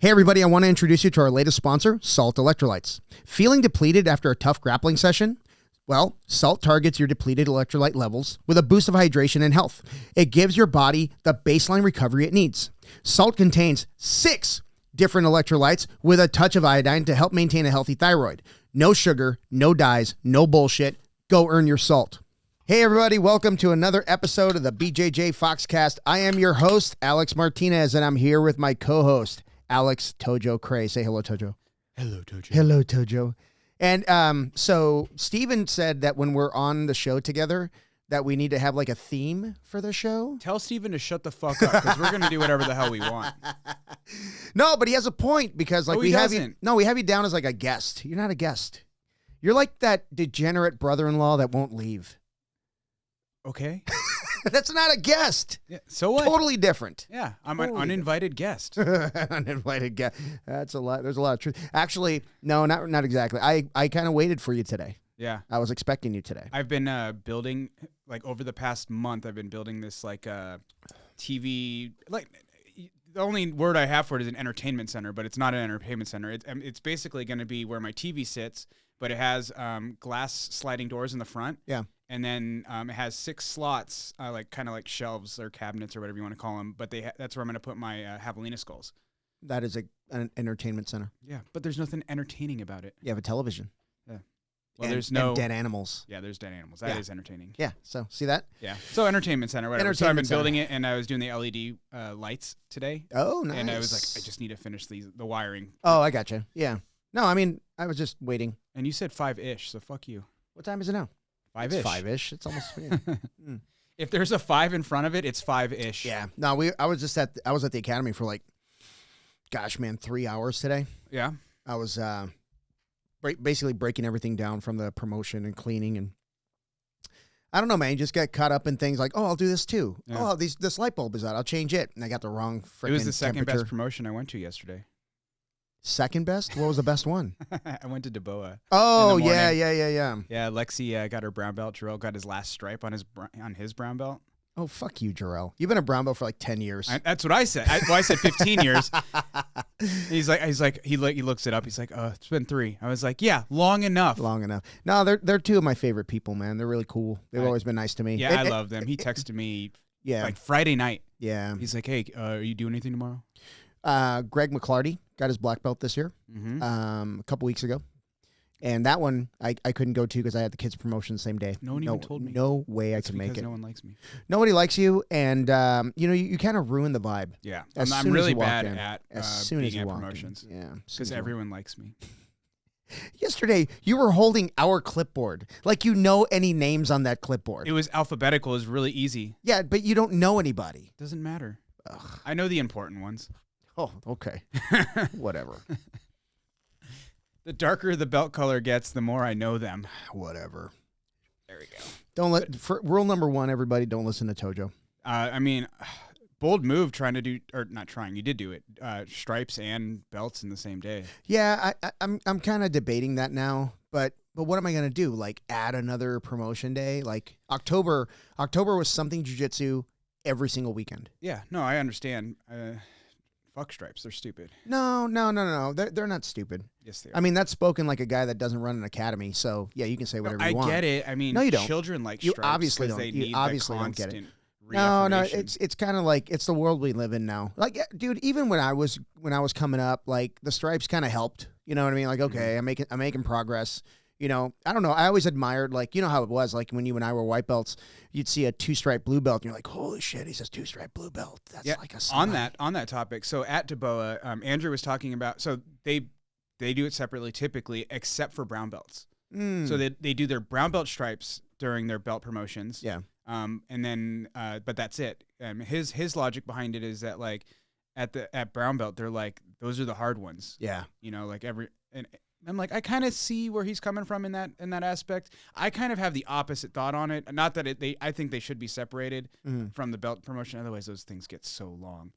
Hey everybody, I want to introduce you to our latest sponsor, Salt Electrolytes. Feeling depleted after a tough grappling session? Well, Salt targets your depleted electrolyte levels with a boost of hydration and health. It gives your body the baseline recovery it needs. Salt contains 6 different electrolytes with a touch of iodine to help maintain a healthy thyroid. No sugar, no dyes, no bullshit. Go earn your salt. Hey everybody, welcome to another episode of the BJJ Foxcast. I am your host, Alex Martinez, and I'm here with my co-host, Alex Tojo Cray. Say hello, Tojo. Hello, Tojo. Hello, Tojo. And so Steven said that when we're on the show together, that we need to have like a theme for the show. Tell Steven to shut the fuck up because we're going to do whatever the hell we want. No, but he has a point because like we have you down as like a guest. You're not a guest. You're like that degenerate brother-in-law that won't leave. Okay. That's not a guest. Yeah, so what? Totally different. Yeah, I'm an uninvited guest. Uninvited guest. That's a lot. There's a lot of truth. Actually, no, not exactly. I kind of waited for you today. Yeah. I was expecting you today. I've been building, like over the past month, I've been building this like TV, like the only word I have for it is an entertainment center, but it's not an entertainment center. It's basically going to be where my TV sits, but it has glass sliding doors in the front. Yeah. And then it has 6 slots, like kind of like shelves or cabinets or whatever you want to call them. But that's where I'm going to put my javelina skulls. That is an entertainment center. Yeah, but there's nothing entertaining about it. You have a television. Yeah. Well, and, there's no and dead animals. Yeah, there's dead animals. That is entertaining. Yeah. So see that? Yeah. So entertainment center, whatever. So I've been building it, and I was doing the LED lights today. Oh, nice. And I was like, I just need to finish the wiring. Oh, I gotcha. Yeah. No, I mean, I was just waiting. And you said 5-ish, so fuck you. What time is it now? 5-ish. It's 5-ish. It's almost. Yeah. If there's a 5 in front of it, it's 5-ish. Yeah. No, I was at the Academy for like, gosh, man, 3 hours today. Yeah. I was basically breaking everything down from the promotion and cleaning, and I don't know, man. You just get caught up in things like, oh, I'll do this too. Yeah. Oh, this light bulb is out. I'll change it, and I got the wrong freaking. It was the second temperature. best promotion I went to yesterday. Second best? What was the best one? I went to DeBoa. Oh, yeah. Yeah, Lexi got her brown belt. Jarrell got his last stripe on his brown belt. Oh, fuck you, Jarrell. You've been a brown belt for like 10 years. That's what I said. I said 15 years. He looks it up. He's like, it's been 3. I was like, yeah, long enough. Long enough. No, they're 2 of my favorite people, man. They're really cool. They've always been nice to me. Yeah, I love them. He texted me like Friday night. Yeah. He's like, hey, are you doing anything tomorrow? Greg McClarty got his black belt this year, a couple weeks ago. And that one I couldn't go to because I had the kids' promotion the same day. No one even told me. No way I could make it. No one likes me. Nobody likes you, and you kind of ruin the vibe. Yeah, I'm really bad at being at promotions. Yeah, because everyone likes me. Yesterday, you were holding our clipboard. Like you know any names on that clipboard. It was alphabetical. It was really easy. Yeah, but you don't know anybody. Doesn't matter. Ugh. I know the important ones. Oh, okay. Whatever. The darker the belt color gets, the more I know them. Whatever. There we go. Rule number 1, everybody, don't listen to Tojo. I mean, bold move trying to do, or not trying, you did do it, stripes and belts in the same day. Yeah, I'm kind of debating that now, but what am I going to do? Like add another promotion day? Like October was something jiu-jitsu every single weekend. Yeah, no, I understand. Fuck stripes. They're stupid. No. They're not stupid. Yes, they are. I mean, that's spoken like a guy that doesn't run an academy. So, yeah, you can say whatever you want. I get it. I mean, no, you don't. Children like you stripes. Obviously don't. You obviously don't get it. No, it's kind of like it's the world we live in now. Like, dude, even when I was coming up, like the stripes kind of helped. You know what I mean? Like, okay, I'm making progress. You know, I don't know. I always admired, like, you know how it was, like when you and I were white belts, you'd see a 2-stripe blue belt, and you're like, holy shit, he says 2-stripe blue belt. That's like a slide. On that topic. So at DeBoa, Andrew was talking about. So they do it separately, typically, except for brown belts. So they do their brown belt stripes during their belt promotions. Yeah. And then, but that's it. His logic behind it is that like at brown belt, they're like those are the hard ones. Yeah. You know, like and I'm like, I kind of see where he's coming from in that aspect. I kind of have the opposite thought on it. Not that I think they should be separated from the belt promotion. Otherwise, those things get so long.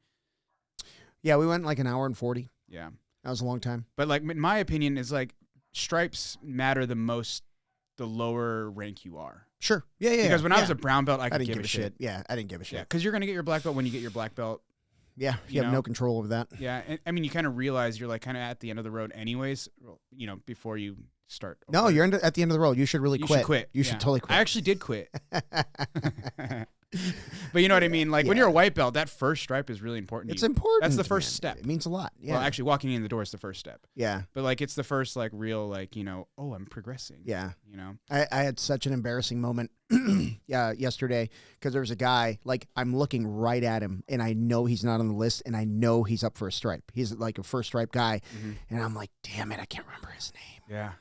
Yeah, we went like an hour and 40. Yeah, that was a long time. But like, in my opinion, is like stripes matter the most the lower rank you are. Sure. Yeah. Because when I was a brown belt, I didn't give a shit. Yeah, I didn't give a shit. Yeah, because you're gonna get your black belt when you get your black belt. Yeah, you have no control over that. Yeah, and, I mean, you kind of realize you're like kind of at the end of the road anyways, you know, before you start. No, you're at the end of the road. You should really quit. Should quit. You should totally quit. I actually did quit. But you know what I mean? Like when you're a white belt, that first stripe is really important. It's important. That's the first step. It means a lot. Yeah. Well, actually, walking in the door is the first step. Yeah. But like it's the first like real like, you know, oh, I'm progressing. Yeah. You know? I had such an embarrassing moment yesterday because there was a guy, like I'm looking right at him and I know he's not on the list and I know he's up for a stripe. He's like a first stripe guy. And I'm like, damn it, I can't remember his name. Yeah.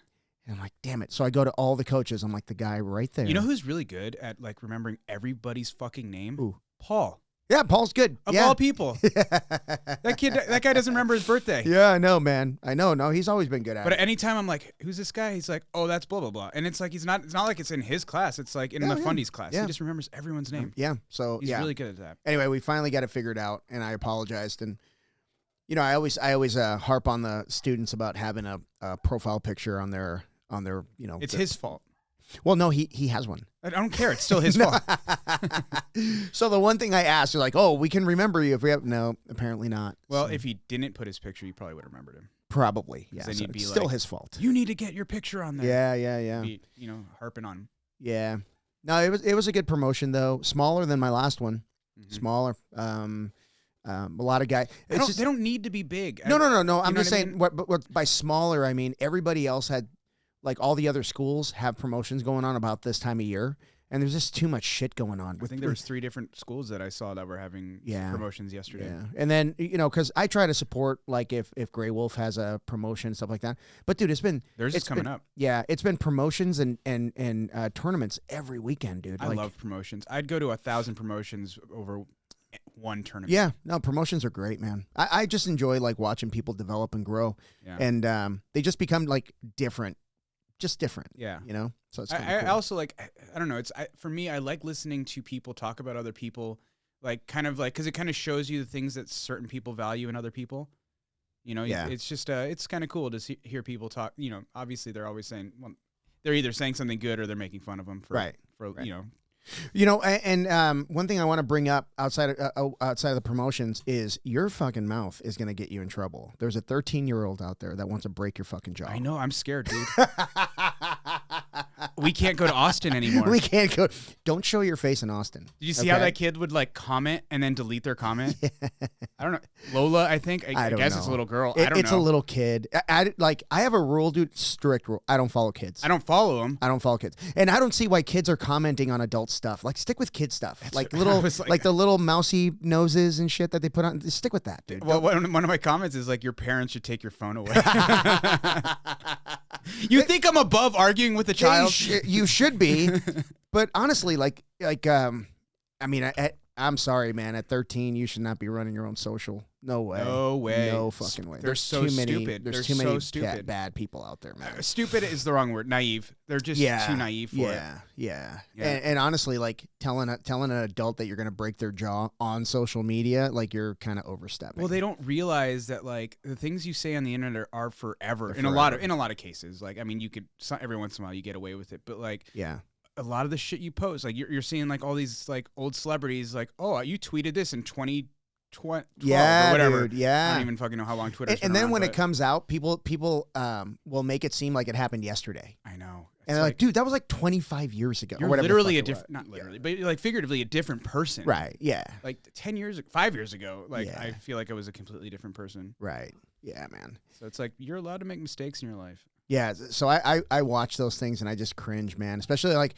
And I'm like, damn it. So I go to all the coaches. I'm like, the guy right there. You know who's really good at like remembering everybody's fucking name? Ooh. Paul. Yeah, Paul's good. Of all people. That guy doesn't remember his birthday. Yeah, I know, man. I know. No, he's always been good at it. But anytime I'm like, who's this guy? He's like, oh, that's blah, blah, blah. And it's like, it's not like it's in his class. It's like in the fundies class. Yeah. He just remembers everyone's name. Yeah. So he's really good at that. Anyway, we finally got it figured out and I apologized. And, you know, I always harp on the students about having a profile picture on their, you know. It's his fault. Well, no, he has one. I don't care. It's still his fault. So the one thing I asked, you're like, oh, we can remember you if we have. No, apparently not. Well, so. if he didn't put his picture, you probably would have remembered him. Probably, yeah. Then So you'd be it's like, still his fault. You need to get your picture on there. Yeah. Be, you know, harping on him. Yeah. No, it was a good promotion though. Smaller than my last one. Smaller. A lot of guys. They don't need to be big. No. I'm just saying. What by smaller, I mean everybody else had. Like all the other schools have promotions going on about this time of year, and there's just too much shit going on. I think there was 3 different schools that I saw that were having promotions yesterday. Yeah, and then you know, because I try to support like if Grey Wolf has a promotion and stuff like that. But dude, it's coming up. Yeah, it's been promotions and tournaments every weekend, dude. I love promotions. I'd go to 1,000 promotions over one tournament. Yeah, no, promotions are great, man. I just enjoy like watching people develop and grow, and they just become like different. Just different. Yeah. You know? So it's I cool. also like, I don't know. For me, I like listening to people talk about other people, like kind of like, cause it kind of shows you the things that certain people value in other people. You know, it's just, it's kind of cool to hear people talk, you know, obviously they're always saying, well, they're either saying something good or they're making fun of them for, you know. You know, and one thing I want to bring up outside of the promotions is your fucking mouth is going to get you in trouble. There's a 13-year-old out there that wants to break your fucking jaw. I know. I'm scared, dude. We can't go to Austin anymore. We can't go. Don't show your face in Austin. Did you see how that kid would like comment and then delete their comment? Yeah. I don't know. Lola, I think. I guess it's a little girl. I don't know. It's a little kid. I have a rule, dude. Strict rule. I don't follow kids. I don't follow them. I don't follow kids. And I don't see why kids are commenting on adult stuff. Like, stick with kid stuff. Like little, like the little mousy noses and shit that they put on. Stick with that, dude. Well, one of my comments is like, your parents should take your phone away. You think I'm above arguing with a child? You should be. But honestly, I mean, I'm sorry, man. At 13, you should not be running your own social. No way. No way. No fucking way. They're so stupid. There's too many bad people out there, man. Stupid is the wrong word. Naive. They're just too naive for it. Yeah. And honestly, like telling an adult that you're going to break their jaw on social media, like you're kind of overstepping. Well, they don't realize that like the things you say on the internet are forever. In a lot of cases. Like, I mean, you could every once in a while you get away with it, but like a lot of the shit you post, like you're seeing like all these like old celebrities, like, oh, you tweeted this in 2012 or whatever. Dude, yeah. I don't even fucking know how long Twitter's been and then around, when it comes out, people will make it seem like it happened yesterday. I know. And they're like, dude, that was like 25 years ago. You're literally a different, not literally, but like figuratively a different person. Right. Yeah. Like 5 years ago, like I feel like I was a completely different person. Right. Yeah, man. So it's like you're allowed to make mistakes in your life. Yeah. So I watch those things and I just cringe, man. Especially like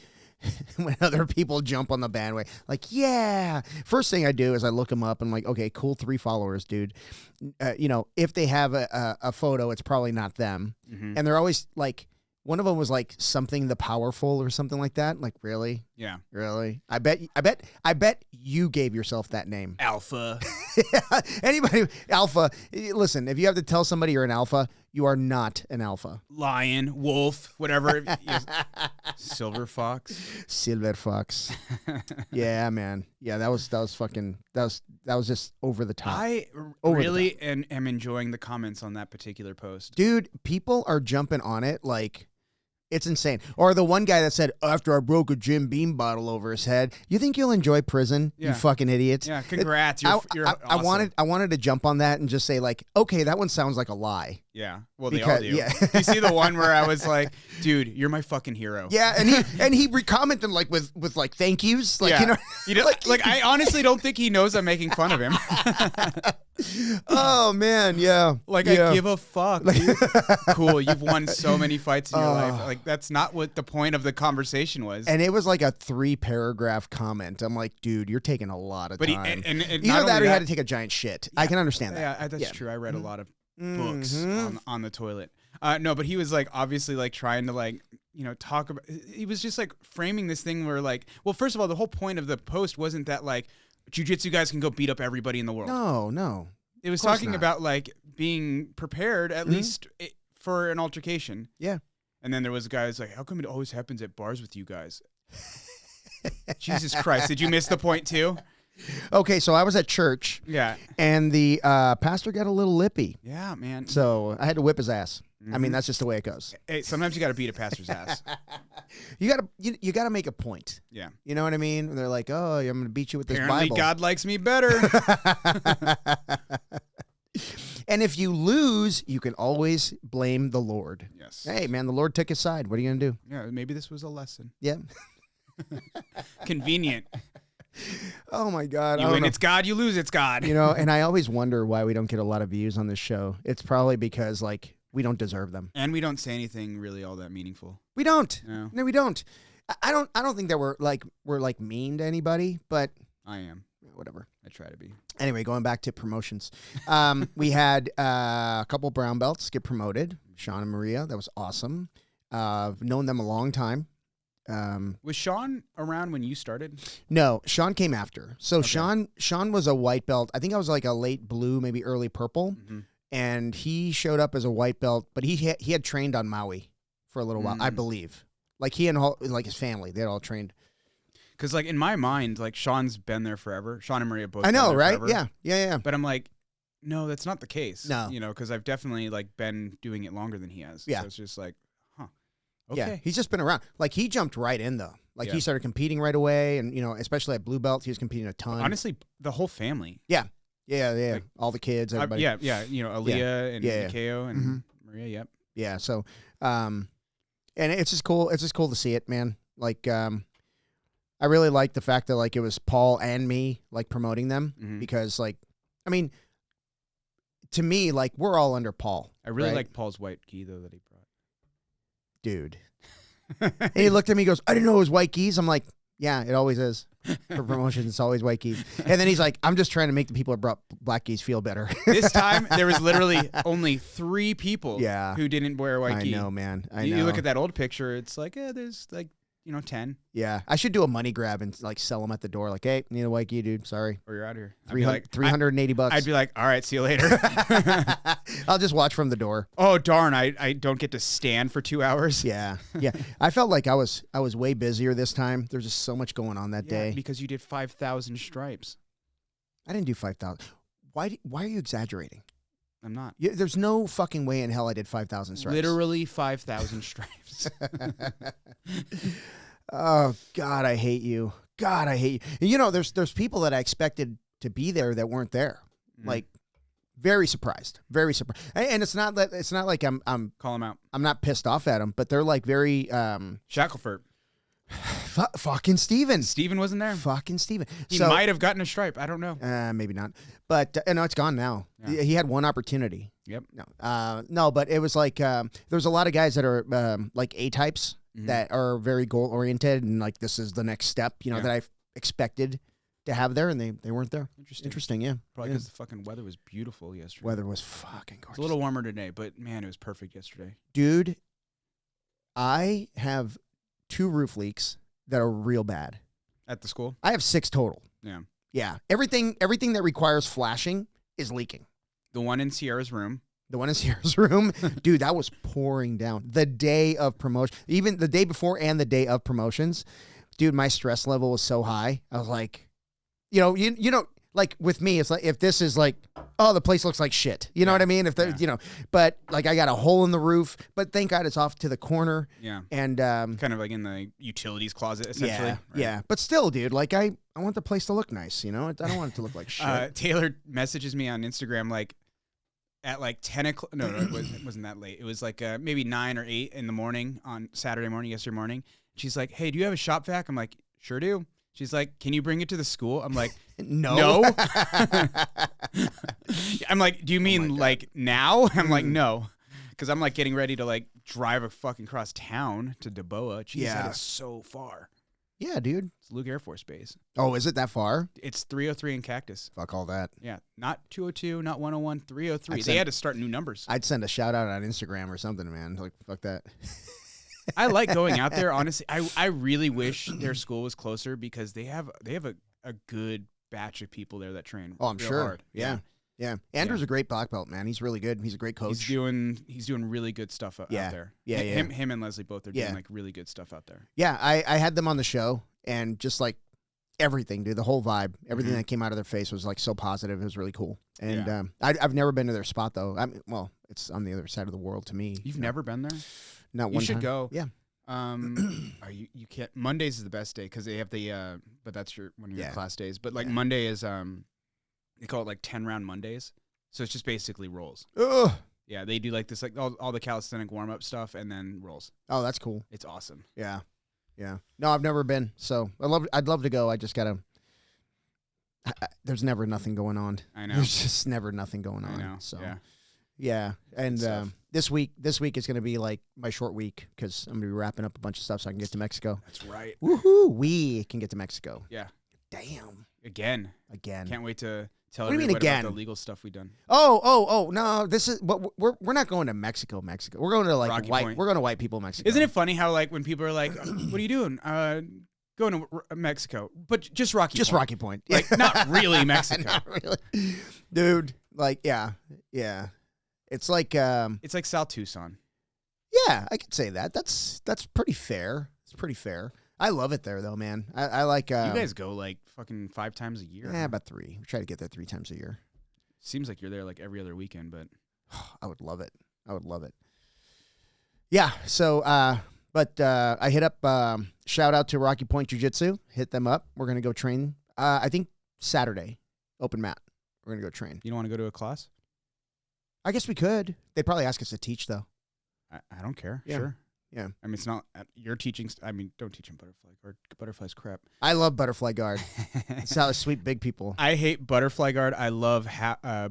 when other people jump on the bandwagon. Like, yeah. First thing I do is I look them up and I'm like, okay, cool, 3 followers, dude. You know, if they have a photo, it's probably not them. Mm-hmm. And they're always like, one of them was like something the powerful or something like that. Like, really? Yeah. Really? I bet you gave yourself that name. Alpha. Anybody, alpha. Listen, if you have to tell somebody you're an alpha, you are not an alpha. Lion, wolf, whatever. Silver fox. Silver fox. Yeah, man. Yeah, that was just over the top. I really am enjoying the comments on that particular post. Dude, people are jumping on it like It's insane. Or the one guy that said, after I broke a Jim Beam bottle over his head, you think you'll enjoy prison, you fucking idiots? Yeah, congrats. You're awesome. I wanted to jump on that and just say, like, okay, that one sounds like a lie. Yeah, well, they all do. Yeah. You see the one where I was like, dude, you're my fucking hero. Yeah, and he commented like with like thank yous. Like, you know, like I honestly don't think he knows I'm making fun of him. Oh man, yeah. Like I give a fuck. Dude. Cool, you've won so many fights in your life. Like that's not what the point of the conversation was. And it was like a 3-paragraph comment. I'm like, dude, you're taking a lot of time. And either that or you had to take a giant shit. Yeah. I can understand that. Yeah, that's true. I read a lot of books on the toilet. No, but he was like obviously like trying to like, you know, talk about, he was just like framing this thing where like, well, first of all, the whole point of the post wasn't that like jiu-jitsu guys can go beat up everybody in the world. No. It was talking about like being prepared at least for an altercation. Yeah. And then there was a guy who's like, how come it always happens at bars with you guys? Jesus Christ. Did you miss the point too? Okay, so I was at church. Yeah. And the pastor got a little lippy. Yeah, man. So I had to whip his ass. I mean, that's just the way it goes. Hey, sometimes you got to beat a pastor's ass. You gotta make a point. Yeah. You know what I mean? They're like, oh, I'm going to beat you with this Apparently Bible. God likes me better. And if you lose, you can always blame the Lord. Yes. Hey, man, the Lord took his side. What are you going to do? Yeah, maybe this was a lesson. Yeah. Convenient. Oh my God. You win, it's God. You lose, it's God. You know, and I always wonder why we don't get a lot of views on this show. It's probably because like we don't deserve them. And we don't say anything really all that meaningful. We don't. No, we don't. I don't think that we're mean to anybody, but I am. Whatever. I try to be. Anyway, going back to promotions. We had a couple brown belts get promoted. Sean and Maria. That was awesome. Known them a long time. Was Sean around when you started? No, Sean came after. So okay. Sean was a white belt. I think I was like a late blue, maybe early purple. Mm-hmm. And he showed up as a white belt, but he had trained on Maui for a little while, I believe. Like he and like his family, they had all trained. Because like in my mind, like Sean's been there forever. Sean and Maria both. I know, right? Forever. Yeah. But I'm like, no, that's not the case. No, you know, because I've definitely like been doing it longer than he has. Yeah. So it's just like, okay. Yeah, he's just been around. Like he jumped right in though. Like he started competing right away, and you know, especially at blue belt, he was competing a ton. Honestly, the whole family. Yeah. Like, all the kids, everybody. Yeah. You know, Aaliyah and Mikeo and Maria. Yep. Yeah. So, and it's just cool. It's just cool to see it, man. Like, I really like the fact that like it was Paul and me like promoting them because like, I mean, to me, like we're all under Paul. I really like Paul's white gi though that he brought. Dude. And he looked at me and goes, I didn't know it was white geese. I'm like, yeah, it always is. For promotions, it's always white geese. And then he's like, I'm just trying to make the people that brought black geese feel better. This time, there was literally only 3 people who didn't wear white gi. I know, man. I know. You look at that old picture, it's like, there's like, 10. Yeah. I should do a money grab and like sell them at the door. Like, hey, need a white gi, dude. Sorry. Or you're out of here. $380. I'd be like, all right, see you later. I'll just watch from the door. Oh, darn. I don't get to stand for 2 hours. Yeah. I felt like I was way busier this time. There's just so much going on that day. Because you did 5,000 stripes. I didn't do 5,000. Why are you exaggerating? I'm not. There's no fucking way in hell I did 5,000 stripes. Literally 5,000 stripes. Oh, God, I hate you. God, I hate you. You know, there's people that I expected to be there that weren't there. Like, very surprised. Very surprised. And it's not like I'm call them out. I'm not pissed off at them, but they're like very Shackelford. Fucking Steven. Steven wasn't there. Fucking Steven. He might have gotten a stripe. I don't know. Maybe not. But no, it's gone now. Yeah. He had one opportunity. Yep. No, but it was like there's a lot of guys that are like A types that are very goal oriented and like this is the next step, you know, that I expected to have there, and they weren't there. Interesting, yeah. Probably because the fucking weather was beautiful yesterday. Weather was fucking gorgeous. It's a little warmer today, but man, it was perfect yesterday. Dude, I have 2 roof leaks that are real bad. At the school? I have 6 total. Yeah. Yeah. Everything that requires flashing is leaking. The one in Sierra's room. Dude, that was pouring down. The day of promotion, even the day before and the day of promotions, dude, my stress level was so high. I was like, you know, like with me, it's like if this is like, oh, the place looks like shit. You know what I mean? If there, but like I got a hole in the roof, but thank God it's off to the corner. Yeah. And kind of like in the utilities closet, essentially. Yeah. Right? Yeah. But still, dude, like I want the place to look nice. I don't want it to look like shit. Taylor messages me on Instagram like at like 10 o'clock. No, it wasn't that late. It was like maybe 9 or 8 in the morning on Saturday morning, yesterday morning. She's like, hey, do you have a shop vac? I'm like, sure do. She's like, can you bring it to the school? I'm like, no. I'm like, do you mean like now? I'm like, no. Because I'm like getting ready to like drive a fucking cross town to Daboa. Jeez, that is so far. Yeah, dude. It's Luke Air Force Base. Oh, is it that far? It's 303 in Cactus. Fuck all that. Yeah, not 202, not 101, 303. They had to start new numbers. I'd send a shout out on Instagram or something, man. Like, fuck that. I like going out there, honestly. I really wish their school was closer because they have a good batch of people there that train. Oh, I'm sure. Hard. Yeah. Andrew's a great black belt, man. He's really good. He's a great coach. He's doing really good stuff out there. Yeah. Him and Leslie both are doing like really good stuff out there. Yeah, I had them on the show and just like everything, dude, the whole vibe, everything that came out of their face was like so positive. It was really cool. And I've never been to their spot though. Well, it's on the other side of the world to me. You've never been there? Not one You should time. go. Yeah. You can't. Mondays is the best day because they have the but that's one of your class days. But like Monday is they call it like 10-round Mondays. So it's just basically rolls. Ugh. Yeah, they do like this like all the calisthenic warm up stuff and then rolls. Oh, that's cool. It's awesome. Yeah. No, I've never been. So I'd love to go. I just gotta. There's never nothing going on. I know. There's just never nothing going on. I know. So yeah. And this week is gonna be like my short week because I'm gonna be wrapping up a bunch of stuff so I can get to Mexico. That's right. Woohoo! We can get to Mexico. Yeah. Damn. Again. Can't wait to tell what do you mean everybody again? about the legal stuff we've done. Oh no! This is but we're not going to Mexico. We're going to like Rocky white. Point. We're going to white people Mexico. Isn't it funny how like when people are like, "What are you doing?" Going to Mexico, but just Rocky. Just Point. Rocky Point. Like not really Mexico. Not really, dude. Like yeah. It's like South Tucson. Yeah, I could say that. That's pretty fair. It's pretty fair. I love it there though, man. I like. You guys go like fucking 5 times a year. Yeah, about 3. We try to get there 3 times a year. Seems like you're there like every other weekend, but I would love it. Yeah. So, I hit up. Shout out to Rocky Point Jiu-Jitsu. Hit them up. We're gonna go train. I think Saturday, open mat. We're gonna go train. You don't want to go to a class? I guess we could. They'd probably ask us to teach though. I don't care. Yeah. Sure. Yeah. I mean, it's not you're teaching. I mean, don't teach them butterfly guard. Butterfly's crap. I love butterfly guard. It's how sweet big people. I hate butterfly guard. I love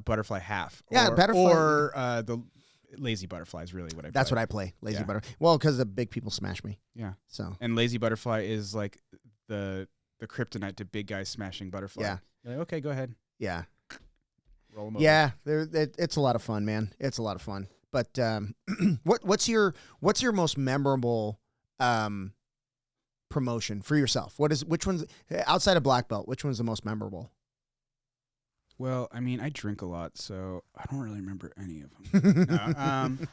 butterfly half. Yeah, butterfly. Or the lazy butterfly is really what I play. That's what I play. Lazy butterfly. Well, because the big people smash me. Yeah. So. And lazy butterfly is like the kryptonite to big guys smashing butterfly. Yeah. You're like, okay, go ahead. Yeah. Roll them over. Yeah. It's a lot of fun, man. It's a lot of fun. But what's your most memorable promotion for yourself? Which one's outside of black belt? Which one's the most memorable? Well, I mean, I drink a lot, so I don't really remember any of them.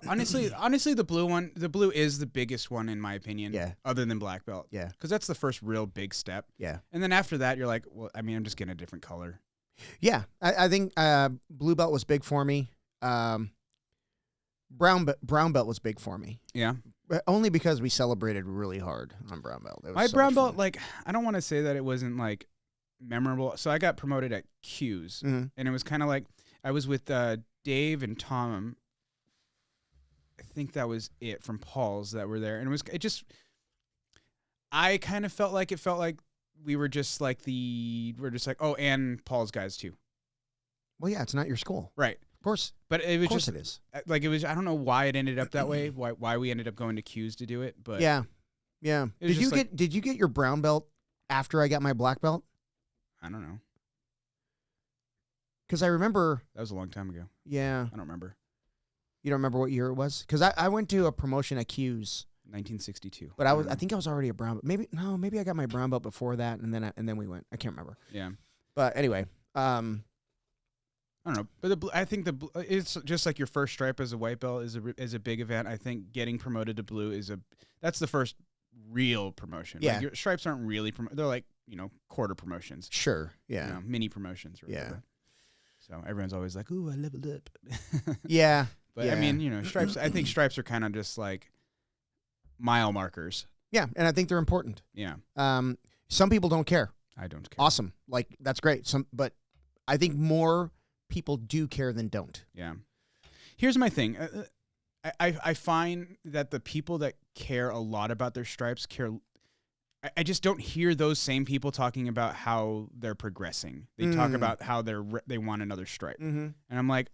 Honestly, the blue one, the blue is the biggest one in my opinion. Yeah. Other than black belt. Yeah. Because that's the first real big step. Yeah. And then after that, you're like, well, I mean, I'm just getting a different color. Yeah, I think blue belt was big for me. Brown belt was big for me. Yeah. Only because we celebrated really hard on brown belt. My brown belt, like, I don't want to say that it wasn't like memorable. So I got promoted at Q's, and it was kind of like I was with Dave and Tom. I think that was it from Paul's that were there, and I kind of felt like we were just like oh, and Paul's guys too. Well, yeah, it's not your school, right? Of course, but it was it is. Like it was. I don't know why it ended up that way. Why we ended up going to Q's to do it, but yeah. Did you get your brown belt after I got my black belt? I don't know. Because I remember that was a long time ago. Yeah, I don't remember. You don't remember what year it was? Because I went to a promotion at Q's. 1962. But I think I was already a brown belt. Maybe I got my brown belt before that, and then we went. I can't remember. Yeah. But anyway, I don't know. But I think it's just like your first stripe as a white belt is a big event. I think getting promoted to blue that's the first real promotion. Yeah. Like your stripes aren't really they're like quarter promotions. Sure. Yeah. Mini promotions or whatever. So everyone's always like, "Ooh, I leveled up." Yeah. But I mean, stripes. I think stripes are kind of just like mile markers. Yeah, and I think they're important. Yeah. Some people don't care. I don't care. Awesome. Like, that's great. But I think more people do care than don't. Yeah. Here's my thing. I find that the people that care a lot about their stripes care. I just don't hear those same people talking about how they're progressing. They talk about how they want another stripe. Mm-hmm. And I'm like,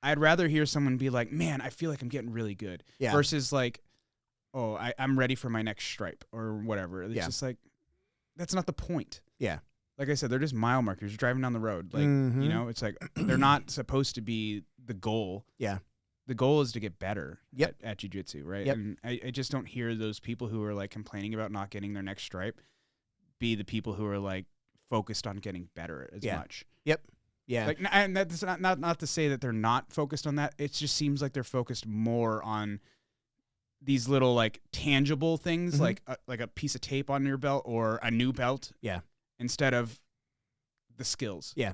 I'd rather hear someone be like, man, I feel like I'm getting really good. Yeah. Versus like, oh, I'm ready for my next stripe or whatever. It's just like, that's not the point. Yeah. Like I said, they're just mile markers. You're driving down the road. Like, it's like, they're not supposed to be the goal. Yeah. The goal is to get better Yep. at jiu-jitsu, right? Yep. And I just don't hear those people who are like complaining about not getting their next stripe be the people who are like focused on getting better as much. Yep. Yeah. Like, and that's not to say that they're not focused on that. It just seems like they're focused more on these little like tangible things, like a piece of tape on your belt or a new belt. Yeah. Instead of the skills. Yeah.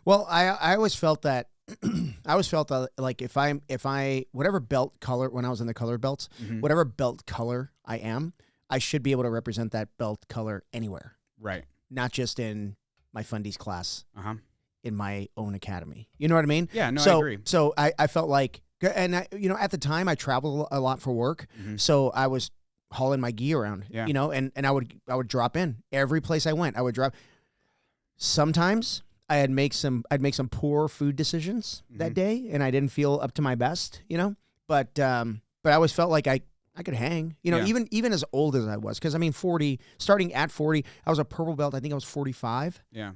Well, I always felt that. I always felt that like if I whatever belt color, when I was in the colored belts, whatever belt color I am, I should be able to represent that belt color anywhere. Right. Not just in my fundies class, in my own academy. You know what I mean? Yeah, no, I agree. So I felt like, and at the time I traveled a lot for work, so I was hauling my gi around, and I would drop in every place I went. I would drop. Sometimes I'd make some poor food decisions that day, and I didn't feel up to my best, But I always felt like I could hang, even as old as I was, because I mean, starting at 40, I was a purple belt. I think I was 45. Yeah,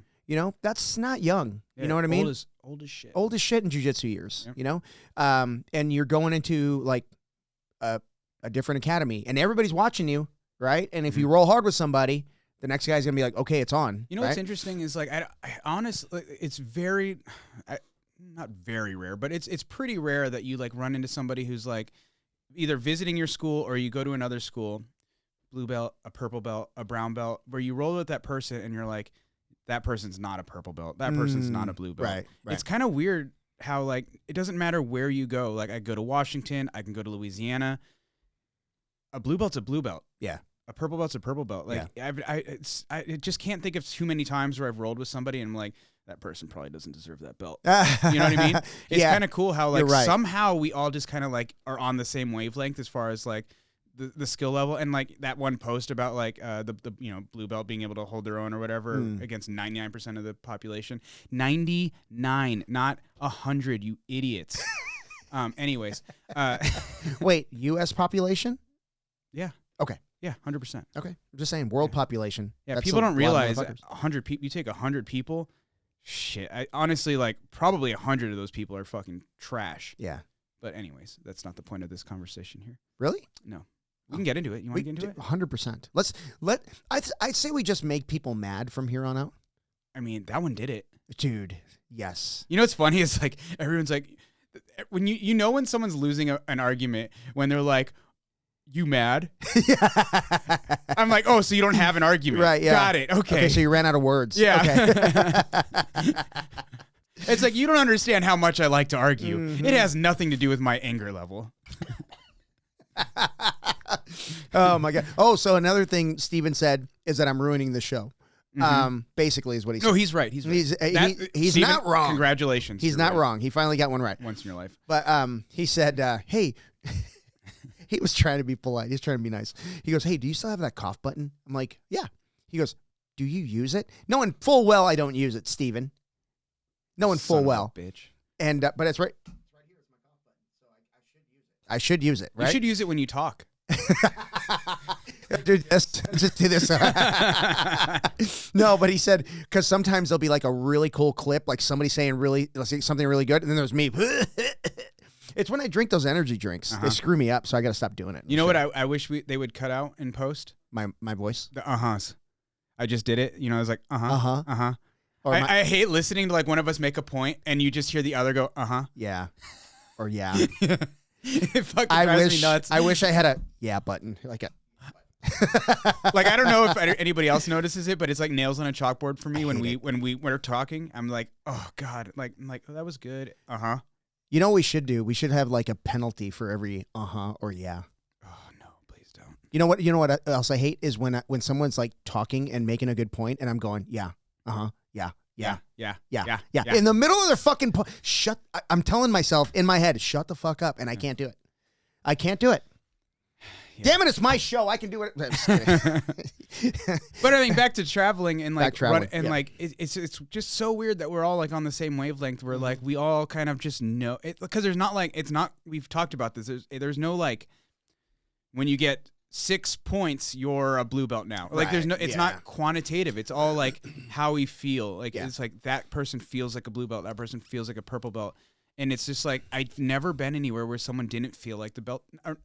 that's not young. Yeah, you know what I mean? Old as shit. Old as shit in jiu-jitsu years. And you're going into like a different academy, and everybody's watching you, right? And if you roll hard with somebody, the next guy's gonna be like, okay, it's on. What's interesting is like I honestly, it's very, not very rare, but it's pretty rare that you like run into somebody who's like either visiting your school or you go to another school, blue belt, a purple belt, a brown belt, where you roll with that person and you're like, that person's not a purple belt, that person's not a blue belt. Right. It's kind of weird how like it doesn't matter where you go. Like I go to Washington, I can go to Louisiana. A blue belt's a blue belt. Yeah. A purple belt's a purple belt. Like I just can't think of too many times where I've rolled with somebody and I'm like, that person probably doesn't deserve that belt. You know what I mean? It's kind of cool how like somehow we all just kind of like are on the same wavelength as far as like the skill level. And like that one post about like the blue belt being able to hold their own or whatever against 99% of the population. 99, not 100, you idiots. Anyways. Wait, U.S. population? Yeah. Okay. Yeah, 100%. Okay, I'm just saying, world population. Yeah, people don't realize 100 people. You take 100 people, shit. I honestly like probably 100 of those people are fucking trash. Yeah. But anyways, that's not the point of this conversation here. Really? No. We can get into it. You want to get into it? 100%. I'd say we just make people mad from here on out. I mean, that one did it, dude. Yes. You know what's funny is like everyone's like, when when someone's losing an argument when they're like, you mad? I'm like, oh, so you don't have an argument. Right, yeah. Got it. Okay, so you ran out of words. Yeah. Okay. It's like, you don't understand how much I like to argue. It has nothing to do with my anger level. Oh, my God. Oh, so another thing Steven said is that I'm ruining the show. Basically is what he said. No, he's right. He's Steven, not wrong. Congratulations. He's not wrong. He finally got one right. Once in your life. But he said, hey... He was trying to be polite. He's trying to be nice. He goes, hey, do you still have that cough button? I'm like, yeah. He goes, do you use it? Knowing full well I don't use it, Steven. Knowing full well. Bitch. And but it's right. It's right here. It's my cough button. So I should use it, right? You should use it when you talk. Dude, just do this. No, but he said, because sometimes there'll be like a really cool clip, like somebody saying let's say something really good, and then there's me. It's when I drink those energy drinks. They screw me up, so I got to stop doing it. You know what I wish they would cut out in post? My voice? The uh-huhs. I just did it. I was like, uh-huh, uh-huh. Uh-huh. I hate listening to like one of us make a point and you just hear the other go, uh-huh. Yeah. Or yeah. It fucking drives me nuts. I wish I had a yeah button. Like a Like, I don't know if anybody else notices it, but it's like nails on a chalkboard for me when we're talking. I'm like, oh God, I'm like, oh, that was good. You know what we should do? We should have like a penalty for every or yeah. Oh no, please don't. You know what else I hate is when someone's like talking and making a good point and I'm going, yeah, yeah. In the middle of their fucking I'm telling myself in my head, shut the fuck up, and I can't do it. I can't do it. Yeah. Damn it, it's my show. I can do it. But I mean, back to traveling and like like it's just so weird that we're all like on the same wavelength. We're like we all kind of just know it, because there's not like we've talked about this. There's no like when you get 6 points, you're a blue belt now. Like there's no, it's not quantitative. It's all like how we feel. Like it's like that person feels like a blue belt. That person feels like a purple belt. And it's just like, I've never been anywhere where someone didn't feel like the belt. It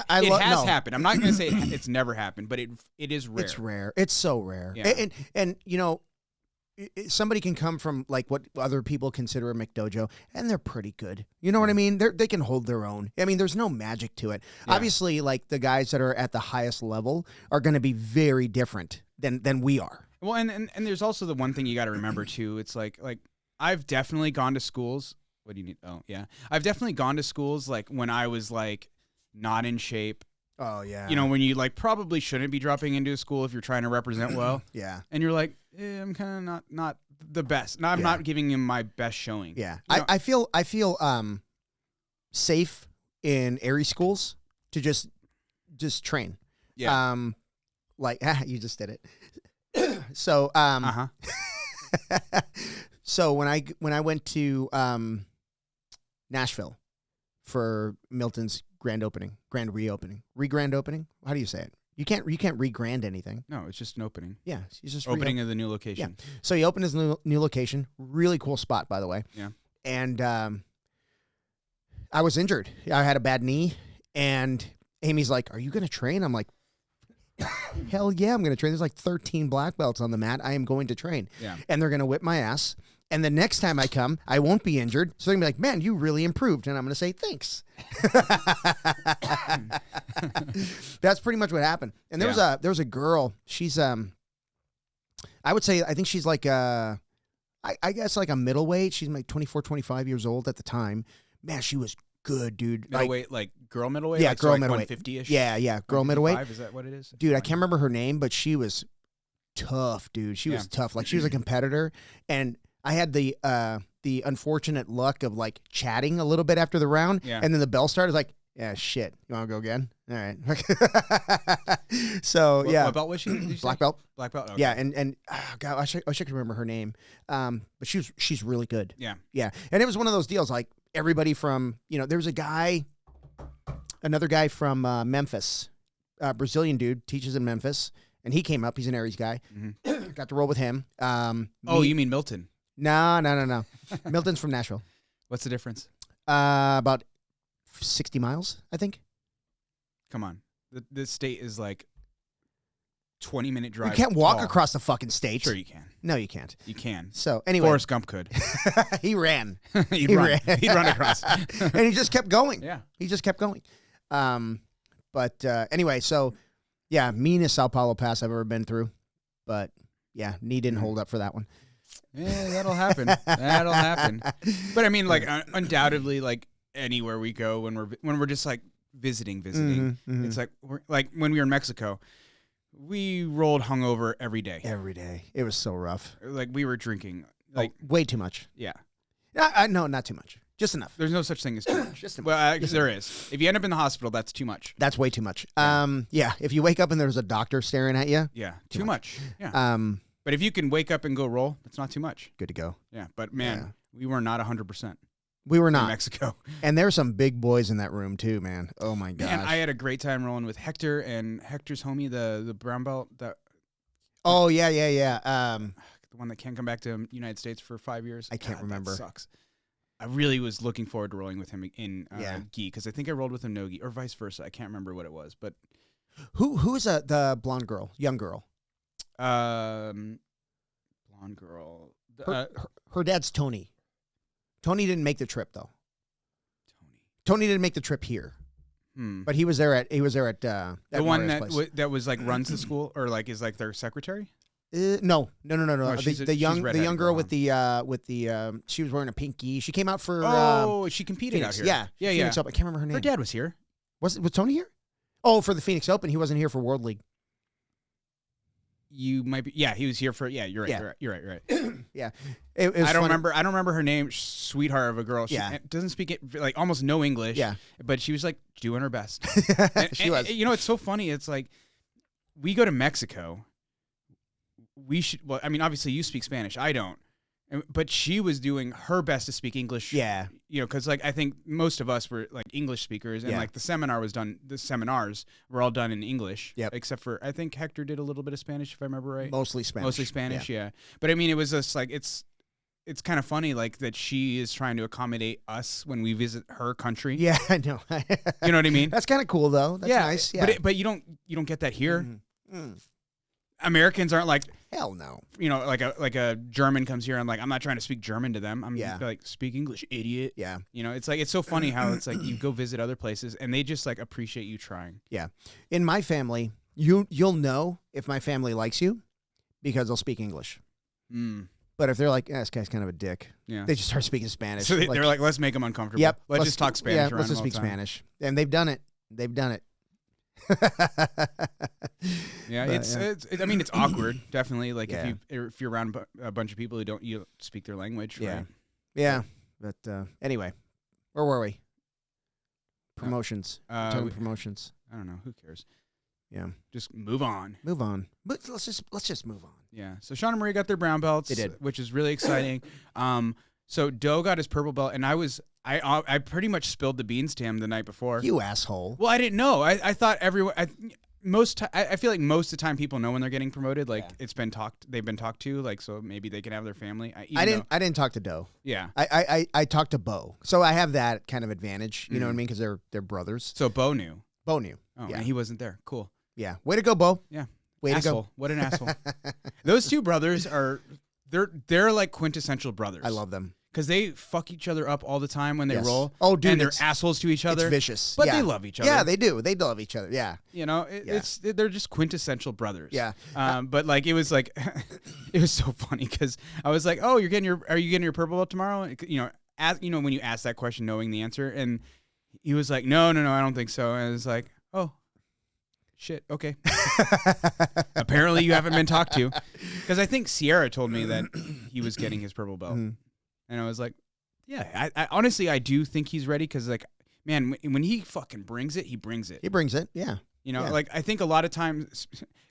has happened. I'm not going to say it's never happened, but it is rare. It's rare. It's so rare. Yeah. And you know, somebody can come from like what other people consider a McDojo, and they're pretty good. You know what I mean? They can hold their own. I mean, there's no magic to it. Yeah. Obviously, like the guys that are at the highest level are going to be very different than we are. Well, and there's also the one thing you got to remember too. It's like I've definitely gone to schools. What do you need? Oh, yeah. I've definitely gone to schools like when I was like not in shape. Oh, yeah. You know, when you like probably shouldn't be dropping into a school if you're trying to represent well. Yeah. And you're like, I'm kind of not the best. No, I'm not giving him my best showing. Yeah. I feel safe in airy schools to just train. Yeah. Like you just did it. So so when I went to Nashville for Milton's grand opening. How do you say it? You can't re-grand anything. No, it's just an opening. Yeah, he's just opening of the new location. Yeah. So he opened his new location. Really cool spot, by the way. Yeah. And I was injured. I had a bad knee, and Amy's like, "Are you going to train?" I'm like, "Hell yeah, I'm going to train." There's like 13 black belts on the mat. I am going to train. Yeah. And they're going to whip my ass. And the next time I come, I won't be injured. So they're going to be like, "Man, you really improved." And I'm going to say, "Thanks." That's pretty much what happened. And there was a girl. She's I think she's like I guess like a middleweight. She's like 24, 25 years old at the time. Man, she was good, dude. Middleweight, like girl middleweight? Yeah, like, girl so like middleweight. 150-ish? Yeah, girl middleweight. Is that what it is? Dude, I can't remember her name, but she was tough, dude. She was tough. Like, she was a competitor. And I had the unfortunate luck of like chatting a little bit after the round, and then the bell started. Like, yeah, shit. You want to go again? All right. So what belt was she? Black belt. Black belt. Okay. Yeah, and oh God, I wish I could remember her name. But she's really good. Yeah. And it was one of those deals. Like everybody from there's another guy from Memphis, Brazilian dude, teaches in Memphis, and he came up. He's an Aries guy. Mm-hmm. Got to roll with him. You mean Milton? No. Milton's from Nashville. What's the difference? About 60 miles, I think. Come on. The state is like 20-minute drive. You can't walk across the fucking state. Sure you can. No, you can't. You can. So, anyway. Forrest Gump could. He ran. He'd run across. And he just kept going. Yeah. He just kept going. But anyway, so, yeah, meanest Sao Paulo pass I've ever been through. But, yeah, knee didn't hold up for that one. Yeah, that'll happen. That'll happen. But I mean, like, undoubtedly, like anywhere we go when we're just like visiting, mm-hmm. It's like when we were in Mexico, we rolled hungover every day. Every day, it was so rough. Like we were drinking, like way too much. Yeah, no, not too much. Just enough. There's no such thing as too much. Just enough. Well, there is. If you end up in the hospital, that's too much. That's way too much. Yeah. If you wake up and there's a doctor staring at you, yeah, too much. Yeah. But if you can wake up and go roll, that's not too much. Good to go. Yeah, but man, we were not 100%. We were not. In Mexico. And there's some big boys in that room too, man. Oh my gosh. Man, I had a great time rolling with Hector and Hector's homie, the brown belt. Oh, yeah. The one that can't come back to the United States for 5 years. I can't remember. That sucks. I really was looking forward to rolling with him in gi, because I think I rolled with him no gi, or vice versa. I can't remember what it was, but who is the blonde girl, young girl? Blonde girl. Her dad's Tony. Tony didn't make the trip though. Tony didn't make the trip here. But he was there at the one Mario's place. that was like runs the school or like is like their secretary. No. The young girl with the she was wearing a pinky. She came out for she competed Phoenix. out here. Yeah. Phoenix Open. I can't remember her name. Her dad was here. Was Tony here? Oh, for the Phoenix Open. He wasn't here for World League. You might be. Yeah, he was here for. Yeah, you're right. Yeah. You're right. Yeah. I don't remember her name. Sweetheart of a girl. She doesn't speak it like almost no English. Yeah. But she was like doing her best. She was. You know, it's so funny. It's like we go to Mexico. We should. Well, I mean, obviously you speak Spanish. I don't. But she was doing her best to speak English. Yeah. You know, because like I think most of us were like English speakers, and like the seminars were all done in English. Yep. Except for I think Hector did a little bit of Spanish, if I remember right. Mostly Spanish. Yeah. But I mean, it was just like it's kind of funny like that she is trying to accommodate us when we visit her country. Yeah, I know. You know what I mean? That's kind of cool though. That's nice. Yeah. But you don't get that here. Mm-hmm. Americans aren't like, hell no. You know, like a German comes here and like I'm not trying to speak German to them. I'm Yeah. like speak English, idiot. Yeah. You know, it's like it's so funny how it's like you go visit other places and they just like appreciate you trying. Yeah. In my family, you'll know if my family likes you because they'll speak English. But if they're like, this guy's kind of a dick, they just start speaking Spanish. So they're like, let's make them uncomfortable. Yep. Let's just talk Spanish. Yeah, around let's just speak Spanish. And they've done it. Yeah, I mean, it's awkward, definitely. Like if you're around a bunch of people who don't speak their language. Yeah, right? Yeah. But anyway, where were we? Promotions. Promotions. I don't know. Who cares? Yeah. Just move on. But let's just move on. Yeah. So Sean and Marie got their brown belts. They did, which is really exciting. So Doe got his purple belt, and I pretty much spilled the beans to him the night before. You asshole. Well, I didn't know. I thought everyone. I feel like most of the time people know when they're getting promoted. Like they've been talked to. Like so maybe they can have their family. I didn't talk to Doe. Yeah. I talked to Bo, so I have that kind of advantage. You know what I mean? Because they're brothers. So Bo knew. Oh, yeah. And he wasn't there. Cool. Yeah. Way to go, Bo. Yeah. Way to go. What an asshole. Those two brothers they're like quintessential brothers. I love them. Because they fuck each other up all the time when they roll. Oh, dude. And they're assholes to each other. It's vicious. But they love each other. Yeah, they do. They love each other. Yeah. You know, they're just quintessential brothers. Yeah. But like, it was like, it was so funny because I was like, oh, are you getting your purple belt tomorrow? You know, when you ask that question knowing the answer. And he was like, no, I don't think so. And I was like, oh. Shit. Okay. Apparently you haven't been talked to, because I think Sierra told me that he was getting his purple belt, and I was like, yeah. I honestly do think he's ready because like, man, when he fucking brings it, he brings it. He brings it. Yeah. You know, like I think a lot of times,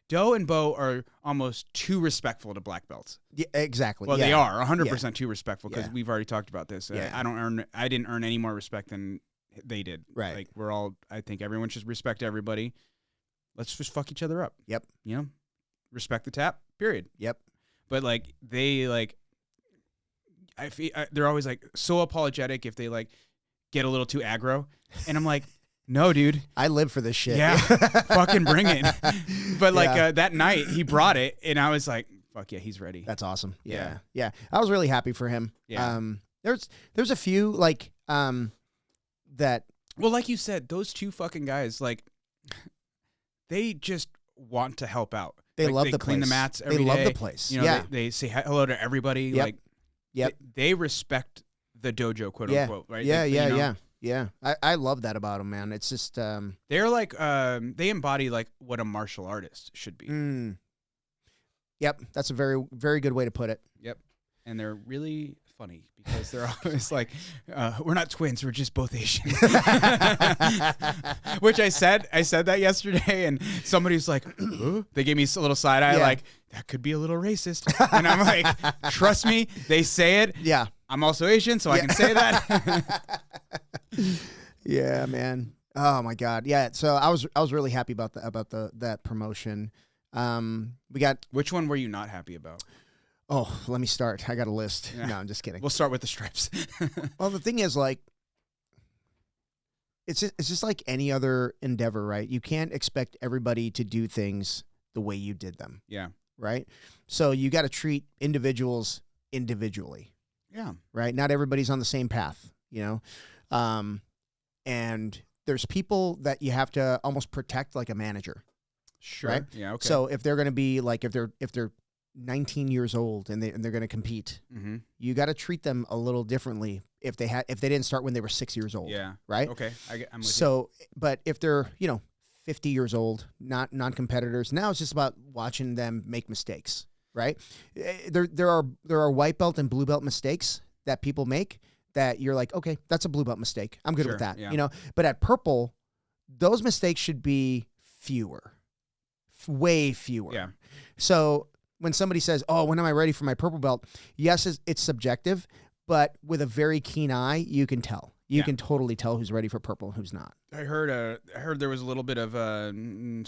Doe and Bo are almost too respectful to black belts. Yeah, exactly. Well, they are 100% too respectful because we've already talked about this. Yeah. I didn't earn any more respect than they did. Right. Like I think everyone should respect everybody. Let's just fuck each other up. Yep. You know, respect the tap. Period. Yep. But like they like, they're always like so apologetic if they like get a little too aggro, and I'm like, no, dude, I live for this shit. Yeah, fucking bring it. But like that night he brought it, and I was like, fuck yeah, he's ready. That's awesome. Yeah. I was really happy for him. Yeah. There's a few like that. Well, like you said, those two fucking guys like. They just want to help out. They love the clean place. the mats every day. They love the place. You know, they say hello to everybody. Yep. Like, they respect the dojo, quote unquote, right? Yeah. I love that about them, man. It's just they're like they embody like what a martial artist should be. Yep, that's a very, very good way to put it. Yep, and they're really funny because they're always like, we're not twins, we're just both Asian. Which I said that yesterday, and somebody's like, ooh. They gave me a little side eye, like, that could be a little racist. And I'm like, trust me, they say it. Yeah. I'm also Asian, so I can say that. Yeah, man. Oh my God. Yeah. So I was really happy about that promotion. We got. Which one were you not happy about? Oh, let me start. I got a list. Yeah. No, I'm just kidding. We'll start with the stripes. Well, the thing is, like, it's just like any other endeavor, right? You can't expect everybody to do things the way you did them. Yeah. Right? So you got to treat individuals individually. Yeah. Right? Not everybody's on the same path, you know? And there's people that you have to almost protect like a manager. Sure. Right? Yeah. Okay. So if they're going to be like, if they're 19 years old and they're going to compete, you got to treat them a little differently if they didn't start when they were 6 years old. Yeah. Right. Okay. I'm with so, but if they're, 50 years old, not non-competitors, now it's just about watching them make mistakes. Right. There are white belt and blue belt mistakes that people make that you're like, okay, that's a blue belt mistake. I'm good with that. Yeah. But at purple, those mistakes should be fewer. Way fewer. Yeah. So when somebody says, "Oh, when am I ready for my purple belt?" Yes, it's subjective, but with a very keen eye, you can tell. You can totally tell who's ready for purple and who's not. I heard there was a little bit of semi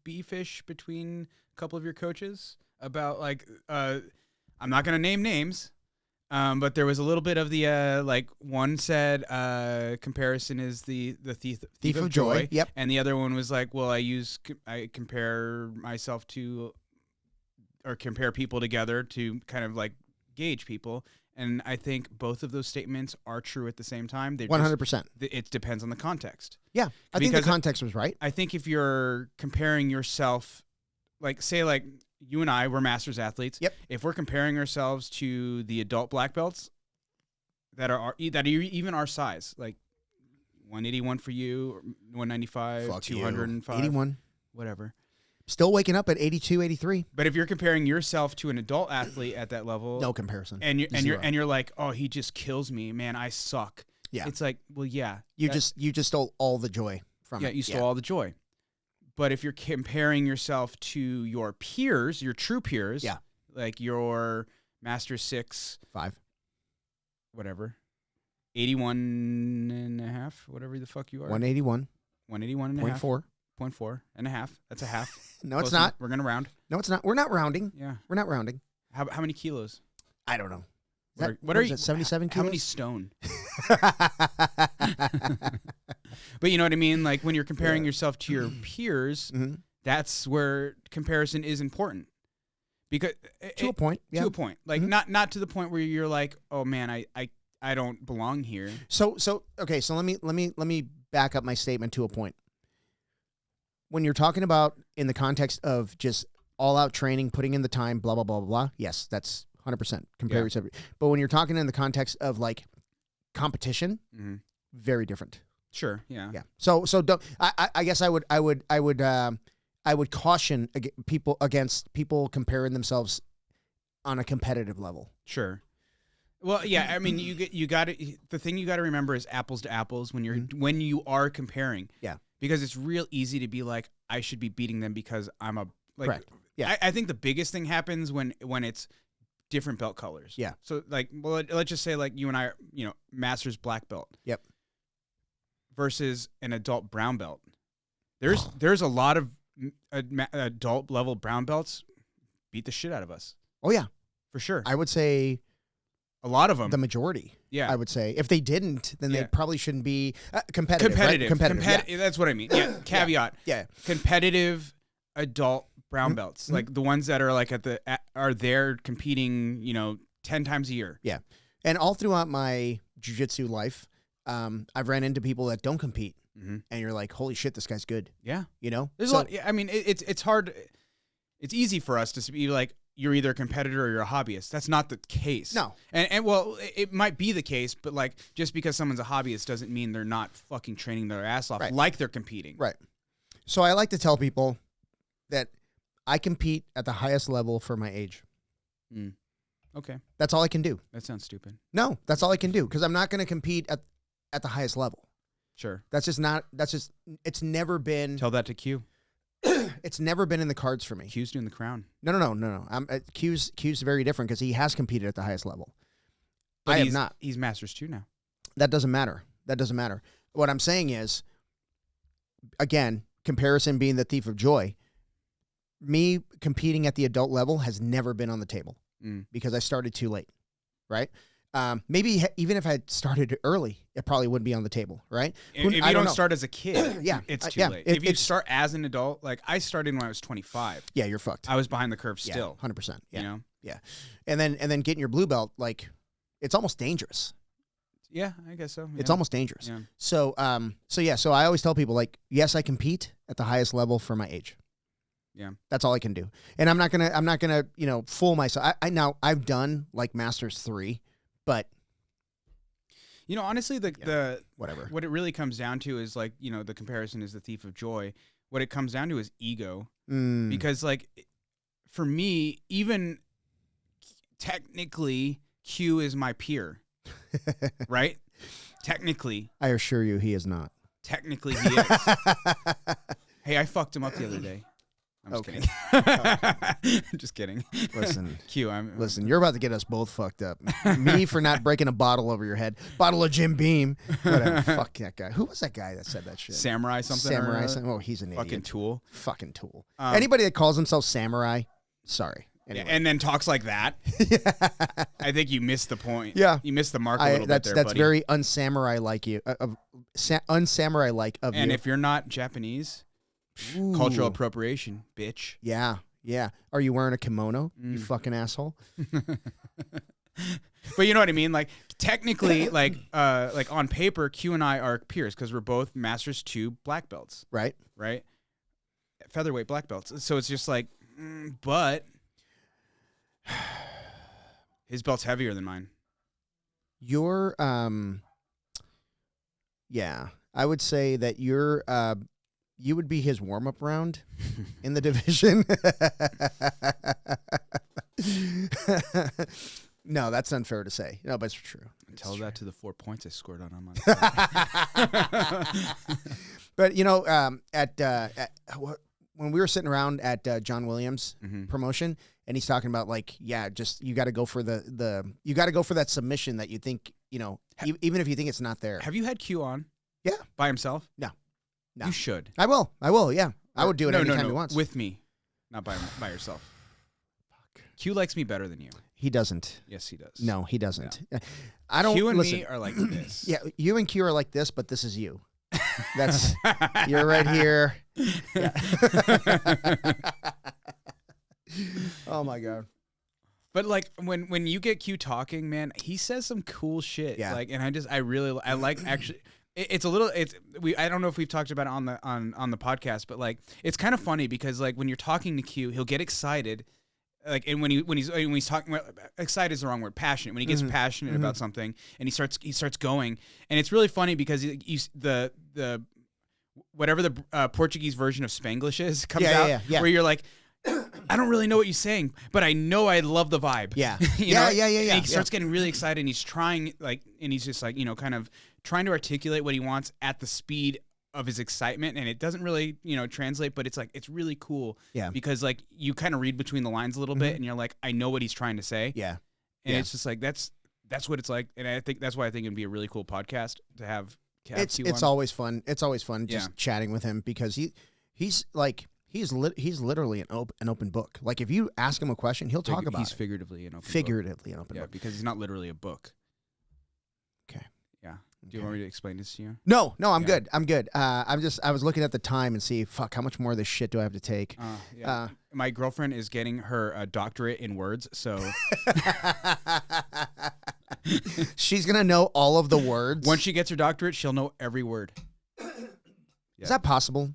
beefish between a couple of your coaches about like I'm not gonna name names. But there was a little bit of the like one said comparison is the thief of joy. Yep. And the other one was like, well, I compare myself to or compare people together to kind of like gauge people. And I think both of those statements are true at the same time. 100%. It depends on the context. Yeah, I think the context was right. I think if you're comparing yourself, like say like you and I, we're masters athletes. Yep. If we're comparing ourselves to the adult black belts that are even our size, like 181 for you, 195, Fuck 205, 81, whatever. Still waking up at 82, 83. But if you're comparing yourself to an adult athlete at that level, No comparison. and you're like, oh, he just kills me, man, I suck. Yeah. It's like, well, yeah, You just stole all the joy from it. Yeah, you stole all the joy. But if you're comparing yourself to your peers, your true peers, like your Master 6, 5, whatever, 81 and a half, whatever the fuck you are. 181. 181 and a half. 0.4. 0.4 and a half. That's a half. No, it's not. We're going to round. No, it's not. We're not rounding. Yeah. We're not rounding. How many kilos? I don't know. What are you? 77 kilos? How many stone? But you know what I mean? Like when you're comparing yourself to your peers, that's where comparison is important. Because to a point. Yeah. To a point. Like not to the point where you're like, oh man, I don't belong here. So okay, so let me back up my statement to a point. When you're talking about in the context of just all out training, putting in the time, blah blah blah blah blah, yes, that's 100% compare yourself. But when you're talking in the context of like competition, very different. Sure. Yeah. Yeah. So don't. I guess I would caution people against people comparing themselves on a competitive level. Sure. Well, yeah. I mean, you got to. The thing you got to remember is apples to apples when you are comparing. Yeah. Because it's real easy to be like, I should be beating them because I'm a like. Correct. Yeah. I think the biggest thing happens when it's different belt colors. Yeah. So like, well, let's just say like you and I are, masters black belt. Yep. Versus an adult brown belt. There's a lot of adult level brown belts beat the shit out of us. Oh yeah, for sure. I would say a lot of them. The majority. Yeah. I would say if they didn't, then they probably shouldn't be competitive. Competitive. Yeah. That's what I mean. Yeah. Caveat. Yeah. Competitive adult brown belts, like the ones that are like are there competing, 10 times a year. Yeah. And all throughout my jiu-jitsu life, I've ran into people that don't compete, and you're like, "Holy shit, this guy's good." Yeah, There's a lot. I mean, it's hard. It's easy for us to be like, you're either a competitor or you're a hobbyist. That's not the case. No, and well, it might be the case, but like, just because someone's a hobbyist doesn't mean they're not fucking training their ass off like they're competing. Right. So I like to tell people that I compete at the highest level for my age. Okay. That's all I can do. That sounds stupid. No, that's all I can do because I'm not going to compete at the highest level. Sure. It's never been. Tell that to Q. It's never been in the cards for me. Q's doing the crown. No. Q's very different because he has competed at the highest level. But I have not. He's Masters 2 now. That doesn't matter. What I'm saying is, again, comparison being the thief of joy, me competing at the adult level has never been on the table because I started too late, right? Maybe even if I had started early, it probably wouldn't be on the table, right? If you don't start as a kid, it's too late. If you start as an adult, like I started when I was 25. Yeah, you're fucked. I was behind the curve still. 100%. Yeah. You know? Yeah. And then getting your blue belt, like, it's almost dangerous. Yeah, I guess so. It's yeah. almost dangerous. Yeah. So I always tell people, like, yes, I compete at the highest level for my age. Yeah. That's all I can do. And I'm not gonna, fool myself. I've done like Masters 3, but honestly, the whatever. What it really comes down to is like, the comparison is the thief of joy. What it comes down to is ego. Because like, for me, even technically, Q is my peer, right? Technically. I assure you, he is not. Technically, he is. Hey, I fucked him up the other day. I'm just kidding. I'm just kidding. Listen, Q, listen, you're about to get us both fucked up. Me for not breaking a bottle over your head. Bottle of Jim Beam. Whatever. Fuck that guy. Who was that guy that said that shit? Samurai something? Samurai something? Oh, he's an fucking idiot. Tool. Fucking tool. Anybody that calls himself Samurai, sorry. Anyway. And then talks like that. I think you missed the point. Yeah. You missed the mark a little bit there, That's buddy. very unsamurai-like unsamurai-like of you. And if you're not Japanese... Ooh. Cultural appropriation, bitch. Yeah. Are you wearing a kimono, you fucking asshole? But you know what I mean? Like, technically, like on paper, Q and I are peers because we're both Masters 2 black belts. Right. Featherweight black belts. So it's just like, but his belt's heavier than mine. You're, I would say that you're, you would be his warm-up round in the division. No, that's unfair to say. No, but it's true. Tell that to the 4 points I scored on him. But when we were sitting around at John Williams' promotion, and he's talking about like, just you got to go for you got to go for that submission that you think even if you think it's not there. Have you had Q on? Yeah, by himself? No. You should. I will. Yeah, I would do it anytime he wants. With me, not by yourself. Fuck. Q likes me better than you. He doesn't. Yes, he does. No, he doesn't. No. I don't. Q and listen, me are like this. Yeah, you and Q are like this, but this is you. That's you're right here. Yeah. Oh my god. But like when you get Q talking, man, he says some cool shit. Yeah. Like, and I like actually. I don't know if we've talked about it on the podcast, but like it's kind of funny because like when you're talking to Q, he'll get excited, like, and when he's talking, excited is the wrong word, passionate. When he gets passionate about something and he starts going, and it's really funny because the whatever the Portuguese version of Spanglish is comes out, where you're like, I don't really know what you're saying, but I know I love the vibe. Yeah. Yeah. And he starts getting really excited and he's trying, like, and he's just like, kind of trying to articulate what he wants at the speed of his excitement. And it doesn't really, translate, but it's like, it's really cool. Yeah. Because like you kind of read between the lines a little bit and you're like, I know what he's trying to say. Yeah. And it's just like, that's what it's like. And I think that's why I think it'd be a really cool podcast to have. It's always fun. It's always fun just chatting with him because he's literally an open book. Like if you ask him a question, he'll talk about it. He's figuratively an open book. book. Because he's not literally a book. Okay. Yeah. Do you want me to explain this to you? No, I'm good. I'm good. I was looking at the time and see, how much more of this shit do I have to take? My girlfriend is getting her doctorate in words, so she's gonna know all of the words. Once she gets her doctorate, she'll know every word. Is that possible?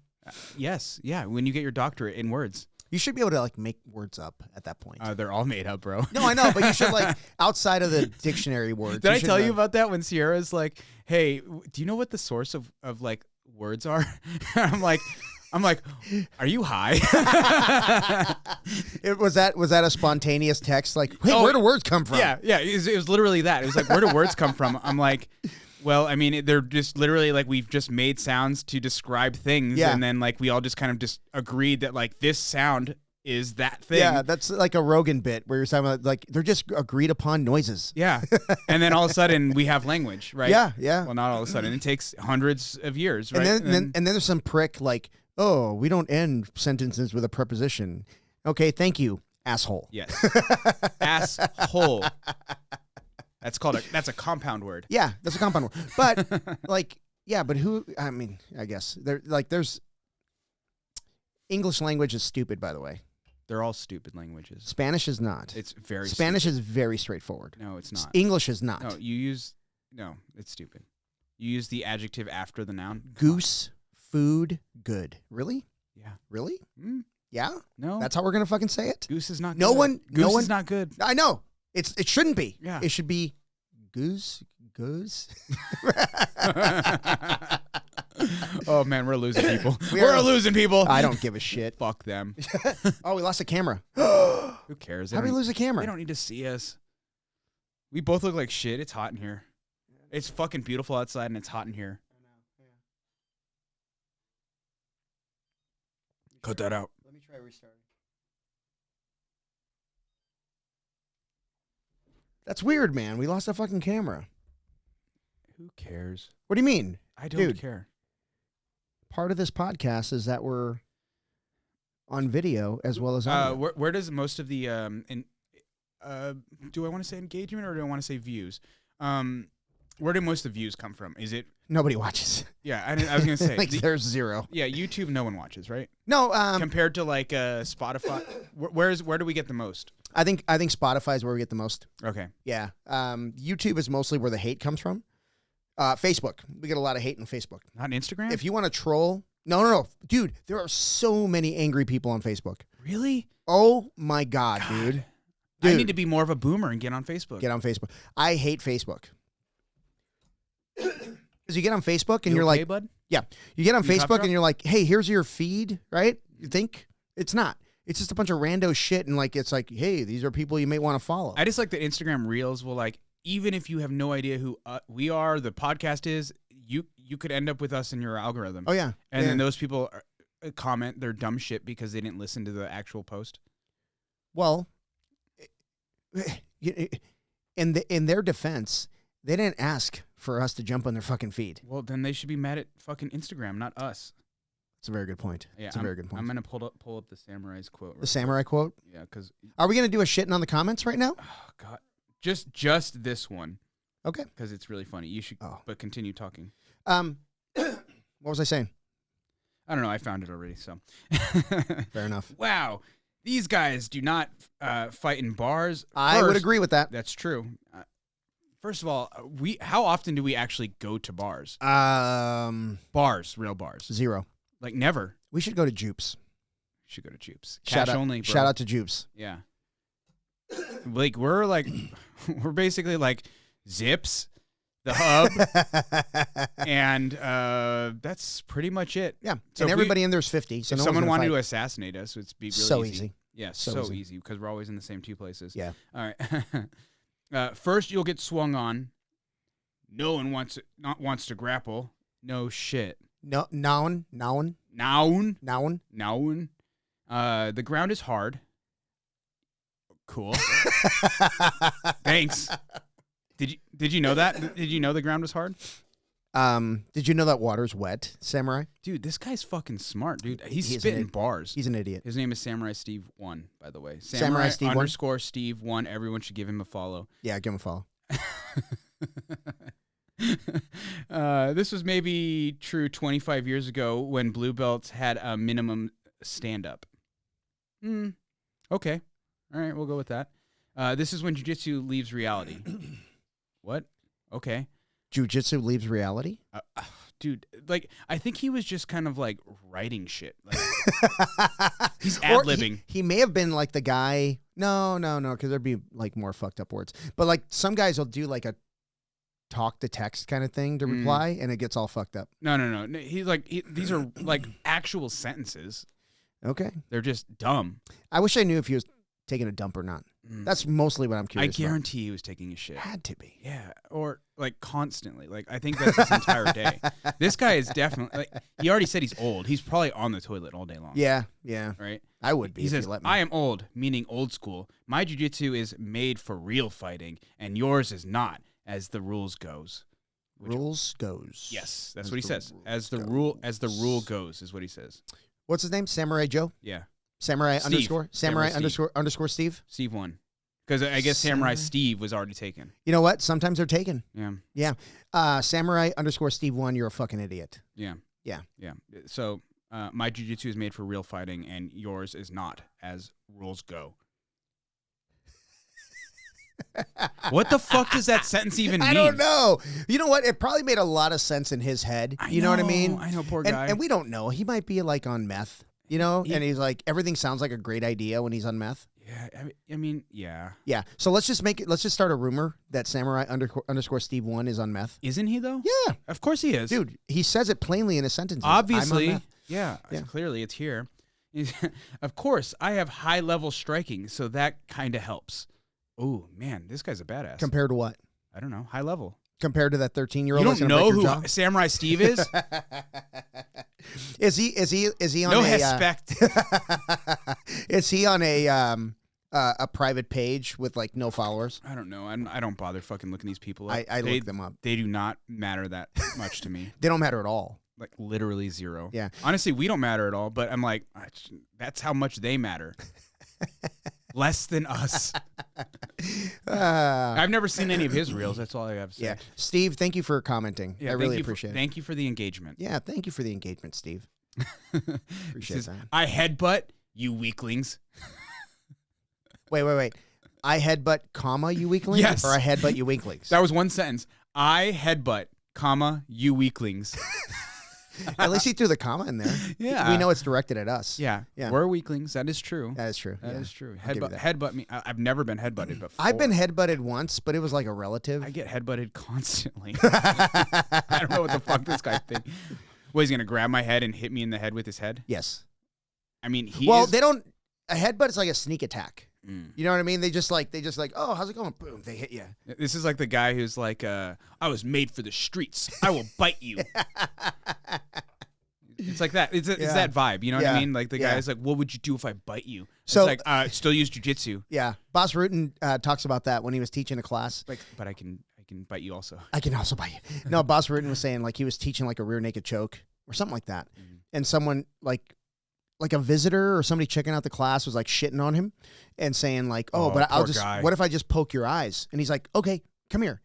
Yes. Yeah. When you get your doctorate in words. You should be able to like make words up at that point. They're all made up, bro. No, I know, but you should like outside of the dictionary words. Did I tell you about that when Sierra's like, "Hey, do you know what the source of like words are?" I'm like, "Are you high?" Was that a spontaneous text? Like, hey, where do words come from? Yeah. It was literally that. It was like, where do words come from? I'm like, well, I mean, they're just literally like we've just made sounds to describe things, and then like we all just kind of just agreed that like this sound is that thing. Yeah, that's like a Rogan bit where you're talking about like they're just agreed upon noises. Yeah, and then all of a sudden we have language, right? Yeah. Well, not all of a sudden. It takes hundreds of years, right? And then there's some prick like, oh, we don't end sentences with a preposition. Okay, thank you, asshole. Yes, asshole. That's a compound word. Yeah, that's a compound word. But like, but who? I mean, I guess there's English language is stupid. By the way, they're all stupid languages. Spanish is not. It's very. Spanish stupid. is very straightforward. No, it's not. English is not. No, you use No, it's stupid. You use the adjective after the noun. Goose, food, good. Really? Yeah. Really? Mm, Yeah? no. That's how we're going to fucking say it? Goose is not No good. one- Goose no one- is not good. I know. It shouldn't be. Yeah. It should be goose. Oh, man, we're losing people. We We're are- losing people. I don't give a shit. Fuck them. Oh, we lost a camera. Who cares? How did we lose a camera? They don't need to see us. We both look like shit. It's hot in here. It's fucking beautiful outside, and it's hot in here. Cut that out. Let me try restarting. That's weird, man. We lost a fucking camera. Who cares? What do you mean? I don't Dude. care. Part of this podcast is that we're on video as well as audio. Where does most of the do I want to say engagement or do I want to say views? Where do most of the views come from? Is it? Nobody watches. Yeah, I was gonna say Like there's zero. Yeah, YouTube, no one watches, right? No, Compared to like Spotify, where do we get the most? I think Spotify is where we get the most. Okay. Yeah. YouTube is mostly where the hate comes from. Facebook. We get a lot of hate on Facebook. Not Instagram? If you want to troll, no. Dude, there are so many angry people on Facebook. Really? Oh my God, dude. I need to be more of a boomer and get on Facebook. Get on Facebook. I hate Facebook. Because you get on Facebook and You you're okay, like, bud? yeah, you get on You tough Facebook drop? and you're like, hey, here's your feed, right? You think it's not. It's just a bunch of rando shit, and like it's like, hey, these are people you may want to follow. I just like that Instagram Reels will like, even if you have no idea who we are, the podcast is, you could end up with us in your algorithm. Oh yeah, And yeah. then those people comment their dumb shit because they didn't listen to the actual post. Well, in their defense, they didn't ask for us to jump on their fucking feed. Well, then they should be mad at fucking Instagram, not us. It's a very good point. Yeah, it's a very good point. I'm gonna pull up the samurai's quote. The samurai quote. Yeah, because Are we gonna do a shitting on the comments right now? oh god, just this one Okay. because it's really funny. You should, Oh. but continue talking. What was I saying? I don't know. I found it already. So Fair enough. wow, these guys do not fight in bars. I would First, agree with that. That's true. First of all, how often do we actually go to bars? Bars, real bars. 0. Like never. We should go to Jupes. Should go to Jupes. Cash only. Bro. Shout out to Jupes. Yeah. Like we're basically like Zips, the hub, and that's pretty much it. Yeah. So and if everybody in there's 50. So if no someone one's wanted gonna to fight. assassinate us, it'd be really So easy. easy. Yeah, So so easy. easy because we're always in the same two places. Yeah. All right. First, you'll get swung on. No one wants to grapple. No shit. No, noun. Noun. The ground is hard. Cool. Thanks. Did you know that? Did you know the ground was hard? Did you know that water's wet, Samurai? Dude, this guy's fucking smart, dude. He's He is spitting an bars. He's an idiot. His name is Samurai Steve 1, by the way. Samurai Steve 1? _ Steve 1. Everyone should give him a follow. Yeah, give him a follow. This was maybe true 25 years ago when blue belts had a minimum stand-up. Okay. All right, we'll go with that. This is when jiu-jitsu leaves reality. What? Okay. Jiu-jitsu leaves reality? Dude, like, I think he was just kind of, like, writing shit. Like, he's ad-libbing. He may have been, like, the guy... No, because there'd be, like, more fucked up words. But, like, some guys will do, like, a talk-to-text kind of thing to reply, and it gets all fucked up. No. He's like, these are, like, actual sentences. Okay. They're just dumb. I wish I knew if he was taking a dump or not. That's mostly what I'm I curious about. guarantee he was taking a shit. Had to be. Yeah, or like constantly. Like I think that's his entire day. This guy is definitely like he already said he's old. He's probably on the toilet all day long. Yeah. Right? I would be He if says, you let me. I am old, meaning old school. My jiu-jitsu is made for real fighting, and yours is not, as the rules goes. Rules goes. Yes, that's As what he the says. rules As the goes. rule goes is what he says. What's his name? Samurai Joe? Yeah. Samurai Steve. underscore? Samurai Steve. underscore Steve? Steve 1. Because I guess Samurai Steve was already taken. You know what? Sometimes they're taken. Yeah. Yeah. Samurai underscore Steve 1, you're a fucking idiot. Yeah. Yeah. Yeah. So my jiu-jitsu is made for real fighting, and yours is not, as rules go. What the fuck does that sentence even mean? I don't know. You know what? It probably made a lot of sense in his head. You know what I mean? I know, poor guy. And we don't know. He might be like on meth, you know? And he's like, everything sounds like a great idea when he's on meth. Yeah, I mean, yeah. Yeah. So let's just start a rumor that Samurai _ Steve 1 is on meth. Isn't he though? Yeah. Of course he is. Dude, he says it plainly in his sentences. Obviously. I'm on meth. Yeah. Clearly it's here. Of course, I have high level striking, so that kind of helps. Oh, man, this guy's a badass. Compared to what? I don't know. High level. Compared to that 13-year-old. You don't know who Samurai Steve is? Is he on no a respect. Is he on a private page with like no followers? I don't know. I don't bother fucking looking these people up. I look them up. They do not matter that much to me. They don't matter at all. Like literally zero. Yeah. Honestly, we don't matter at all, but I'm like, that's how much they matter. Less than us. I've never seen any of his reels. That's all I have to say. Yeah. Steve, thank you for commenting. Yeah, I really appreciate it. Thank you for the engagement. Yeah, thank you for the engagement, Steve. Appreciate that. I headbutt, you weaklings. Wait. I headbutt, comma, you weaklings? Yes. Or I headbutt, you weaklings? That was one sentence. I headbutt, comma, you weaklings. At least he threw the comma in there. Yeah. We know it's directed at us. Yeah. We're weaklings. That is true. That is true. That is true. Headbutt me. I've never been headbutted before. I've been headbutted once, but it was like a relative. I get headbutted constantly. I don't know what the fuck this guy thinks. What, he's going to grab my head and hit me in the head with his head? Yes. I mean, they don't. A headbutt is like a sneak attack. You know what I mean? They just like, oh, how's it going? Boom, they hit you. This is like the guy who's like, I was made for the streets. I will bite you. It's like that. It's that vibe. You know what I mean? Like the guy's like, what would you do if I bite you? So, it's like, still use jiu-jitsu. Yeah. Boss Rutan talks about that when he was teaching a class. Like, but I can bite you also. I can also bite you. No, Boss Rutan was saying like he was teaching like a rear naked choke or something like that. And someone like a visitor or somebody checking out the class was like shitting on him and saying like, but what if I just poke your eyes? And he's like, okay, come here.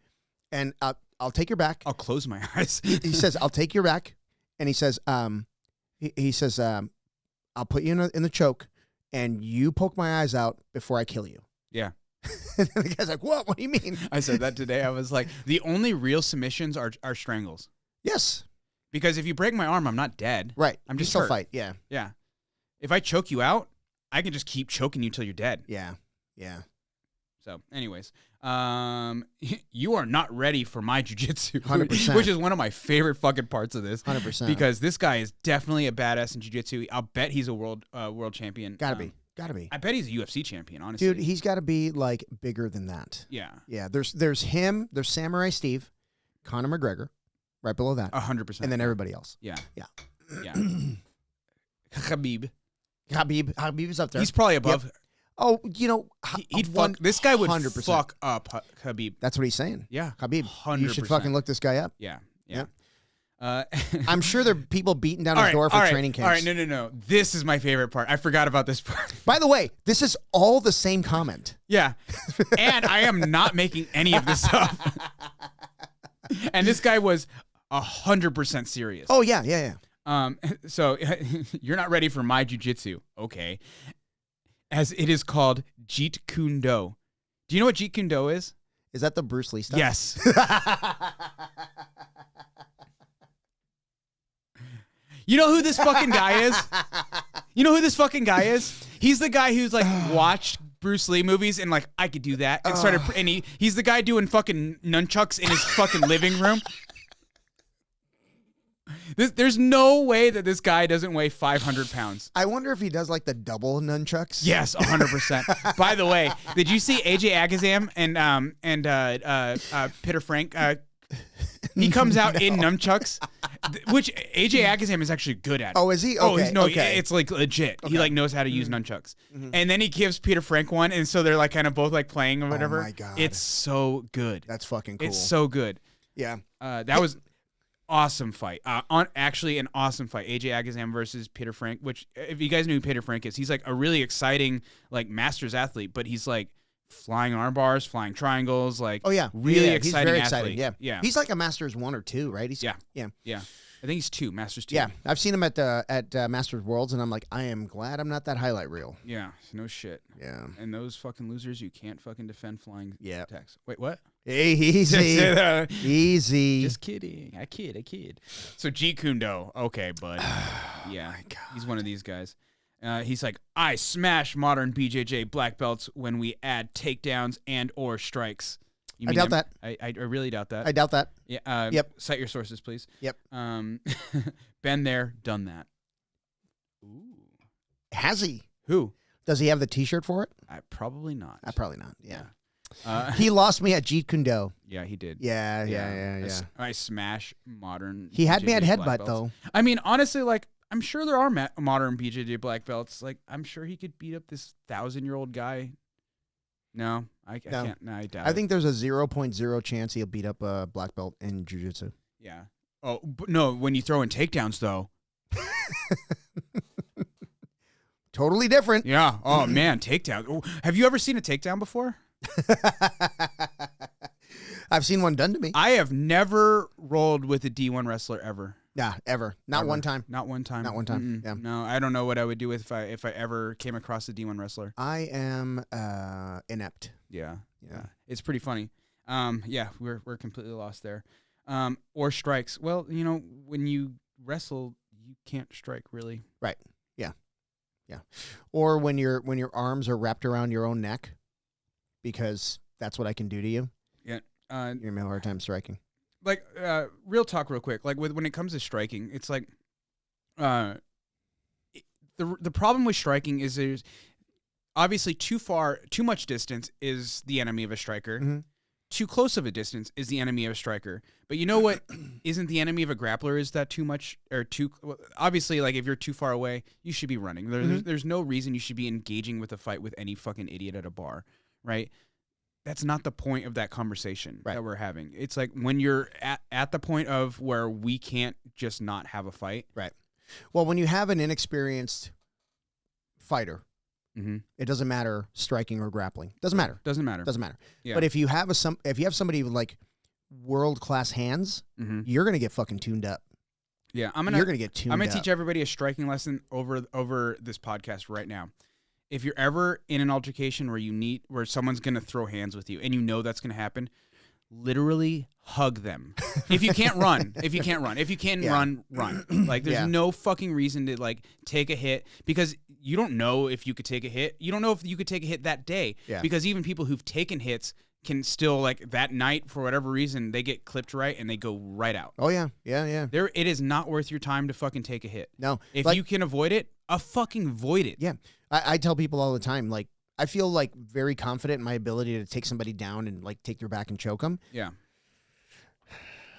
And I'll take your back. I'll close my eyes. He says, I'll take your back. And he says, I'll put you in the choke and you poke my eyes out before I kill you. Yeah. And the guy's like, what? What do you mean? I said that today. I was like, the only real submissions are strangles. Yes. Because if you break my arm, I'm not dead. Right. I'm just still hurt. Fight. Yeah. Yeah. If I choke you out, I can just keep choking you till you're dead. Yeah. Yeah. So, anyways, you are not ready for my jiu-jitsu. 100%. Which is one of my favorite fucking parts of this. 100%. Because this guy is definitely a badass in jiu-jitsu. I'll bet he's a world champion. Gotta be. I bet he's a UFC champion, honestly. Dude, he's got to be like bigger than that. Yeah. Yeah. There's him. There's Samurai Steve, Conor McGregor, right below that. 100%. And then everybody else. Yeah. Yeah. Yeah. Habib is up there. He's probably above. Yep. Oh, you know, he'd fuck. This guy would 100%. fuck up Habib. That's what he's saying. Yeah. Habib. 100%. You should fucking look this guy up. Yeah. I'm sure there are people beating down his door for training camps. All right, no. This is my favorite part. I forgot about this part. By the way, this is all the same comment. Yeah. And I am not making any of this up. And this guy was 100% serious. Oh, yeah. So you're not ready for my jiu-jitsu. Okay. As it is called Jeet Kune Do. Do you know what Jeet Kune Do is? Is that the Bruce Lee stuff? Yes. You know who this fucking guy is? He's the guy who's like watched Bruce Lee movies and like, I could do that. And started, and he's the guy doing fucking nunchucks in his fucking living room. There's no way that this guy doesn't weigh 500 pounds. I wonder if he does like the double nunchucks. Yes, 100%. By the way, did you see AJ Agazam and Peter Frank? He comes out in nunchucks, which AJ Agazam is actually good at. Oh, is he? Okay. Okay. It's like legit. Okay. He like knows how to use nunchucks. And then he gives Peter Frank one, and so they're like kind of both like playing or whatever. Oh my God. It's so good. That's fucking cool. It's so good. Yeah. That was awesome fight. Actually an awesome fight. AJ Agazam versus Peter Frank, which if you guys know who Peter Frank is, he's like a really exciting like masters athlete, but he's like flying arm bars, flying triangles, like Oh yeah, really yeah, exciting he's very athlete. exciting. Yeah, he's like a Masters 1 or 2, right? He's, Yeah. I think he's 2, Masters 2. Yeah, I've seen him at Masters Worlds, and I'm like, I am glad I'm not that highlight reel. Yeah, no shit. Yeah, And those fucking losers, you can't fucking defend flying attacks. Wait, what? Hey, easy, easy. Just kidding. I kid. So Jeet Kune Do, okay, bud. Yeah, he's one of these guys. He's like, I smash modern BJJ black belts when we add takedowns and or strikes. I doubt that. I really doubt that. I doubt that. Yeah. Yep. Cite your sources, please. Yep. Been there, done that. Ooh. Has he? Who? Does he have the T-shirt for it? Probably not. Probably not. Yeah. He lost me at Jeet Kune Do. Yeah, he did. Yeah. I smash modern. He had me at BJJ headbutt black belts. though. I mean, honestly, like I'm sure there are modern BJJ black belts. Like I'm sure he could beat up this 1,000-year-old guy. No, I can't. No, I doubt. I think there's a 0.0 chance he'll beat up a black belt in jiu-jitsu. Yeah. Oh, but no. When you throw in takedowns, though. Totally different. Yeah. Oh man, takedown. Oh, have you ever seen a takedown before? I've seen one done to me. I have never rolled with a D1 wrestler ever. Yeah, ever. Not one time. Not one time. Not one time. Mm-mm. Yeah. No, I don't know what I would do if I ever came across a D1 wrestler. I am inept. Yeah. It's pretty funny. Yeah, we're completely lost there. Or strikes. Well, you know, when you wrestle, you can't strike really. Right. Yeah. Yeah. Or when your arms are wrapped around your own neck, because that's what I can do to you. Yeah. You're gonna have a hard time striking. Like real talk real quick, like when it comes to striking, it's like the problem with striking is there's obviously too much distance is the enemy of a striker. Mm-hmm. Too close of a distance is the enemy of a striker. But you know what isn't the enemy of a grappler is that too much or too obviously, like if you're too far away, you should be running. There's no reason you should be engaging with a fight with any fucking idiot at a bar, right? That's not the point of that conversation that we're having. It's like when you're at the point of where we can't just not have a fight. Right. Well, when you have an inexperienced fighter, it doesn't matter striking or grappling. Doesn't matter. Doesn't matter. Yeah. But if you have somebody with like world-class hands, you're gonna get fucking tuned up. Yeah, you're gonna get tuned up. I'm gonna teach everybody a striking lesson over this podcast right now. If you're ever in an altercation where someone's gonna throw hands with you and you know that's gonna happen, literally hug them. If you can't run, if you can run. Like there's no fucking reason to like take a hit because you don't know if you could take a hit. You don't know if you could take a hit that day. Yeah. Because even people who've taken hits can still like that night for whatever reason they get clipped right and they go right out. Oh yeah. It is not worth your time to fucking take a hit. No. If you can avoid it, fucking avoid it. Yeah. I tell people all the time, like, I feel like very confident in my ability to take somebody down and like take their back and choke them. Yeah.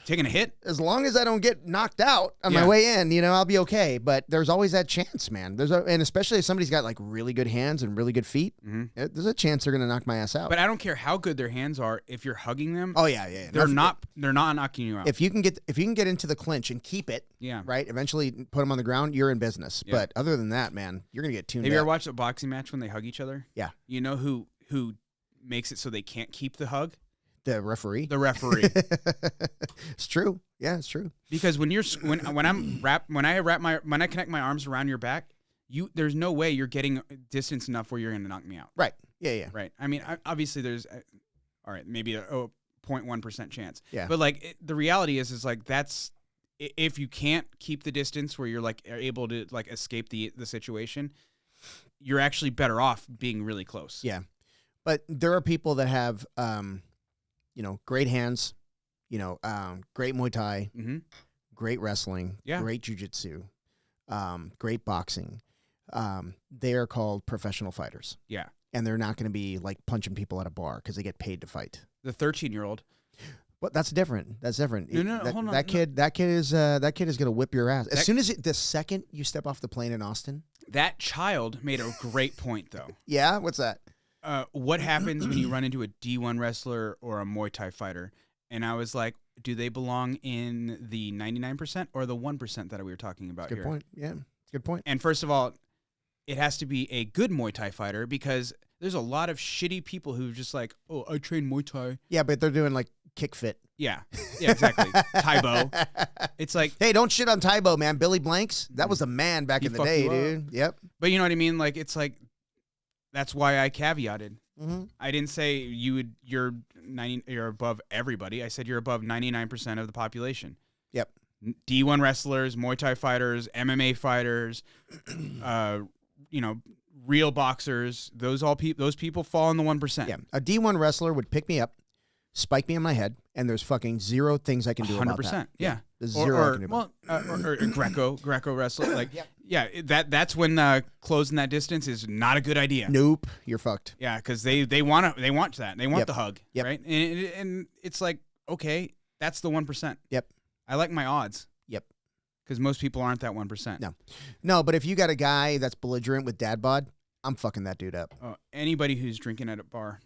Taking a hit? As long as I don't get knocked out on my way in, I'll be okay. But there's always that chance, man. And especially if somebody's got like really good hands and really good feet, there's a chance they're gonna knock my ass out. But I don't care how good their hands are. If you're hugging them, they're not knocking you out. If you can get into the clinch and keep it, right, eventually put them on the ground, you're in business. Yeah. But other than that, man, you're gonna get tuned. Have you ever watched a boxing match when they hug each other? Yeah. You know who makes it so they can't keep the hug? The referee. It's true. Yeah, it's true. Because when I connect my arms around your back, there's no way you're getting distance enough where you're going to knock me out. Right. Yeah. Right. I mean, obviously there's all right, maybe a 0.1% chance. Yeah. But like the reality is like that's if you can't keep the distance where you're like able to like escape the situation, you're actually better off being really close. Yeah. But there are people that have great hands, great Muay Thai, great wrestling, great Jiu-Jitsu, great boxing. They are called professional fighters. Yeah. And they're not going to be like punching people at a bar because they get paid to fight. The 13-year-old. But that's different. No, hold on. That kid is going to whip your ass. The second you step off the plane in Austin. That child made a great point, though. Yeah? What's that? What happens when you run into a D1 wrestler or a Muay Thai fighter? And I was like, do they belong in the 99% or the 1% that we were talking about here? Good point. Yeah, good point. And first of all, it has to be a good Muay Thai fighter because There's a lot of shitty people who just like, oh, I train Muay Thai. Yeah, but they're doing like kick fit. Yeah, exactly. Taibo. It's like, hey, don't shit on Taibo, man. Billy Blanks, that was a man back in the day, dude. Yep. But you know what I mean? Like, it's like, that's why I caveated. Mm-hmm. I didn't say you're above everybody. I said you're above 99% of the population. Yep. D1 wrestlers, Muay Thai fighters, MMA fighters, real boxers. Those people fall in the 1%. Yeah. A D1 wrestler would pick me up, spike me on my head, and there's fucking zero things I can do 100%, about that. Yeah. There's zero I can do about or Greco wrestler. Like, that's when closing that distance is not a good idea. Nope. You're fucked. Yeah, because they want that. They want Yep. the hug. Yep. Right? And it's like, okay, that's the 1%. Yep. I like my odds. Yep. Because most people aren't that 1%. No, but if you got a guy that's belligerent with dad bod, I'm fucking that dude up. Anybody who's drinking at a bar.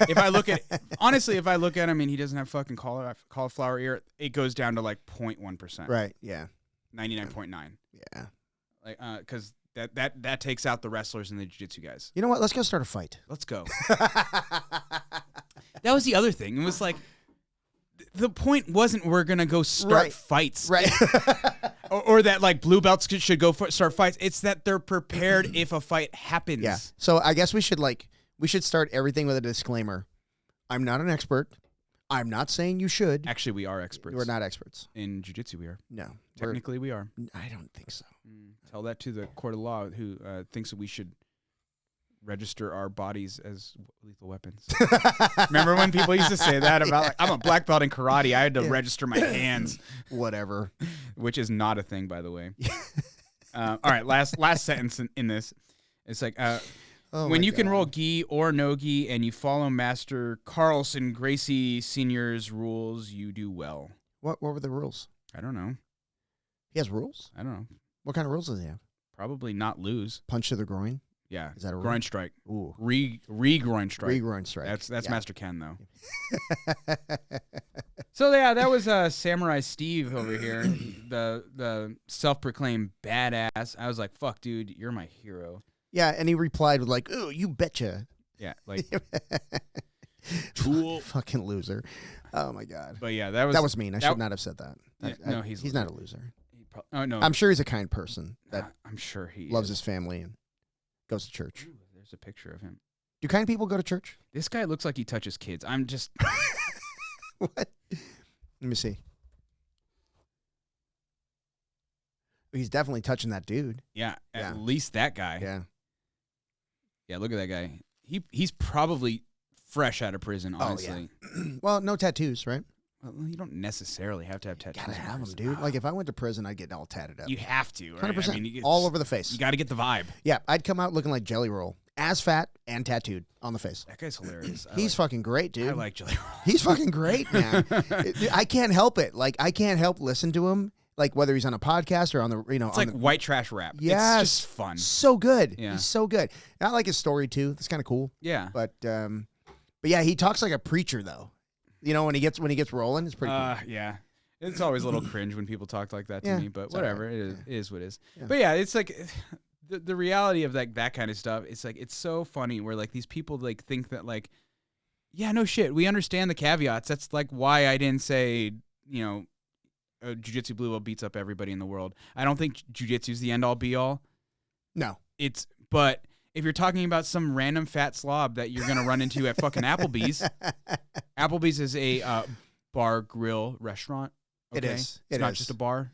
If I look at him and he doesn't have fucking cauliflower ear, it goes down to like 0.1%. Right. Yeah. 99.9. Yeah. Like, because that takes out the wrestlers and the jiu-jitsu guys. You know what? Let's go start a fight. Let's go. That was the other thing. It was like, the point wasn't we're gonna go start fights, right? or that like blue belts should go start fights. It's that they're prepared if a fight happens. Yeah. So I guess we should start everything with a disclaimer. I'm not an expert. I'm not saying you should. Actually, we are experts. We're not experts in jiu-jitsu. We are. No, technically we are. I don't think so. Tell that to the court of law who thinks that we should register our bodies as lethal weapons. Remember when people used to say that about, like, I'm a black belt in karate, I had to register my hands. Whatever. Which is not a thing, by the way. All right, last sentence in this. It's like, when you can roll gi or no gi and you follow Master Carlson Gracie Sr.'s rules, you do well. What were the rules? I don't know. He has rules? I don't know. What kind of rules does he have? Probably not lose. Punch to the groin? Yeah. Is that a rule? Groin strike? Ooh. Re-groin strike. Re-groin strike. That's Master Ken, though. So, yeah, that was Samurai Steve over here, the self-proclaimed badass. I was like, fuck, dude, you're my hero. Yeah, and he replied with like, ooh, you betcha. Yeah, like, cool. Fucking loser. Oh, my God. But, yeah, that was mean. I should not have said that. Yeah, no, he's not a loser. No. I'm sure he's a kind person that I'm sure he loves his family and goes to church. Ooh, there's a picture of him. Do kind people go to church? This guy looks like he touches kids. I'm just... What? Let me see. He's definitely touching that dude. Yeah, at least that guy. Yeah. Yeah, look at that guy. He's probably fresh out of prison, honestly. Oh, yeah. Well, no tattoos, right? Well, you don't necessarily have to have tattoos. Gotta have them, dude. Like, if I went to prison, I'd get all tatted up. You have to, right? 100%. I mean, all over the face. You got to get the vibe. Yeah, I'd come out looking like Jelly Roll. As fat and tattooed on the face. That guy's hilarious. He's fucking great, dude. I like Jelly Roll. He's fucking great, man. I can't help it. Like, I can't help listen to him. Like, whether he's on a podcast or on the, It's like white trash rap. Yes. It's just fun. So good. Yeah. He's so good. And I like his story, too. That's kind of cool. Yeah. But yeah, he talks like a preacher, though. You know, when he gets rolling, it's pretty cool. Yeah. It's always a little cringe when people talk like that to me, but whatever. Right. It is what it is. Yeah. But yeah, it's like the reality of like that kind of stuff. It's like, it's so funny where like these people like think that like, yeah, no shit. We understand the caveats. That's like why I didn't say, you know, jiu-jitsu blue belt beats up everybody in the world. I don't think jiu-jitsu is the end all be all. No. But if you're talking about some random fat slob that you're going to run into at fucking Applebee's, Applebee's is a bar grill restaurant. Okay? It is. It's not just a bar.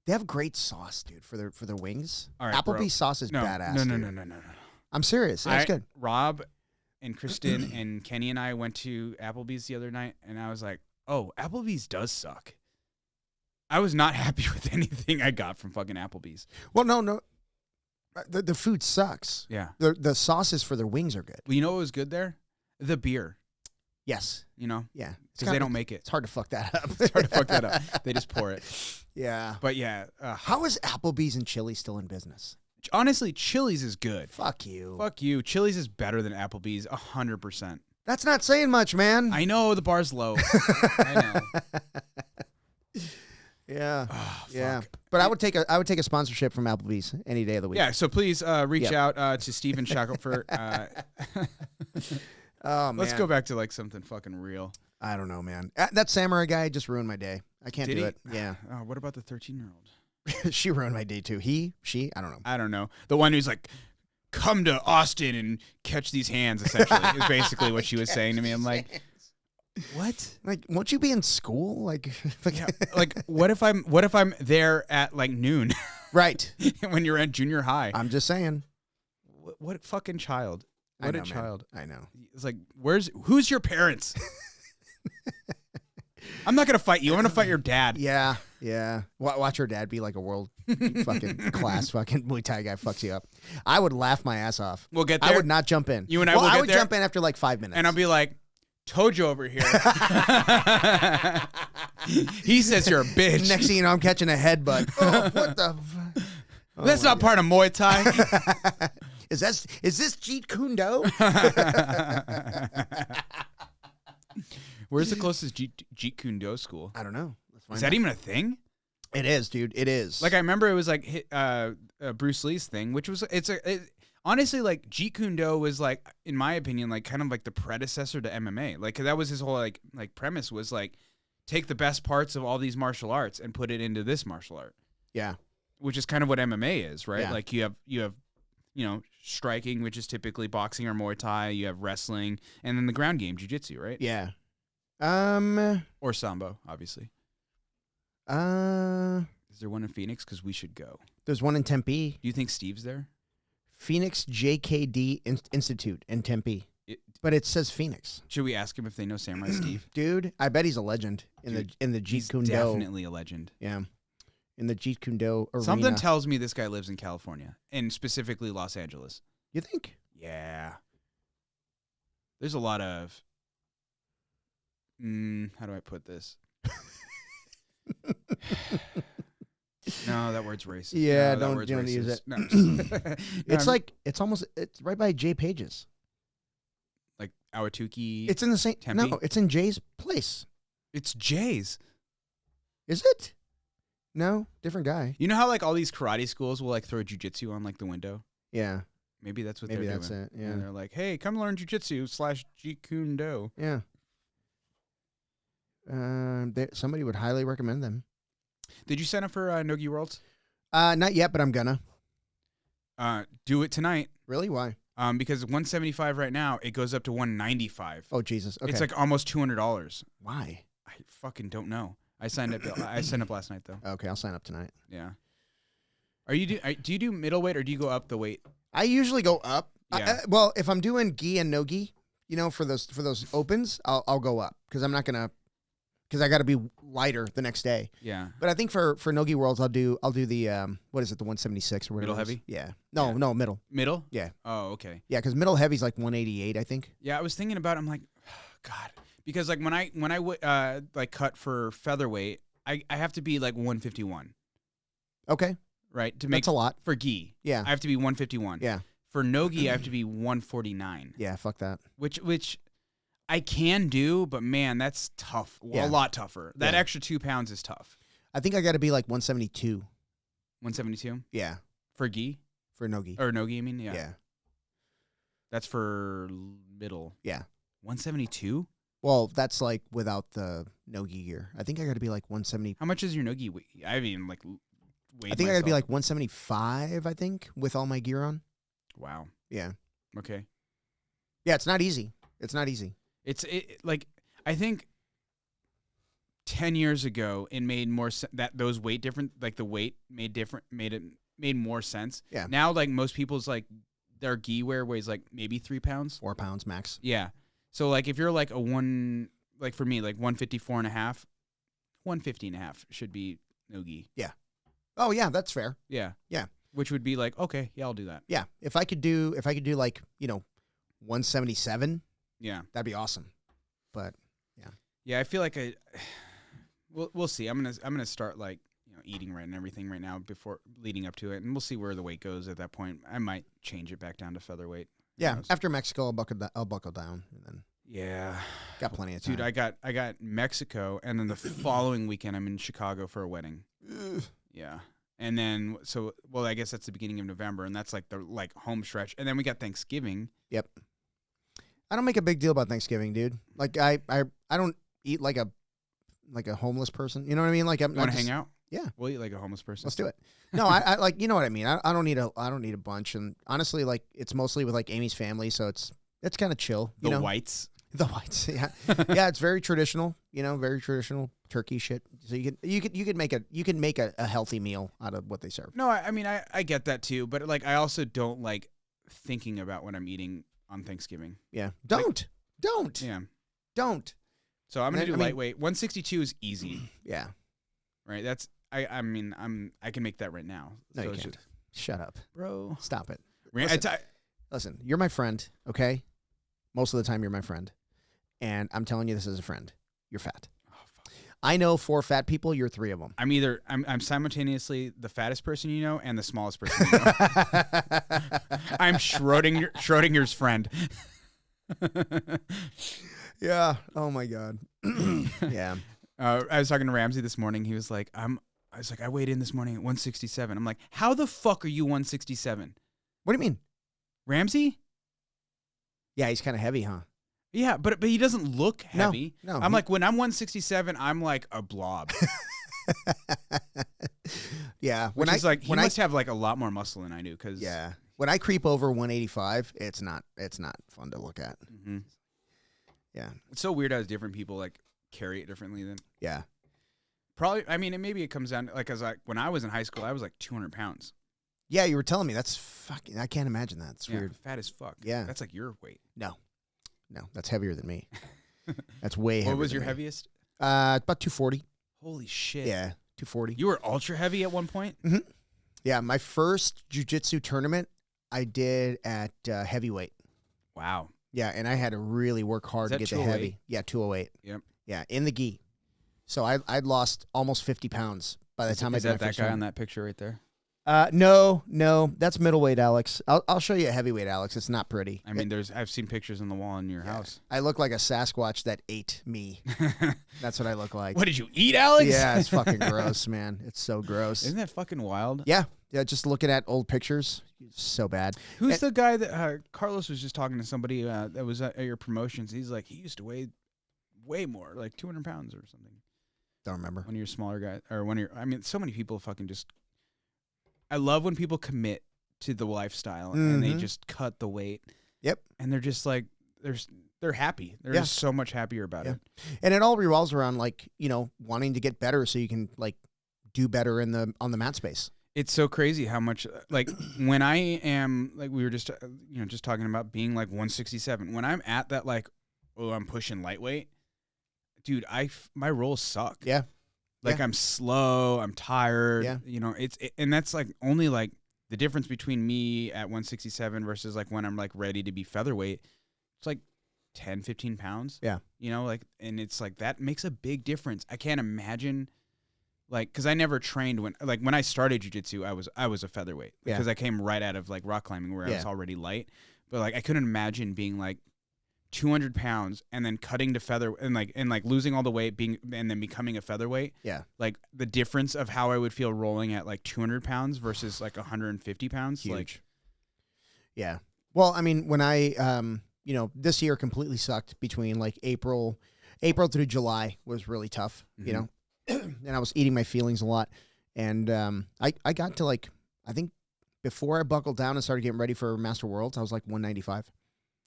They have great sauce, dude, for their wings. All right, Applebee's sauce is badass. No. I'm serious. That's good. Rob and Kristen and Kenny and I went to Applebee's the other night, and I was like, oh, Applebee's does suck. I was not happy with anything I got from fucking Applebee's. Well, no. The food sucks. Yeah. The sauces for their wings are good. Well, you know what was good there? The beer. Yes. You know? Yeah. Because they don't make it. It's hard to fuck that up. It's hard to fuck that up. They just pour it. Yeah. But yeah. How is Applebee's and Chili's still in business? Honestly, Chili's is good. Fuck you. Fuck you. Chili's is better than Applebee's 100%. That's not saying much, man. I know the bar's low. I know. Yeah. Oh, yeah. But I would take a sponsorship from Applebee's any day of the week. Yeah, so please reach out to Steven Shackelford. Oh man. Let's go back to like something fucking real. I don't know, man. That samurai guy just ruined my day. I can't do it. Yeah. What about the 13-year-old? She ruined my day too. She, I don't know. I don't know. The one who's like, come to Austin and catch these hands, essentially, is basically what she was saying to me. I'm like, what? Like, won't you be in school? Like, yeah, like what if I'm there at like noon? Right. When you're at junior high. I'm just saying. What fucking child? What a child. Man. I know. It's like, who's your parents? I'm not going to fight you. I'm going to fight your dad. Yeah. Yeah. Watch her dad be like a world fucking class fucking Muay Thai guy fucks you up. I would laugh my ass off. We'll get there. I would not jump in. You and I will get there. I would jump in after like 5 minutes. And I'll be like, Tojo over here. He says you're a bitch. Next thing you know, I'm catching a headbutt. Oh, what the? Oh, that's not part of Muay Thai. Is this Jeet Kune Do? Where's the closest Jeet Kune Do school? I don't know. Let's find Is that out. even a thing? It is, dude. It is. Like I remember it was like Bruce Lee's thing, which was honestly like Jeet Kune Do was like, in my opinion, like kind of like the predecessor to MMA. Like that was his whole like premise was like take the best parts of all these martial arts and put it into this martial art. Yeah. Which is kind of what MMA is, right? Yeah. Like you have striking, which is typically boxing or Muay Thai. You have wrestling, and then the ground game, Jiu-Jitsu, right? Yeah. Or Sambo, obviously. Is there one in Phoenix? Because we should go. There's one in Tempe. Do you think Steve's there? Phoenix JKD Institute in Tempe. But it says Phoenix. Should we ask him if they know Samurai Steve? Dude, I bet he's a legend in the Jeet Kune Do. Definitely a legend. Yeah. In the Jeet Kune Do arena. Something tells me this guy lives in California, and specifically Los Angeles. You think? Yeah. There's a lot of... how do I put this? No, that word's racist. Yeah, no, don't use it. No, it's right by Jay Page's. Like Awatuki. It's in the same. Tempe? No, it's in Jay's place. It's Jay's. Is it? No, different guy. You know how like all these karate schools will like throw jiu-jitsu on like the window? Yeah. Maybe that's what Maybe they're that's doing. it. Yeah. And they're like, hey, come learn jiu-jitsu / Jeet Kune Do. Yeah. Somebody would highly recommend them. Did you sign up for Nogi Worlds? Not yet, but I'm gonna. Do it tonight. Really? Why? Because $175 right now, it goes up to $195. Oh Jesus! Okay. It's like almost $200. Why? I fucking don't know. I signed up. I signed up last night though. Okay, I'll sign up tonight. Yeah. Do you do middleweight or do you go up the weight? I usually go up. Yeah. Well, if I'm doing gi and no gi, for those opens, I'll go up because I'm not gonna. Because I got to be lighter the next day. Yeah. But I think for Nogi Worlds, I'll do the what is it, the 176 or whatever. Middle heavy? Yeah. No, middle. Middle? Yeah. Oh, okay. Yeah, because middle heavy's like 188, I think. Yeah, I was thinking about it. I'm like, God, because like when I like cut for featherweight, I have to be like 151. Okay. Right. That's a lot for gi. Yeah. I have to be 151. Yeah. For no-gi, I have to be 149. Yeah. Fuck that. Which I can do, but man, that's tough. Yeah. A lot tougher. That extra 2 pounds is tough. I think I got to be like 172. 172? Yeah. For gi? For Nogi. Or no-gi, I mean? Yeah. Yeah. That's for middle. Yeah. 172? Well, that's like without the Nogi gear. I think I got to be like 170. How much is your no-gi weight? I mean, like, I think I got to be like 175, I think, with all my gear on. Wow. Yeah. Okay. Yeah, it's not easy. It's not easy. Like I think 10 years ago it made more sense that those weight different, like the weight made more sense. Yeah. Now like most people's like their gi wear weighs like maybe 3 pounds. 4 pounds max. Yeah. So like if you're like like for me like 154 and a half, 150 and a half should be no gi. Yeah. Oh yeah, that's fair. Yeah. Yeah. Which would be like, okay, yeah, I'll do that. Yeah. If I could do like, 177. Yeah. That'd be awesome. But yeah. Yeah, I feel like we'll see. I'm gonna start like eating right and everything right now before leading up to it, and we'll see where the weight goes at that point. I might change it back down to featherweight. Yeah, after Mexico, I'll buckle down, and then yeah, got plenty of time. Dude, I got Mexico, and then the following weekend I'm in Chicago for a wedding. Yeah, And then, well, I guess that's the beginning of November, and that's like the home stretch. And then we got Thanksgiving. Yep. I don't make a big deal about Thanksgiving, dude. Like I don't eat like a homeless person. You know what I mean? Like I'm want to hang out. Yeah, we'll eat like a homeless person. Let's do it. No, I like, you know what I mean. I don't need a bunch. And honestly, like it's mostly with like Amy's family, so it's kind of chill. The whites. The whites, yeah, yeah. It's very traditional, very traditional turkey shit. So you can make a healthy meal out of what they serve. No, I mean I get that too, but like I also don't like thinking about what I'm eating on Thanksgiving. Yeah, don't. Yeah, don't. So I'm gonna do lightweight. 162 is easy. Yeah, right. That's I mean I can make that right now. No, so you can't. Shut up, bro. Stop it. Listen, you're my friend. Okay, most of the time you're my friend. And I'm telling you this as a friend. You're fat. Oh, fuck. I know 4 fat people. You're 3 of them. I'm simultaneously the fattest person you know and the smallest person you know. I'm Schrodinger's friend. Yeah. Oh my God. Yeah. I was talking to Ramsey this morning. He was like, I weighed in this morning at 167. I'm like, how the fuck are you 167? What do you mean? Ramsey? Yeah, he's kind of heavy, huh? Yeah, but he doesn't look heavy. No, I'm like, when I'm 167, I'm like a blob. Yeah, he must have like a lot more muscle than I do. Cause yeah, when I creep over 185, it's not fun to look at. Mm-hmm. Yeah, it's so weird how different people like carry it differently than. Yeah, probably. I mean, maybe it comes down to, like, cause when I was in high school, I was like 200 pounds. Yeah, you were telling me that's fucking. I can't imagine that. It's weird. Fat as fuck. Yeah, that's like your weight. No, that's heavier than me. That's way heavier. What was your heaviest? About 240. Holy shit. Yeah, 240. You were ultra heavy at one point? Mm-hmm. Yeah, my first jiu-jitsu tournament I did at heavyweight. Wow. Yeah, and I had to really work hard to get to heavy. Yeah, 208. Yep. Yeah, in the gi. So I'd lost almost 50 pounds by the time I did my first that guy tournament. on that picture right there? No, that's middleweight, Alex. I'll show you a heavyweight, Alex. It's not pretty. I mean, I've seen pictures on the wall in your house. I look like a Sasquatch that ate me. That's what I look like. What did you eat, Alex? Yeah, it's fucking gross, man. It's so gross. Isn't that fucking wild? Yeah. Just looking at old pictures, so bad. Who's the guy that Carlos was just talking to somebody that was at your promotions? He's like, he used to weigh way more, like 200 pounds or something. Don't remember. One of your smaller guys, or I mean, so many people fucking just. I love when people commit to the lifestyle and they just cut the weight. Yep. And they're just like, they're happy. They're just so much happier about it. And it all revolves around like, wanting to get better so you can like do better on the mat space. It's so crazy how much, like, when I am, like, we were just, just talking about being like 167. When I'm at that, like, I'm pushing lightweight, dude, my rolls suck. Yeah. Like, I'm slow, I'm tired, and that's like only like the difference between me at 167 versus like when I'm like ready to be featherweight. It's like 10, 15 pounds. Yeah. And it's like that makes a big difference. I can't imagine, like, because I never trained when I started jiu-jitsu, I was a featherweight because I came right out of like rock climbing where I was already light. But like I couldn't imagine being like 200 pounds and then cutting to feather and losing all the weight and then becoming a featherweight. Yeah. Like the difference of how I would feel rolling at like 200 pounds versus like 150 pounds. Huge. Like, yeah. Well, I mean, when I, this year completely sucked between like April through July was really tough, and I was eating my feelings a lot. And I got to like, I think before I buckled down and started getting ready for Master Worlds, I was like 195.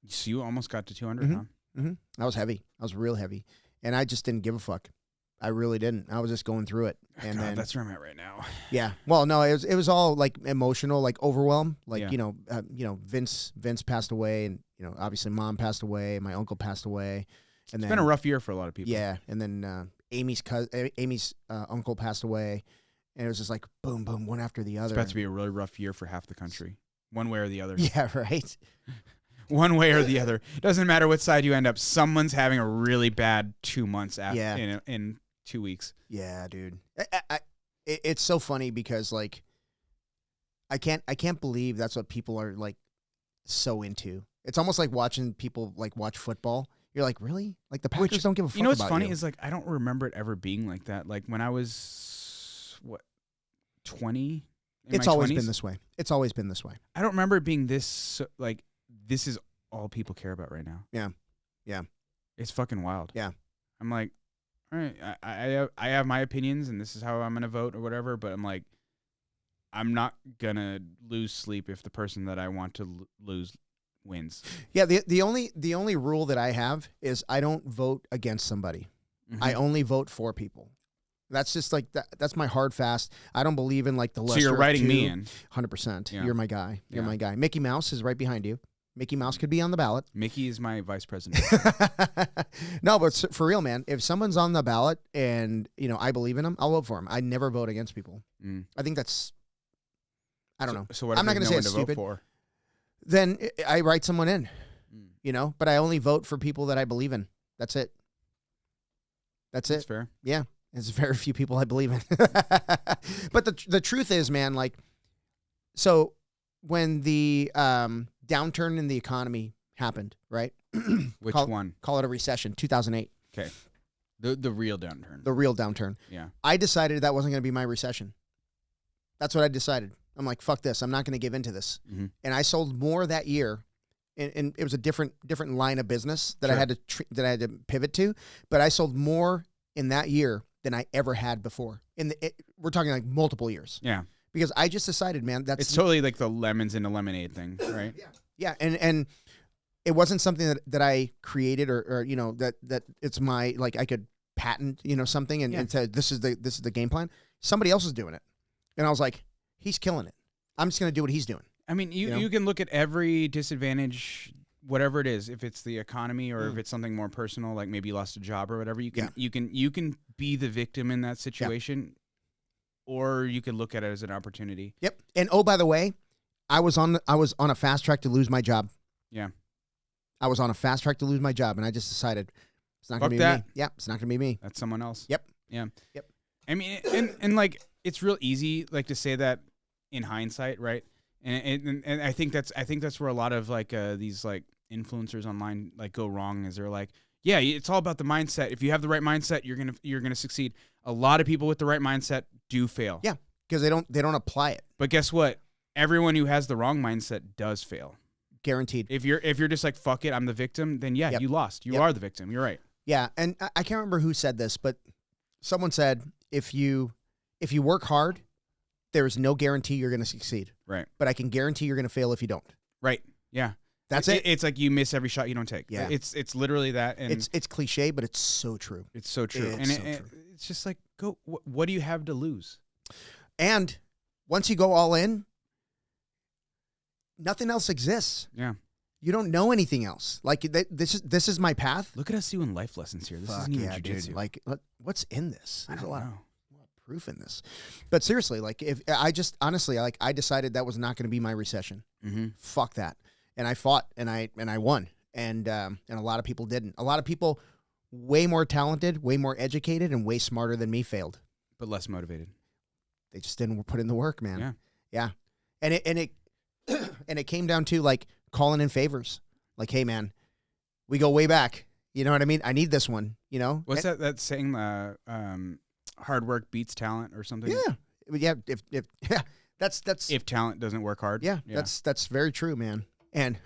So you almost got to 200, huh? Mm-hmm. I was heavy. I was real heavy. And I just didn't give a fuck. I really didn't. I was just going through it. And God, then, that's where I'm at right now. Yeah. Well, no, it was all like emotional, like overwhelm. Like, Yeah. Vince passed away, and obviously Mom passed away, my uncle passed away. And It's been a rough year for a lot of people. Yeah. And then Amy's uncle passed away. And it was just like boom, boom, one after the other. It's about to be a really rough year for half the country. One way or the other. Yeah, right. One way or the other. Doesn't matter what side you end up. Someone's having a really bad 2 months after in 2 weeks. Yeah, dude. It's so funny because like I can't believe that's what people are like so into. It's almost like watching people like watch football. You're like, really? Like the Packers don't give a fuck about you. You know what's funny is like I don't remember it ever being like that. Like when I was 20. It's always been this way. It's always been this way. I don't remember it being this, like, this is all people care about right now. Yeah. Yeah. It's fucking wild. Yeah. I'm like, all right, I have my opinions, and this is how I'm going to vote or whatever, but I'm like, I'm not going to lose sleep if the person that I want to lose wins. Yeah, the only rule that I have is I don't vote against somebody. Mm-hmm. I only vote for people. That's just like that's my hard fast. I don't believe in like the lesser. So you're writing me in. 100%. Yeah. You're my guy. You're Yeah. my guy. Mickey Mouse is right behind you. Mickey Mouse could be on the ballot. Mickey is my vice president. No, but for real, man, if someone's on the ballot and, you know, I believe in them, I'll vote for them. I never vote against people. I think that's, I don't know. So what I'm not going to say it's stupid. Vote for? Then I write someone in, you know, but I only vote for people that I believe in. That's it. That's it. That's fair. Yeah. There's very few people I believe in. But the truth is, man, like, so when the downturn in the economy happened, right? Which one? Call it a recession, 2008. Okay. The real downturn. The real downturn. Yeah. I decided that wasn't going to be my recession. That's what I decided. I'm like, fuck this. I'm not going to give into this. Mm-hmm. And I sold more that year. And it was a different line of business that I had to pivot to. But I sold more in that year than I ever had before. We're talking like multiple years. Yeah. Because I just decided, man, it's totally like the lemons in a lemonade thing, right? Yeah. And it wasn't something that I created or you know, that it's my, like, I could patent, you know, something and say, this is the game plan. Somebody else is doing it. And I was like, he's killing it. I'm just going to do what he's doing. I mean, you can look at every disadvantage, whatever it is, if it's the economy or if it's something more personal, like maybe you lost a job or whatever, you can be the victim in that situation, or you can look at it as an opportunity. Yep. And oh, by the way, I was on a fast track to lose my job. Yeah. I was on a fast track to lose my job, and I just decided it's not going to be me. Yeah, it's not going to be me. That's someone else. Yep. Yeah. Yep. I mean, and like, it's real easy, like, to say that in hindsight, right? And I think that's where a lot of like these like influencers online like go wrong, is they're like, yeah, it's all about the mindset. If you have the right mindset, you're gonna succeed. A lot of people with the right mindset do fail. Yeah, because they don't apply it. But guess what? Everyone who has the wrong mindset does fail. Guaranteed. If you're just like, fuck it, I'm the victim, then you lost. You are the victim. You're right. Yeah, and I can't remember who said this, but someone said if you work hard, there is no guarantee you're going to succeed. Right. But I can guarantee you're going to fail if you don't. Right. Yeah. That's it. It's like you miss every shot you don't take. Yeah. It's literally that. And it's cliche, but it's so true. It's so true. It's just like, go. What do you have to lose? And once you go all in, nothing else exists. Yeah. You don't know anything else. Like this is my path. Look at us doing life lessons here. This isn't even jiu-jitsu. Dude. Like what's in this? There's I don't a lot know. of proof in this. But seriously, like, if I just honestly, like, I decided that was not going to be my recession. Mm-hmm. Fuck that. And I fought and I won. And a lot of people didn't. A lot of people way more talented, way more educated, and way smarter than me failed. But less motivated. They just didn't put in the work, man. Yeah. Yeah. And it came down to like calling in favors. Like, hey man, we go way back. You know what I mean? I need this one, you know? What's that saying? Hard work beats talent or something? Yeah. Yeah. If that's if talent doesn't work hard. Yeah. That's very true, man. And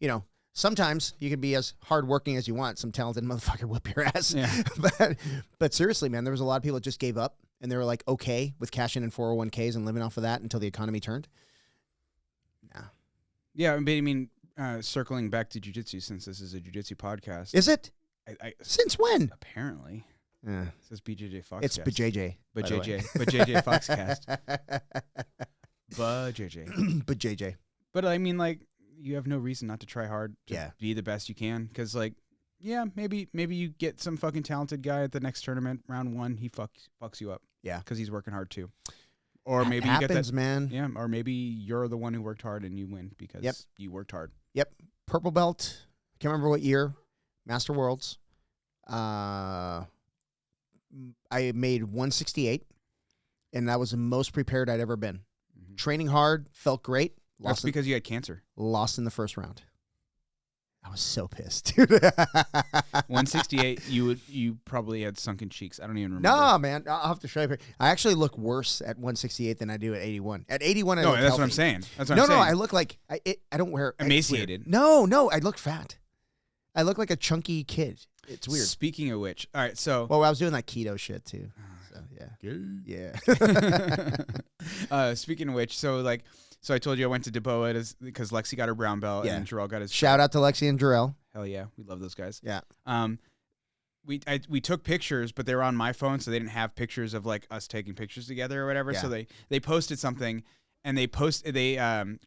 you know, sometimes you can be as hardworking as you want. Some talented motherfucker whip your ass. Yeah. But seriously, man, there was a lot of people that just gave up and they were like, okay with cashing in 401ks and living off of that until the economy turned. Nah. Yeah. But I mean, circling back to jiu-jitsu, since this is a jiu-jitsu podcast. Is it? Since when? Apparently. Yeah. It says BJJ Foxcast. It's BJJ. BJJ Foxcast. BJJ. But I mean, like, you have no reason not to try hard to be the best you can. Because, like, yeah, maybe you get some fucking talented guy at the next tournament, round one, he fucks you up. Yeah. Because he's working hard too. Or maybe happens, you get that, man. Yeah, or maybe you're the one who worked hard and you win because you worked hard. Yep. Purple belt. Can't remember what year. Master Worlds. I made 168, and that was the most prepared I'd ever been. Mm-hmm. Training hard, felt great. That's because you had cancer. Lost in the first round. I was so pissed, dude. 168, you probably had sunken cheeks. I don't even remember. No, man. I'll have to show you. I actually look worse at 168 than I do at 81. At 81, I look that's healthy. what I'm saying. That's what No, I'm saying. I look like I don't wear emaciated. No, I look fat. I look like a chunky kid. It's weird. Speaking of which, all right, so well, I was doing like keto shit too. So yeah. Speaking of which, so I told you I went to DeBoa because Lexi got her brown belt and Jarrell got his. Shout out to Lexi and Jarrell. Hell yeah, we love those guys. Yeah. We took pictures, but they were on my phone, so they didn't have pictures of like us taking pictures together or whatever. Yeah. So they posted something, and they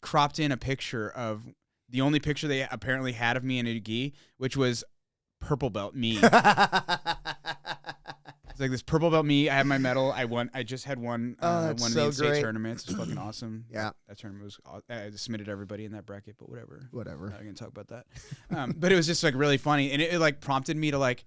cropped in a picture of the only picture they apparently had of me in a gi, which was purple belt me. It's like this purple belt me. I have my medal. I won. I just had one of the in-state tournaments. It's fucking awesome. Yeah, that tournament was. I submitted everybody in that bracket, but whatever. Whatever. I'm not gonna talk about that. But it was just like really funny, and it like prompted me to like,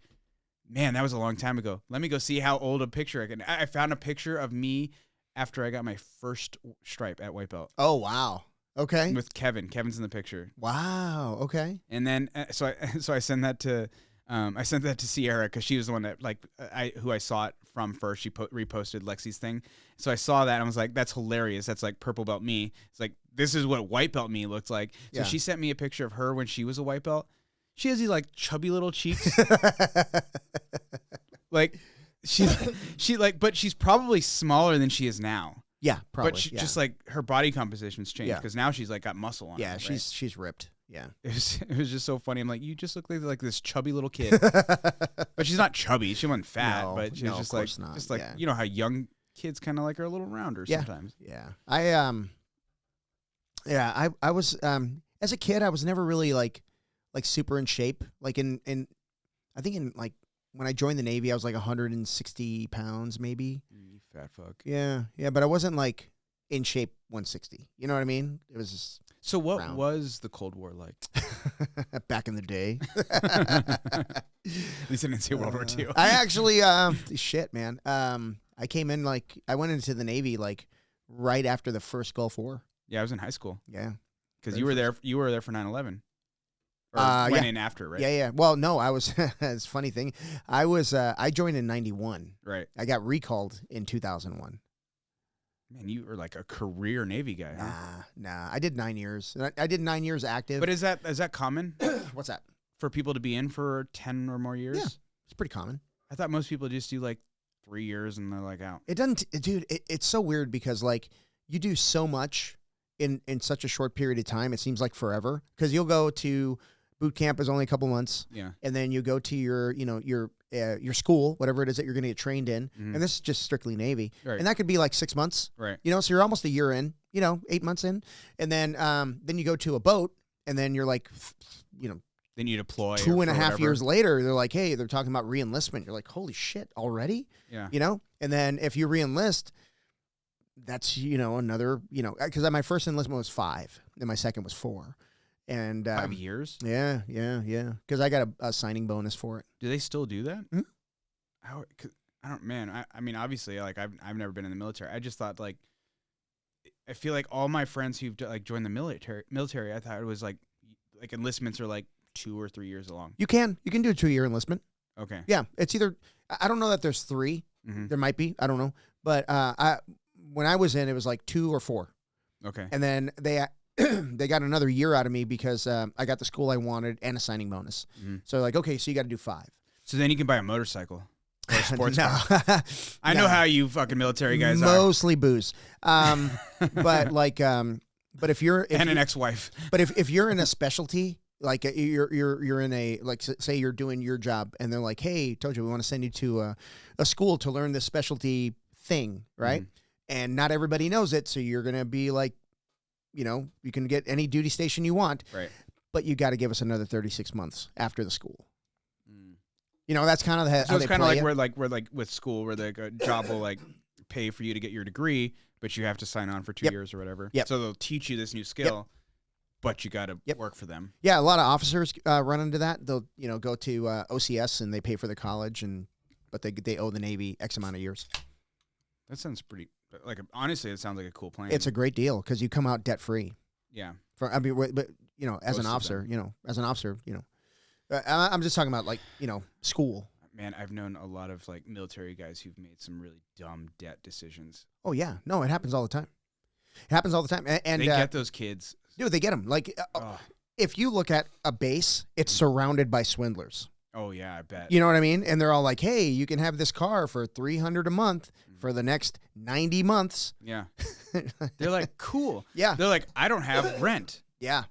man, that was a long time ago. Let me go see how old a picture I can. I found a picture of me after I got my first stripe at white belt. Oh wow. Okay. With Kevin. Kevin's in the picture. Wow. Okay. And then so I sent that to. I sent that to Sierra because she was the one that who I saw it from first. She reposted Lexi's thing, so I saw that and I was like, "That's hilarious. That's like purple belt me." It's like this is what white belt me looked like. So she sent me a picture of her when she was a white belt. She has these like chubby little cheeks, like she like, but she's probably smaller than she is now. Yeah, probably. But just like her body composition's changed because now she's like got muscle on. Yeah, her, she's ripped. Yeah, it was just so funny. I'm like, you just look like this chubby little kid, but she's not chubby. She wasn't fat, but she was just like you know how young kids kind of like are a little rounder sometimes. Yeah, I was as a kid I was never really like super in shape. Like I think in like when I joined the Navy I was like 160 pounds maybe. You fat fuck. Yeah, but I wasn't like in shape 160. You know what I mean? It was just. So what was the Cold War like? Back in the day. At least I didn't say World War II. I actually, shit, man. I came in I went into the Navy like right after the first Gulf War. Yeah, I was in high school. Yeah. Because you were there for 9/11. Or went in after, right? Yeah. Well, no, I was, it's a funny thing. I joined in 91. Right. I got recalled in 2001. Man, you were like a career Navy guy, huh? Nah. I did 9 years. I did 9 years active. But is that common? What's that? For people to be in for 10 or more years? Yeah, it's pretty common. I thought most people just do like 3 years and they're like out. It doesn't, dude. It's so weird because like you do so much in such a short period of time. It seems like forever because you'll go to boot camp is only a couple months. Yeah. And then you go to your school, whatever it is that you're going to get trained in. Mm-hmm. And this is just strictly Navy. Right. And that could be like 6 months. Right. So you're almost a year in, 8 months in. And then you go to a boat and then you're like, then you deploy 2.5 years later, they're like, hey, they're talking about re-enlistment. You're like, holy shit, already? Yeah. And then if you re-enlist, that's, another, because my first enlistment was 5 and my second was 4. And 5 years? Yeah. Because I got a signing bonus for it. Do they still do that? Mm-hmm. How? I don't. Man, I mean, obviously, like I've never been in the military. I just thought like, I feel like all my friends who've like joined the military, I thought it was like enlistments are like 2 or 3 years long. You can do a 2-year enlistment. Okay. Yeah, it's either. I don't know that there's 3. Mm-hmm. There might be. I don't know. But when I was in, it was like 2 or 4. Okay. And then they got another year out of me because I got the school I wanted and a signing bonus. Mm-hmm. So like, okay, so you got to do 5. So then you can buy a motorcycle or a sports car. I know how you fucking military guys mostly booze. But like, but if you're an ex-wife. But if you're in a specialty, like you're in a like say you're doing your job and they're like, hey, Tojo, we want to send you to a school to learn this specialty thing, right? Mm-hmm. And not everybody knows it, so you're gonna be like. You can get any duty station you want, right? But you got to give us another 36 months after the school. That's kind of the. So it's kind of like where with school, where the job will like pay for you to get your degree, but you have to sign on for 2 years or whatever. Yep. So they'll teach you this new skill, but you got to work for them. Yeah, a lot of officers run into that. They'll go to OCS and they pay for the college, but they owe the Navy X amount of years. That sounds pretty. Like honestly, it sounds like a cool plan. It's a great deal because you come out debt free. Yeah. But as an officer, I'm just talking about like, school. Man, I've known a lot of like military guys who've made some really dumb debt decisions. Oh yeah, no, it happens all the time. It happens all the time, and they get those kids. Dude, they get them. Like, if you look at a base, it's surrounded by swindlers. Oh yeah, I bet. You know what I mean? And they're all like, "Hey, you can have this car for $300 a month for the next 90 months." Yeah, they're like, "Cool." Yeah, they're like, "I don't have rent." Yeah,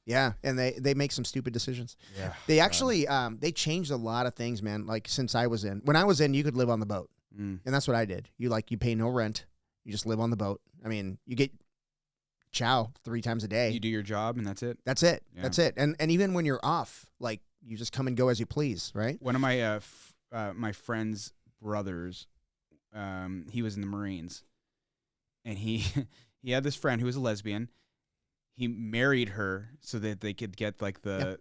yeah, and they make some stupid decisions. Yeah, they actually they changed a lot of things, man. Like since I was in, when I was in, you could live on the boat, and that's what I did. You pay no rent, you just live on the boat. I mean, you get chow 3 times a day. You do your job, and that's it. That's it. Yeah. That's it. And even when you're off, like you just come and go as you please, right? One of my my friend's brothers, he was in the Marines, and he had this friend who was a lesbian. He married her so that they could get like the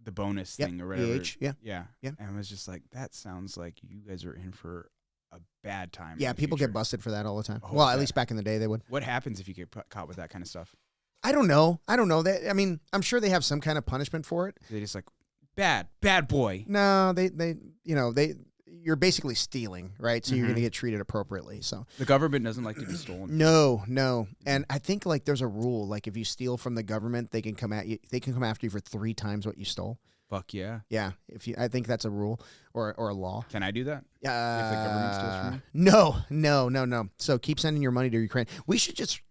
bonus thing or whatever. Yeah. And I was just like, that sounds like you guys are in for a bad time. Yeah, people get busted for that all the time. Oh, well, at least back in the day they would. What happens if you get caught with that kind of stuff? I don't know. I mean, I'm sure they have some kind of punishment for it. They just like bad boy. No, you're basically stealing, right? So you're going to get treated appropriately. So the government doesn't like to be stolen. No. And I think like there's a rule, like if you steal from the government, they can come at you. They can come after you for 3 times what you stole. Fuck yeah. Yeah. I think that's a rule or a law. Can I do that? If the government steals from me? No. So keep sending your money to Ukraine. We should just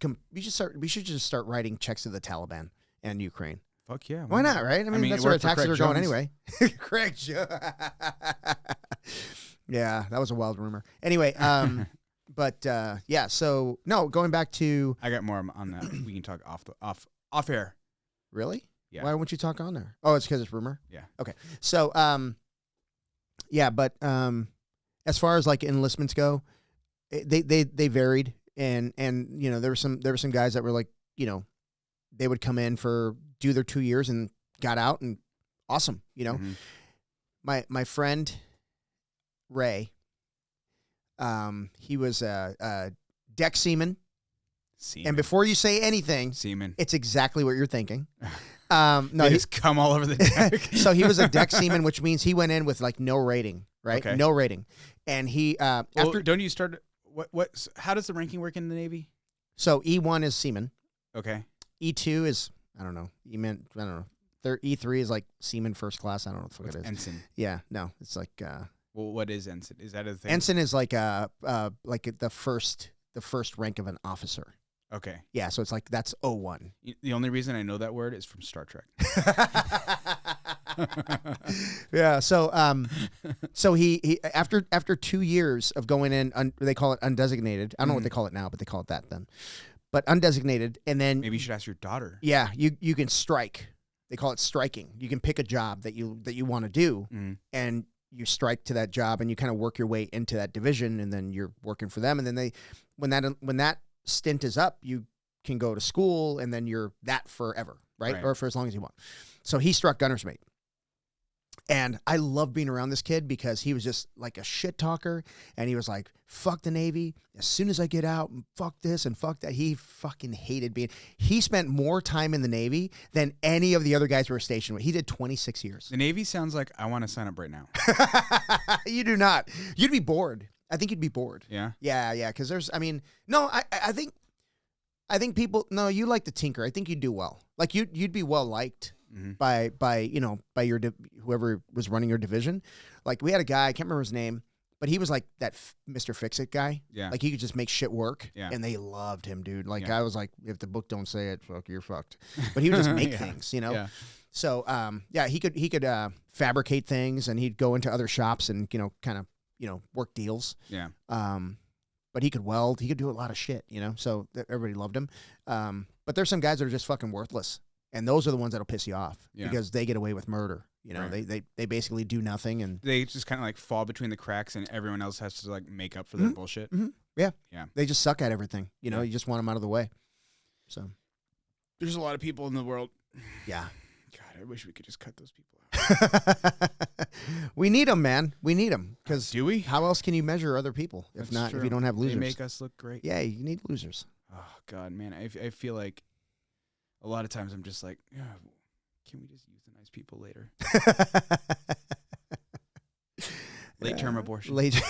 start writing checks to the Taliban and Ukraine. Fuck yeah. Why not, right? I mean that's where the taxes are going anyway. Craig Jones. Yeah, that was a wild rumor. Anyway, but yeah, so no, going back to I got more on that. We can talk off air. Really? Yeah. Why won't you talk on there? Oh, it's because it's rumor? Yeah. Okay. So yeah, but as far as like enlistments go, they varied and there were some guys that were like, they would come in do their 2 years and got out and awesome, My friend Ray, he was a deck seaman. And before you say anything, seaman, it's exactly what you're thinking. No, he's come all over the deck. So he was a deck seaman, which means he went in with like no rating, right? Okay. No rating, and he after don't you start what? How does the ranking work in the Navy? So E1 is seaman. Okay. E2 is I don't know. E3 is like seaman first class. I don't know what the fuck it is. Ensign. Yeah, no, it's like. Well, what is ensign? Is that a thing? Ensign is like the first rank of an officer. Okay. Yeah, so it's like that's 01. The only reason I know that word is from Star Trek. Yeah, so he after 2 years of going in, they call it undesignated. I don't know what they call it now, but they call it that then. But undesignated, and then maybe you should ask your daughter. Yeah, you can strike. They call it striking. You can pick a job that you want to do, and you strike to that job, and you kind of work your way into that division, and then you're working for them, and then when that stint is up, you can go to school, and then you're that forever, right? Or for as long as you want. So he struck gunner's mate. And I love being around this kid because he was just like a shit talker, and he was like, fuck the Navy. As soon as I get out, fuck this and fuck that. He fucking hated he spent more time in the Navy than any of the other guys who were stationed with. He did 26 years. The Navy sounds like I want to sign up right now. You do not. You'd be bored. I think you'd be bored. Yeah? Yeah. Because I think people, no, you like to tinker. I think you'd do well. Like you'd be well liked. By your whoever was running your division. Like we had a guy, I can't remember his name, but he was like that Mr. Fix-It guy. Yeah. Like he could just make shit work. Yeah. And they loved him, dude. Like I was like, if the book don't say it, fuck, you're fucked. But he would just make things, Yeah. So he could fabricate things, and he'd go into other shops and kind of work deals. Yeah. But he could weld. He could do a lot of shit. So everybody loved him. But there's some guys that are just fucking worthless. And those are the ones that'll piss you off because they get away with murder. Right. They basically do nothing, and they just kind of like fall between the cracks, and everyone else has to like make up for their bullshit. Mm-hmm. Yeah. Yeah. They just suck at everything. You just want them out of the way. So there's a lot of people in the world. Yeah. God, I wish we could just cut those people out. We need them, man. We need them because do we? How else can you measure other people if if you don't have losers? They make us look great. Yeah, you need losers. Oh God, man, I feel like. A lot of times I'm just like, can we just euthanize people later? Late term abortion. Late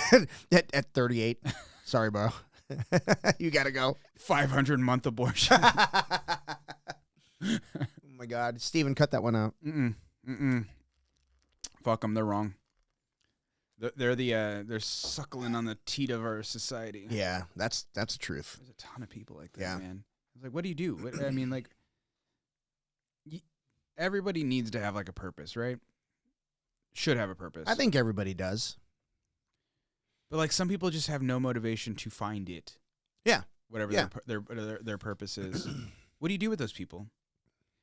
at 38. Sorry, bro. You gotta go. 500-month abortion. Oh my God, Steven, cut that one out. Fuck them. They're wrong. They're suckling on the teat of our society. Yeah, that's the truth. There's a ton of people like that, man. It's like, what do you do? I mean, like, everybody needs to have like a purpose, right? Should have a purpose. I think everybody does. But like some people just have no motivation to find it. Yeah. Whatever their purpose is. What do you do with those people?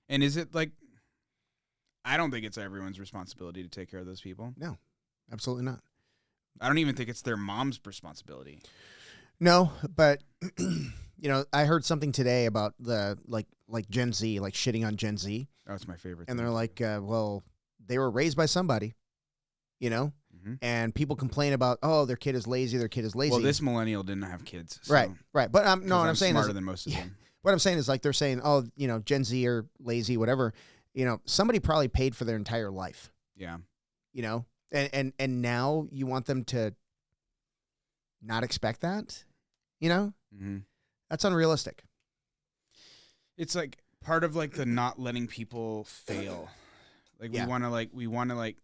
And is it like, I don't think it's everyone's responsibility to take care of those people. No, absolutely not. I don't even think it's their mom's responsibility. No, but I heard something today about the like Gen Z, like shitting on Gen Z. That's my favorite. And they're like, well, they were raised by somebody, and people complain about, oh, their kid is lazy. Well, this millennial didn't have kids. So Right. But what I'm saying smarter is, than most of them. What I'm saying is like they're saying, oh, Gen Z are lazy, whatever. Somebody probably paid for their entire life. Yeah. And now you want them to not expect that, Mm-hmm. That's unrealistic. It's like part of like the not letting people fail. Like we want to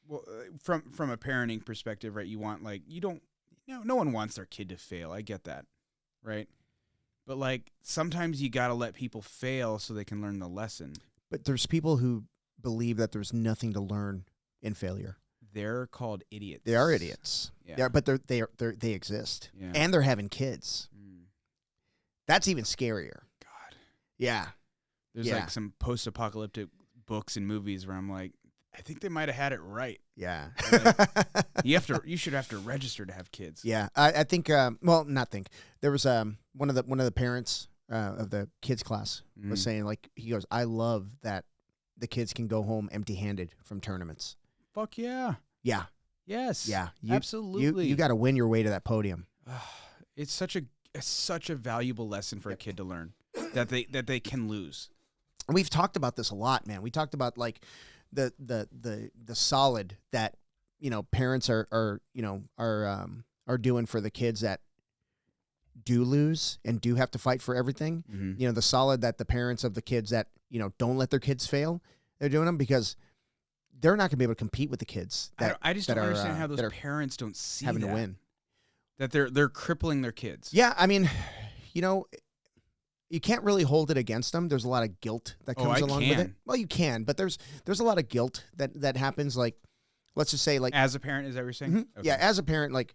well, from a parenting perspective, right? You want like, no one wants their kid to fail. I get that. Right. But like sometimes you got to let people fail so they can learn the lesson. But there's people who believe that there's nothing to learn in failure. They're called idiots. They are idiots. Yeah. But they exist. Yeah. And they're having kids. That's even scarier. God. Yeah. There's like some post-apocalyptic books and movies where I'm like, I think they might have had it right. Yeah. Like, you should have to register to have kids. Yeah. I think there was one of the parents of the kids class was saying, like, he goes, I love that the kids can go home empty-handed from tournaments. Fuck yeah. Yeah. Yes. Yeah. Absolutely. You got to win your way to that podium. It's such a valuable lesson for a kid to learn that they can lose. And we've talked about this a lot, man. We talked about like the solid that parents are doing for the kids that do lose and do have to fight for everything. Mm-hmm. The solid that the parents of the kids that don't let their kids fail, they're doing them because they're not going to be able to compete with the kids. I just don't understand how those parents don't see having to win. That they're crippling their kids. Yeah, I mean, you can't really hold it against them. There's a lot of guilt that comes along with it. Well, you can, but there's a lot of guilt that happens. Like, let's just say, like, as a parent, is that what you're saying? Mm-hmm. Okay. Yeah, as a parent, like,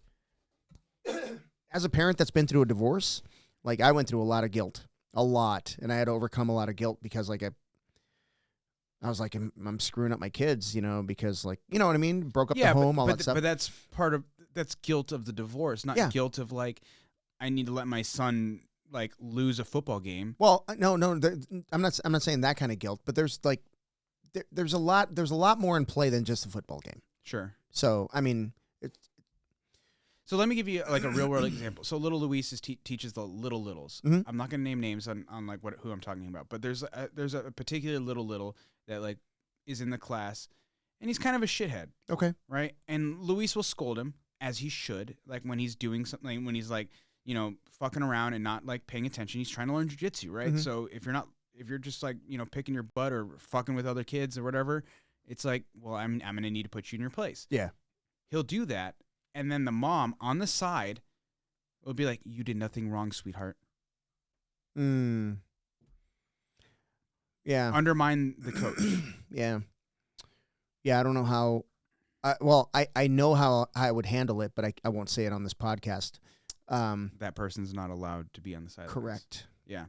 as a parent that's been through a divorce, like, I went through a lot of guilt, and I had to overcome a lot of guilt because, like, I was like, I'm screwing up my kids, because, like, you know what I mean? Broke up the home, all that stuff. But that's guilt of the divorce, not guilt of, like, I need to let my son, like, lose a football game. Well, no, I'm not saying that kind of guilt, but there's, like, there's a lot more in play than just a football game. Sure. So, I mean, So let me give you like a real world example. So little Luis teaches the little littles. Mm-hmm. I'm not going to name names on like who I'm talking about, but there's a particular little that like is in the class, and he's kind of a shithead. Okay. Right. And Luis will scold him as he should, like when he's doing something, when he's like fucking around and not like paying attention. He's trying to learn jiu-jitsu, right? Mm-hmm. So if you're just like picking your butt or fucking with other kids or whatever, it's like, well, I'm going to need to put you in your place. Yeah. He'll do that. And then the mom on the side will be like, you did nothing wrong, sweetheart. Yeah. Undermine the coach. Yeah. Yeah, I don't know how. I know how I would handle it, but I won't say it on this podcast. That person's not allowed to be on the sidelines. Correct. Yeah.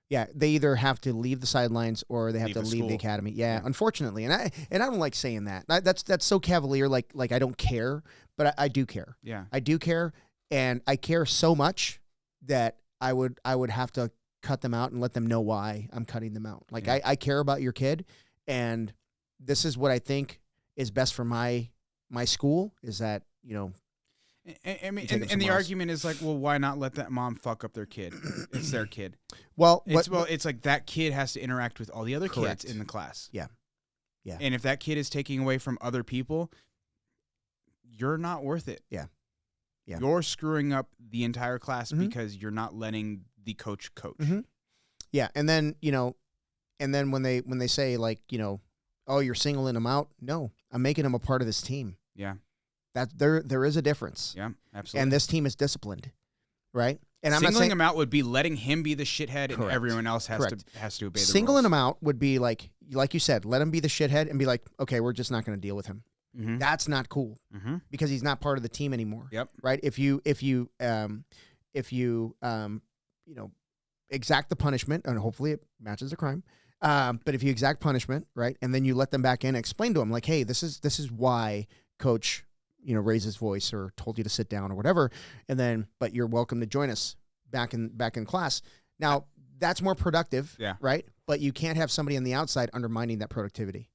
Yeah, they either have to leave the sidelines or they have to leave the academy. Yeah, unfortunately, and I don't like saying that. That's so cavalier. Like I don't care, but I do care. Yeah, I do care, and I care so much that I would have to cut them out and let them know why I'm cutting them out. Like I care about your kid, and this is what I think is best for my school. Is that I mean, and the argument is like, well, why not let that mom fuck up their kid? It's their kid. Well, it's like that kid has to interact with all the other Correct. kids in the class. Yeah. Yeah. And if that kid is taking away from other people, you're not worth it. Yeah. Yeah. You're screwing up the entire class Mhm. because you're not letting the coach coach. Mhm. Yeah, and then when they say like, oh, you're singling them out. No, I'm making them a part of this team. Yeah. That there is a difference. Yeah, absolutely. And this team is disciplined, right? And I'm not singling saying him out would be letting him be the shithead, and Correct. everyone else has Correct. to obey the singling rules. him out would be like you said, let him be the shithead and be like, okay, we're just not going to deal with him. Mm-hmm. That's not cool Mm-hmm. because he's not part of the team anymore. Yep. Right? If you exact the punishment, and hopefully it matches the crime. But if you exact punishment, right, and then you let them back in, explain to them like, hey, this is why coach, raised his voice or told you to sit down or whatever, and then but you're welcome to join us back in class. Now that's more productive, Yeah. right? But you can't have somebody on the outside undermining that productivity.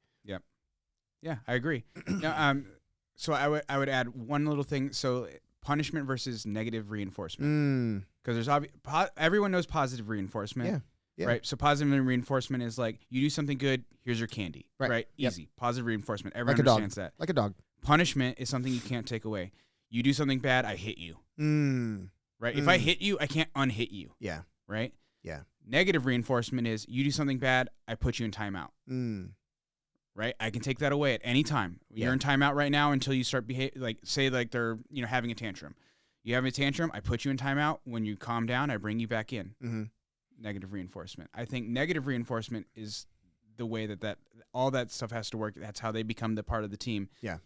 Yeah, I agree. Now, so I would add one little thing. So punishment versus negative reinforcement. Because there's everyone knows positive reinforcement. Yeah. Right. So positive reinforcement is like you do something good, here's your candy. Right. Yep. Easy. Positive reinforcement. Everyone Like a dog. understands that. Like a dog. Punishment is something you can't take away. You do something bad, I hit you. Right. If I hit you, I can't unhit you. Yeah. Right. Yeah. Negative reinforcement is you do something bad, I put you in timeout. Right. I can take that away at any time. You're in timeout right now until you start say they're having a tantrum. You have a tantrum, I put you in timeout. When you calm down, I bring you back in. Mm-hmm. Negative reinforcement. I think negative reinforcement is the way that all that stuff has to work. That's how they become the part of the team. Yeah.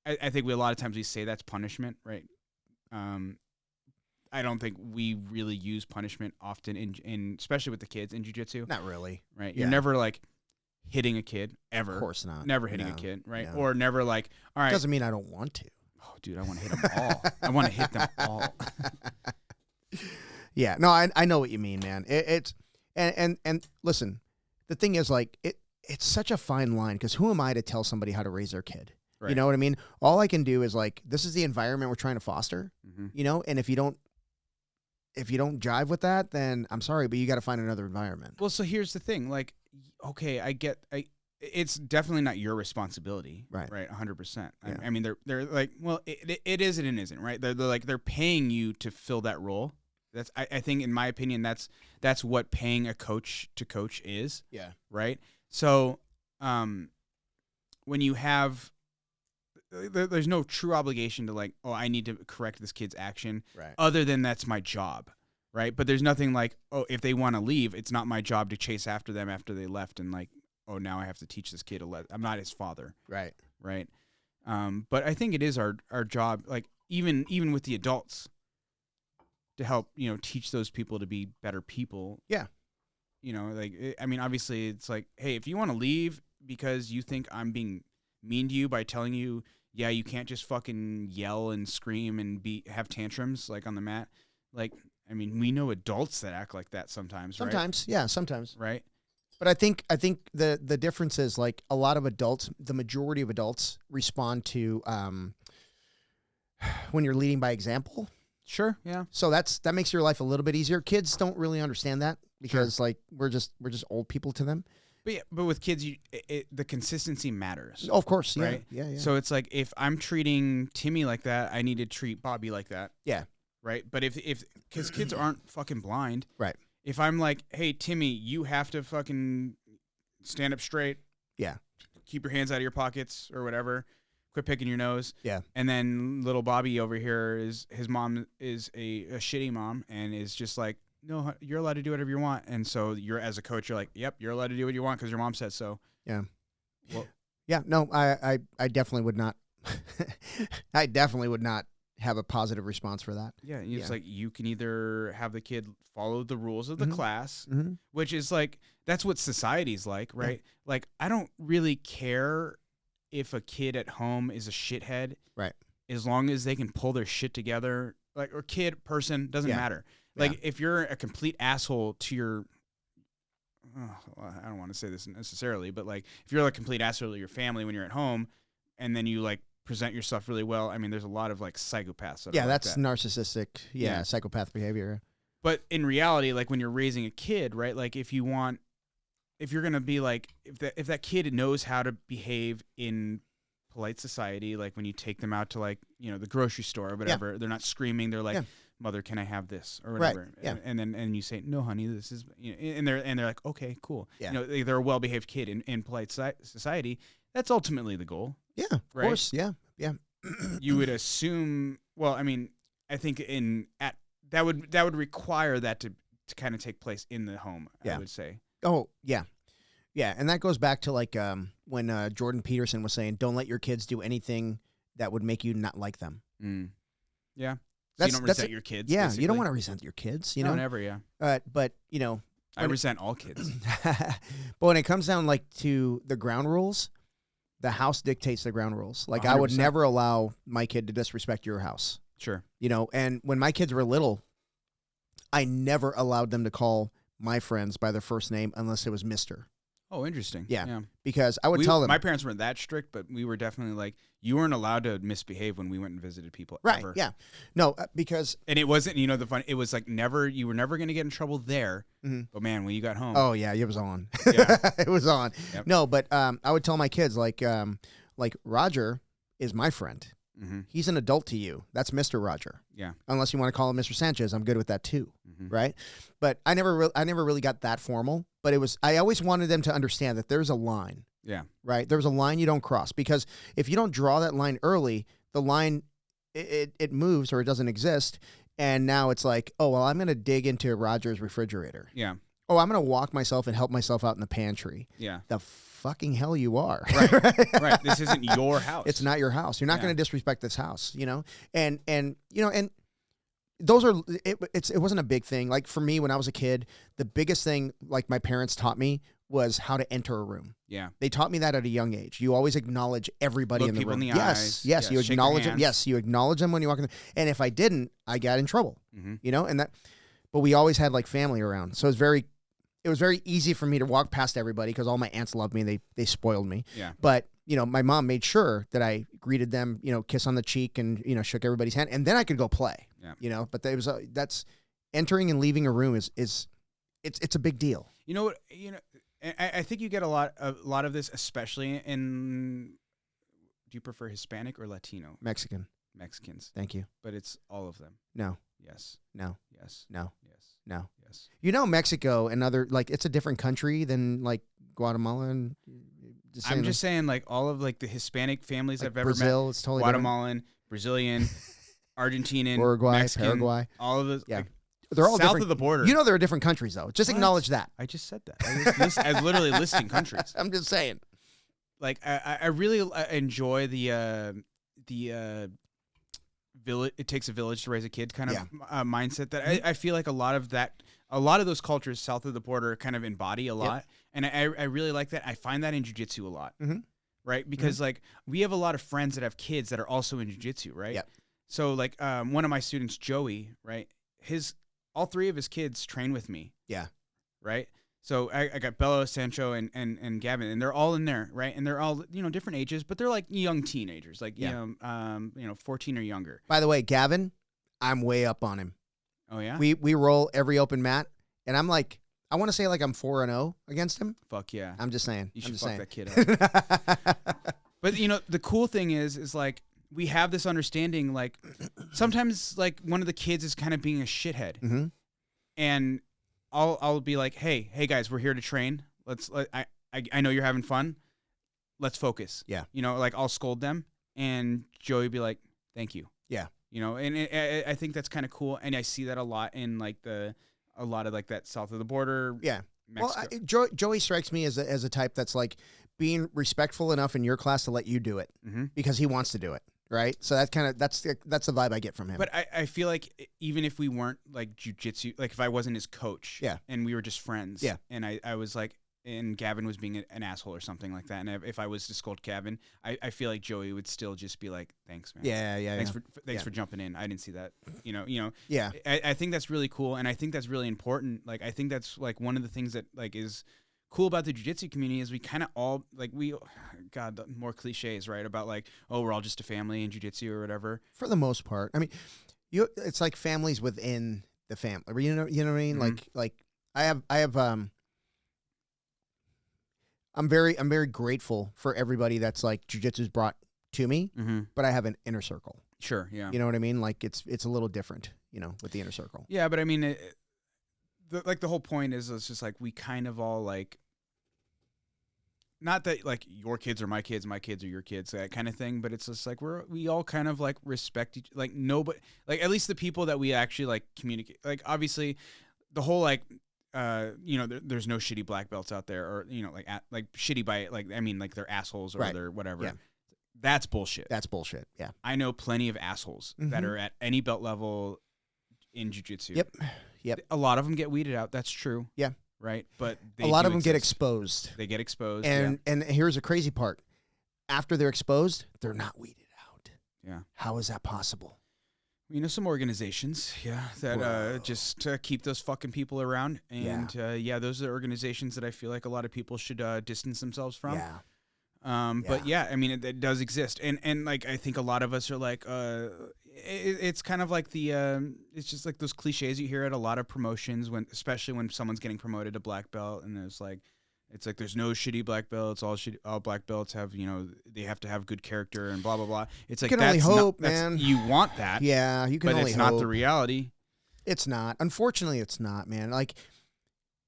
I think a lot of times we say that's punishment, right? I don't think we really use punishment often in especially with the kids in jiu-jitsu. Not really. Right. Yeah. You're never like hitting a kid ever. Of course not. Never hitting No, a kid, right? no. Or never like, all right. Doesn't mean I don't want to. Oh, dude, I want to hit them all. I want to hit them all. Yeah, no, I know what you mean, man. It's and listen, the thing is like it's such a fine line because who am I to tell somebody how to raise their kid? Right. You know what I mean? All I can do is like this is the environment we're trying to foster. Mm-hmm. And if you don't jive with that, then I'm sorry, but you got to find another environment. Well, so here's the thing. Like, okay, it's definitely not your responsibility, Right. Right, 100%. Yeah. I mean, they're like, well, it is and it isn't, right? They're like they're paying you to fill that role. That's I think in my opinion that's what paying a coach to coach is. Yeah. Right. So, when you have, there's no true obligation to like, oh, I need to correct this kid's action, Right. other than that's my job. Right. But there's nothing like, oh, if they want to leave, it's not my job to chase after them after they left and like, oh, now I have to teach this kid I'm not his father. Right. Right. But I think it is our job, like even with the adults, to help, teach those people to be better people. Yeah. I mean, obviously it's like, hey, if you want to leave because you think I'm being mean to you by telling you, yeah, you can't just fucking yell and scream and have tantrums like on the mat. Like, I mean, we know adults that act like that sometimes, right? Sometimes, yeah, sometimes. Right. But I think the difference is like a lot of adults, the majority of adults respond to when you're leading by example. Sure. Yeah. So that makes your life a little bit easier. Kids don't really understand that because like we're just old people to them. But with kids, the consistency matters. Oh, of course, yeah, right? Yeah. So it's like if I'm treating Timmy like that, I need to treat Bobby like that. Yeah. Right. But because kids aren't fucking blind. Right. If I'm like, hey, Timmy, you have to fucking stand up straight. Yeah. Keep your hands out of your pockets or whatever. Quit picking your nose. Yeah. And then little Bobby over here his mom is a shitty mom and is just like, no, you're allowed to do whatever you want. And so as a coach, you're like, yep, you're allowed to do what you want because your mom says so. Yeah. Well, yeah. No, I definitely would not. I definitely would not have a positive response for that. Yeah. It's like you can either have the kid follow the rules of the class, Mm-hmm. which is like, that's what society's like, right? Yeah. Like, I don't really care if a kid at home is a shithead. Right. As long as they can pull their shit together, like, or kid, person, doesn't matter. Like, if you're a complete asshole to your, well, I don't want to say this necessarily, but like, if you're a complete asshole to your family when you're at home, and then you like present yourself really well, I mean, there's a lot of like psychopaths. That are like that's that. narcissistic. Yeah, psychopath behavior. But in reality, like when you're raising a kid, right? Like if you're gonna be like, if that kid knows how to behave in polite society, like when you take them out to like, you know, the grocery store or whatever, they're not screaming. They're like, "Mother, can I have this?" or whatever. Right. Yeah. And you say, "No, honey, this is," you know, and they're like, "Okay, cool." Yeah. You know, they're a well-behaved kid in polite society. That's ultimately the goal. Yeah, of course. Yeah. Yeah. You would assume. Well, I mean, I think that would require that to kind of take place in the home. I would say. Oh yeah, yeah, and that goes back to like when Jordan Peterson was saying, "Don't let your kids do anything that would make you not like them." Yeah, so you don't resent your kids. Yeah, basically. you don't want to resent your kids. You know, never. Yeah, but you know, I resent all kids. but when it comes down like to the ground rules, the house dictates the ground rules. Like 100%. I would never allow my kid to disrespect your house. Sure. You know, and when my kids were little, I never allowed them to call my friends by their first name unless it was Mr. Oh, interesting. Yeah. Because I would tell them. My parents weren't that strict, but we were definitely like, you weren't allowed to misbehave when we went and visited people. Right. Ever. Yeah. No, because. And it wasn't, you know, it was like you were never going to get in trouble there. Mm-hmm. But man, when you got home. Oh, yeah. It was on. Yeah. It was on. Yep. No, but I would tell my kids, like Roger is my friend. Mm-hmm. He's an adult to you. That's Mr. Roger. Yeah. Unless you want to call him Mr. Sanchez, I'm good with that too. Mm-hmm. Right. But I never really got that formal. But I always wanted them to understand that there's a line. Yeah. Right. There's a line you don't cross, because if you don't draw that line early, the line it moves or it doesn't exist, and now it's like, oh well, I'm going to dig into Roger's refrigerator. Yeah. Oh, I'm going to walk myself and help myself out in the pantry. Yeah. The fucking hell you are. Right. Right. This isn't your house. It's not your house. You're not going to disrespect this house, you know? And you know, and those are it wasn't a big thing. Like for me when I was a kid, the biggest thing like my parents taught me was how to enter a room. Yeah. They taught me that at a young age. You always acknowledge everybody in the room. In the yes. eyes. Yes, you acknowledge them. Yes, you acknowledge them when you walk in. And if I didn't, I got in trouble. Mm-hmm. You know, but we always had like family around. So it was very easy for me to walk past everybody because all my aunts loved me. They spoiled me. Yeah. But, you know, my mom made sure that I greeted them, you know, kiss on the cheek and, you know, shook everybody's hand. And then I could go play. Yeah. You know, but that's entering and leaving a room is it's a big deal. You know what? You know, I think you get a lot of this, especially in. Do you prefer Hispanic or Latino? Mexicans. Thank you. But it's all of them. No. Yes. No. Yes. No. Yes. No. Yes. You know, Mexico and other, like, it's a different country than like Guatemala and. I'm just saying, like all of like the Hispanic families like I've ever Brazil, met. It's totally Guatemalan, different. Brazilian, Argentinian, Uruguay, Mexican, Paraguay. all of those. Yeah. Like, They're all south different. of the border. You know, there are different countries though. Just What? acknowledge that. I just said that. I was literally listing countries. I'm just saying. Like I really enjoy the village. It takes a village to raise a kid kind of mindset that I feel like a lot of those cultures south of the border kind of embody a lot, and I really like that. I find that in jiu-jitsu a lot, right? Because like we have a lot of friends that have kids that are also in jiu-jitsu, right? Yep. So like one of my students, Joey, right? All three of his kids train with me. Yeah. Right. So I got Bello, Sancho, and Gavin, and they're all in there, right? And they're all, you know, different ages, but they're like young teenagers, like you know, 14 or younger. By the way, Gavin, I'm way up on him. Oh yeah. We roll every open mat, and I'm like, I want to say like I'm 4-0 against him. Fuck yeah. I'm just saying. You should fuck that kid up. But you know, the cool thing is like we have this understanding. Like sometimes, like one of the kids is kind of being a shithead, and I'll be like, hey guys, we're here to train. I know you're having fun. Let's focus. Yeah. You know, like I'll scold them, and Joey would be like, thank you. Yeah. You know, and I think that's kind of cool, and I see that a lot in like a lot of like that south of the border. Yeah. Mexico. Well, Joey strikes me as a type that's like being respectful enough in your class to let you do it because he wants to do it. Right. So that's the vibe I get from him. But I feel like even if we weren't like jiu-jitsu, like if I wasn't his coach and we were just friends and I was like, and Gavin was being an asshole or something like that. And if I was to scold Gavin, I feel like Joey would still just be like, thanks, man. Yeah. Thanks for jumping in. I didn't see that. You know. Yeah. I think that's really cool. And I think that's really important. Like, I think that's like one of the things that like is cool about the jiu-jitsu community is we kind of all like God, more cliches, right? About like, oh, we're all just a family in jiu-jitsu or whatever. For the most part. I mean, it's like families within the family. You know what I mean? Like I have I'm very grateful for everybody that's like jiu-jitsu's brought to me, but I have an inner circle. Sure, yeah. You know what I mean? Like it's a little different, with the inner circle. Yeah, but I mean, the whole point is it's just like we kind of all like, not that like your kids are my kids are your kids, that kind of thing, but it's just like we all kind of like respect each, like nobody, like at least the people that we actually like communicate. Like obviously, the whole like. There's no shitty black belts out there, or like shitty by like I mean like they're assholes or they're whatever. Yeah. That's bullshit. That's bullshit. Yeah, I know plenty of assholes that are at any belt level in jiu-jitsu. Yep. A lot of them get weeded out. That's true. Yeah. Right. But a lot of them get exposed. They get exposed. And here's a crazy part: after they're exposed, they're not weeded out. Yeah. How is that possible? Some organizations, that just keep those fucking people around. And, those are organizations that I feel like a lot of people should distance themselves from. Yeah. But, I mean, it does exist. And like, I think a lot of us are like, it's kind of like it's just like those cliches you hear at a lot of promotions, especially when someone's getting promoted to black belt. And it's like there's no shitty black belts. All black belts have, they have to have good character and blah, blah, blah. It's like, you can only hope, man. You want that. Yeah, you can but only it's hope. not the reality. It's not. Unfortunately, it's not, man. Like,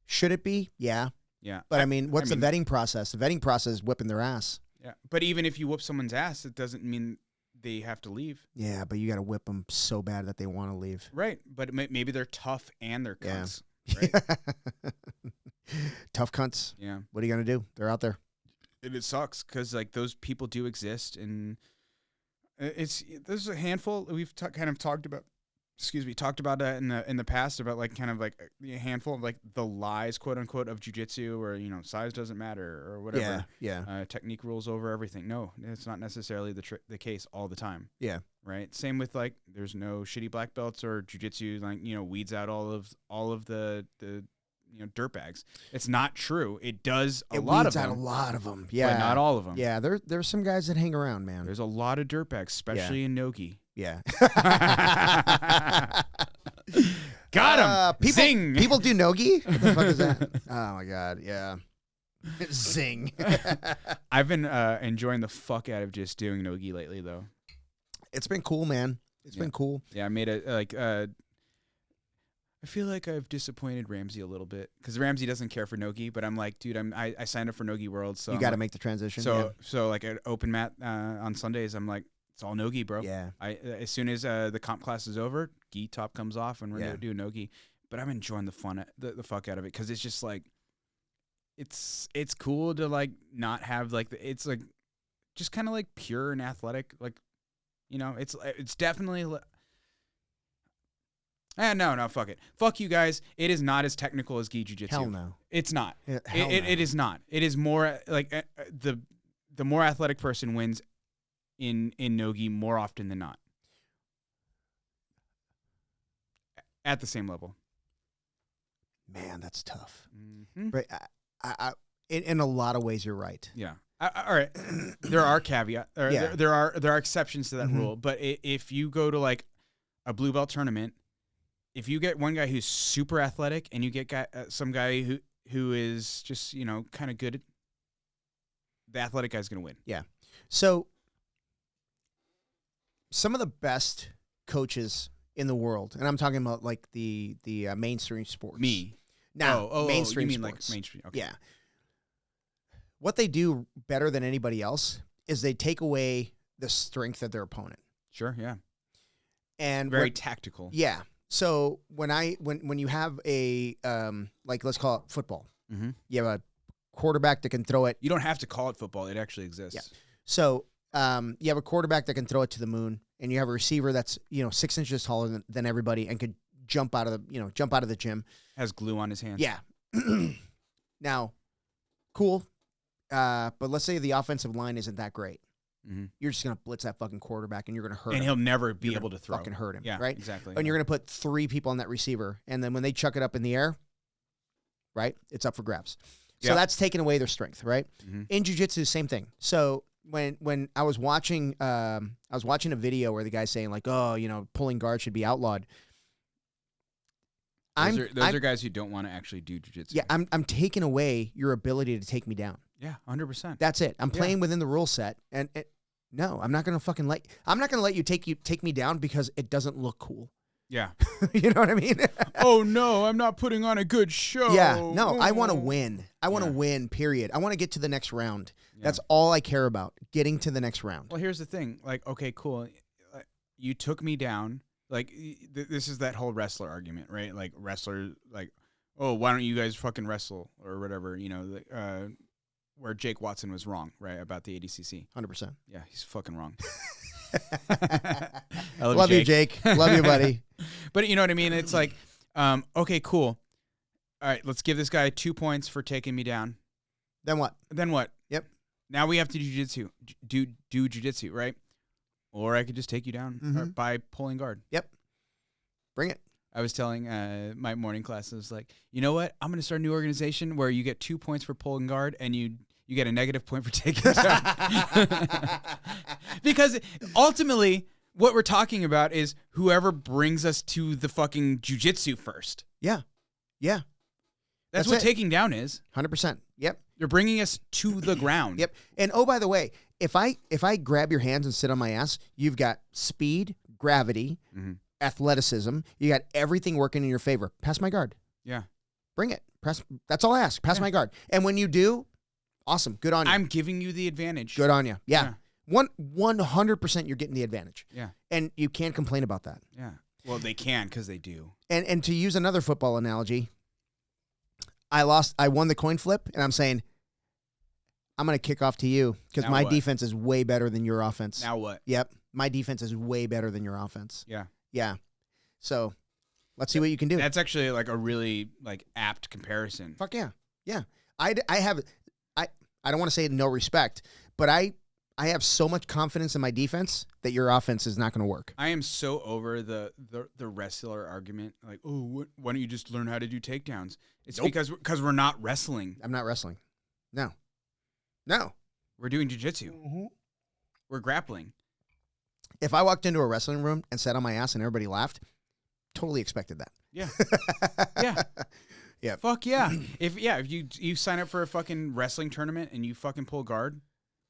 should it be? Yeah. Yeah. But I mean, what's the vetting process? The vetting process is whipping their ass. Yeah. But even if you whoop someone's ass, it doesn't mean they have to leave. Yeah, but you got to whip them so bad that they want to leave. Right. But maybe they're tough and they're cunts. Yeah. Right? Tough cunts. Yeah. What are you going to do? They're out there. It sucks because like those people do exist, and there's a handful we've kind of talked about. Talked about that in the past about like kind of like a handful of like the lies, quote unquote, of jiu-jitsu, or size doesn't matter or whatever. Yeah. Technique rules over everything. No, it's not necessarily the case all the time. Yeah. Right. Same with like there's no shitty black belts, or jiu-jitsu like weeds out all of the dirtbags. It's not true. It does a lot of them. A lot of them. Yeah. But not all of them. Yeah. There's some guys that hang around, man. There's a lot of dirtbags, especially in Nogi. Yeah. Got him. Zing. People do Nogi? What the fuck is that? Oh my God. Yeah. Zing. I've been enjoying the fuck out of just doing Nogi lately, though. It's been cool, man. It's been cool. Yeah, I made I feel like I've disappointed Ramsey a little bit because Ramsey doesn't care for Nogi, but I'm like, dude, I signed up for Nogi World, so you got to make the transition. So like at open mat on Sundays, I'm like, it's all Nogi, bro. Yeah. As soon as the comp class is over, gi top comes off and we're gonna do Nogi. But I'm enjoying the fun, the fuck out of it because it's just like, it's cool to like not have like it's like just kind of like pure and athletic, like it's definitely. No, fuck it. Fuck you guys. It is not as technical as gi jiu-jitsu. Hell no. It's not. It is not. It is more like the more athletic person wins in Nogi more often than not. At the same level. Man, that's tough. Mm-hmm. Right. In a lot of ways, you're right. Yeah. All right. There are caveats. There are exceptions to that rule. But if you go to like a blue belt tournament, if you get one guy who's super athletic and you get some guy who is just kind of good, the athletic guy's gonna win. Yeah. So some of the best coaches in the world, and I'm talking about like the mainstream sports. Me. Now, mainstream you mean sports. like mainstream? Okay. Yeah. What they do better than anybody else is they take away the strength of their opponent. Sure. Yeah. And very tactical. Yeah. So when you have a like let's call it football, you have a quarterback that can throw it. You don't have to call it football; it actually exists. Yeah. So you have a quarterback that can throw it to the moon, and you have a receiver that's 6 inches taller than everybody and could jump out of the gym. Has glue on his hands. Yeah. Now, cool, but let's say the offensive line isn't that great. Mm-hmm. You're just going to blitz that fucking quarterback, and you're going to hurt him. And he'll never be able to throw. Fucking hurt him, yeah, right? Exactly. And you're going to put 3 people on that receiver, and then when they chuck it up in the air, right, it's up for grabs. So that's taking away their strength, right? Mm-hmm. In jiu-jitsu, same thing. So when I was watching a video where the guy's saying like, oh, pulling guard should be outlawed. Those are guys who don't want to actually do jiu-jitsu. Yeah, I'm taking away your ability to take me down. Yeah, 100%. That's it. I'm playing within the rule set, and no, I'm not gonna let you take me down because it doesn't look cool. Yeah. You know what I mean? Oh no, I'm not putting on a good show. Yeah, no, I want to win. I want to win, period. I want to get to the next round. Yeah. That's all I care about, getting to the next round. Well, here's the thing. Like, okay, cool. You took me down. Like, this is that whole wrestler argument, right? Like, wrestler, like, oh, why don't you guys fucking wrestle or whatever, you know, where Jake Watson was wrong, right, about the ADCC. 100%. Yeah, he's fucking wrong. I love you, Jake. Love you, buddy. But you know what I mean? It's like, okay, cool. All right, let's give this guy 2 points for taking me down. Then what? Yep. Now we have to do jiu-jitsu. Do jiu-jitsu, right? Or I could just take you down by pulling guard. Yep. Bring it. I was telling my morning class, I was like, you know what? I'm going to start a new organization where you get 2 points for pulling guard and you get a -1 point for taking down. Because ultimately, what we're talking about is whoever brings us to the fucking jiu-jitsu first. Yeah. Yeah. That's what taking down is. 100%. Yep. You're bringing us to the ground. Yep. And oh, by the way, if I grab your hands and sit on my ass, you've got speed, gravity, athleticism. You got everything working in your favor. Pass my guard. Yeah. Bring it. That's all I ask. Pass my guard. And when you do, awesome. Good on you. I'm giving you the advantage. Good on you. Yeah. 100% you're getting the advantage. Yeah. And you can't complain about that. Yeah. Well, they can because they do. And to use another football analogy, I won the coin flip, and I'm saying, I'm going to kick off to you because my defense is way better than your offense. Now what? Yep. My defense is way better than your offense. Yeah. Yeah. So let's see what you can do. That's actually like a really like apt comparison. Fuck yeah. Yeah. I don't want to say no respect, but I have so much confidence in my defense that your offense is not going to work. I am so over the wrestler argument. Like, oh, why don't you just learn how to do takedowns? It's because we're not wrestling. I'm not wrestling. No. We're doing jiu-jitsu. We're grappling. If I walked into a wrestling room and sat on my ass and everybody laughed, totally expected that. Yeah. Yeah. Yeah. Fuck yeah. If you sign up for a fucking wrestling tournament and you fucking pull guard,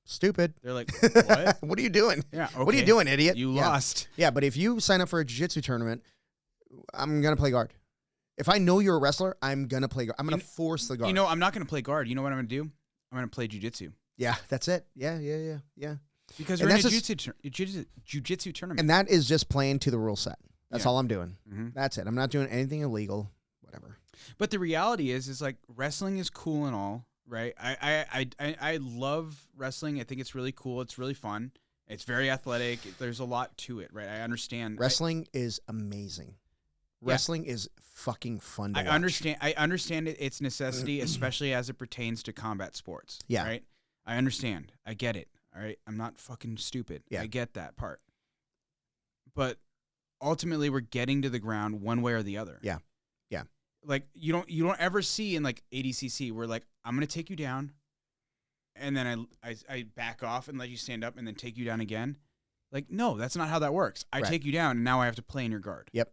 stupid. they're like, what? What are you doing? Yeah. Okay. What are you doing, idiot? You lost. Yeah, but if you sign up for a jiu-jitsu tournament, I'm going to play guard. If I know you're a wrestler, I'm going to play guard. I'm going to force the guard. You know, I'm not going to play guard. You know what I'm going to do? I'm going to play jiu-jitsu. Yeah, that's it. Yeah. Because we're in a jiu-jitsu tournament. And that is just playing to the rule set. That's all I'm doing. That's it. I'm not doing anything illegal, whatever. But the reality is like wrestling is cool and all, right? I love wrestling. I think it's really cool. It's really fun. It's very athletic. There's a lot to it, right? I understand. Wrestling is amazing. Wrestling is fucking fun to watch. I understand its necessity, especially as it pertains to combat sports. Yeah. Right? I understand. I get it. All right. I'm not fucking stupid. Yeah. I get that part. But ultimately we're getting to the ground one way or the other. Yeah. Yeah. Like you don't ever see in like ADCC where like I'm gonna take you down and then I back off and let you stand up and then take you down again. Like, no, that's not how that works. I take you down and now I have to play in your guard. Yep.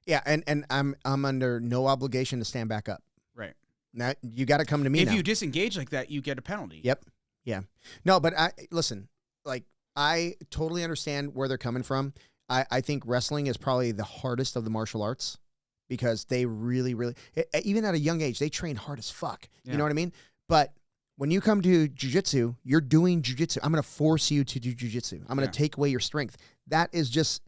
Yeah, and I'm under no obligation to stand back up. Right. Now you got to come to me. If you disengage like that, you get a penalty. Yep. Yeah. No, but listen, like I totally understand where they're coming from. I think wrestling is probably the hardest of the martial arts because they really, really, even at a young age, they train hard as fuck. Yeah. You know what I mean? But when you come to jiu-jitsu, you're doing jiu-jitsu. I'm going to force you to do jiu-jitsu. I'm going to take away your strength. That is just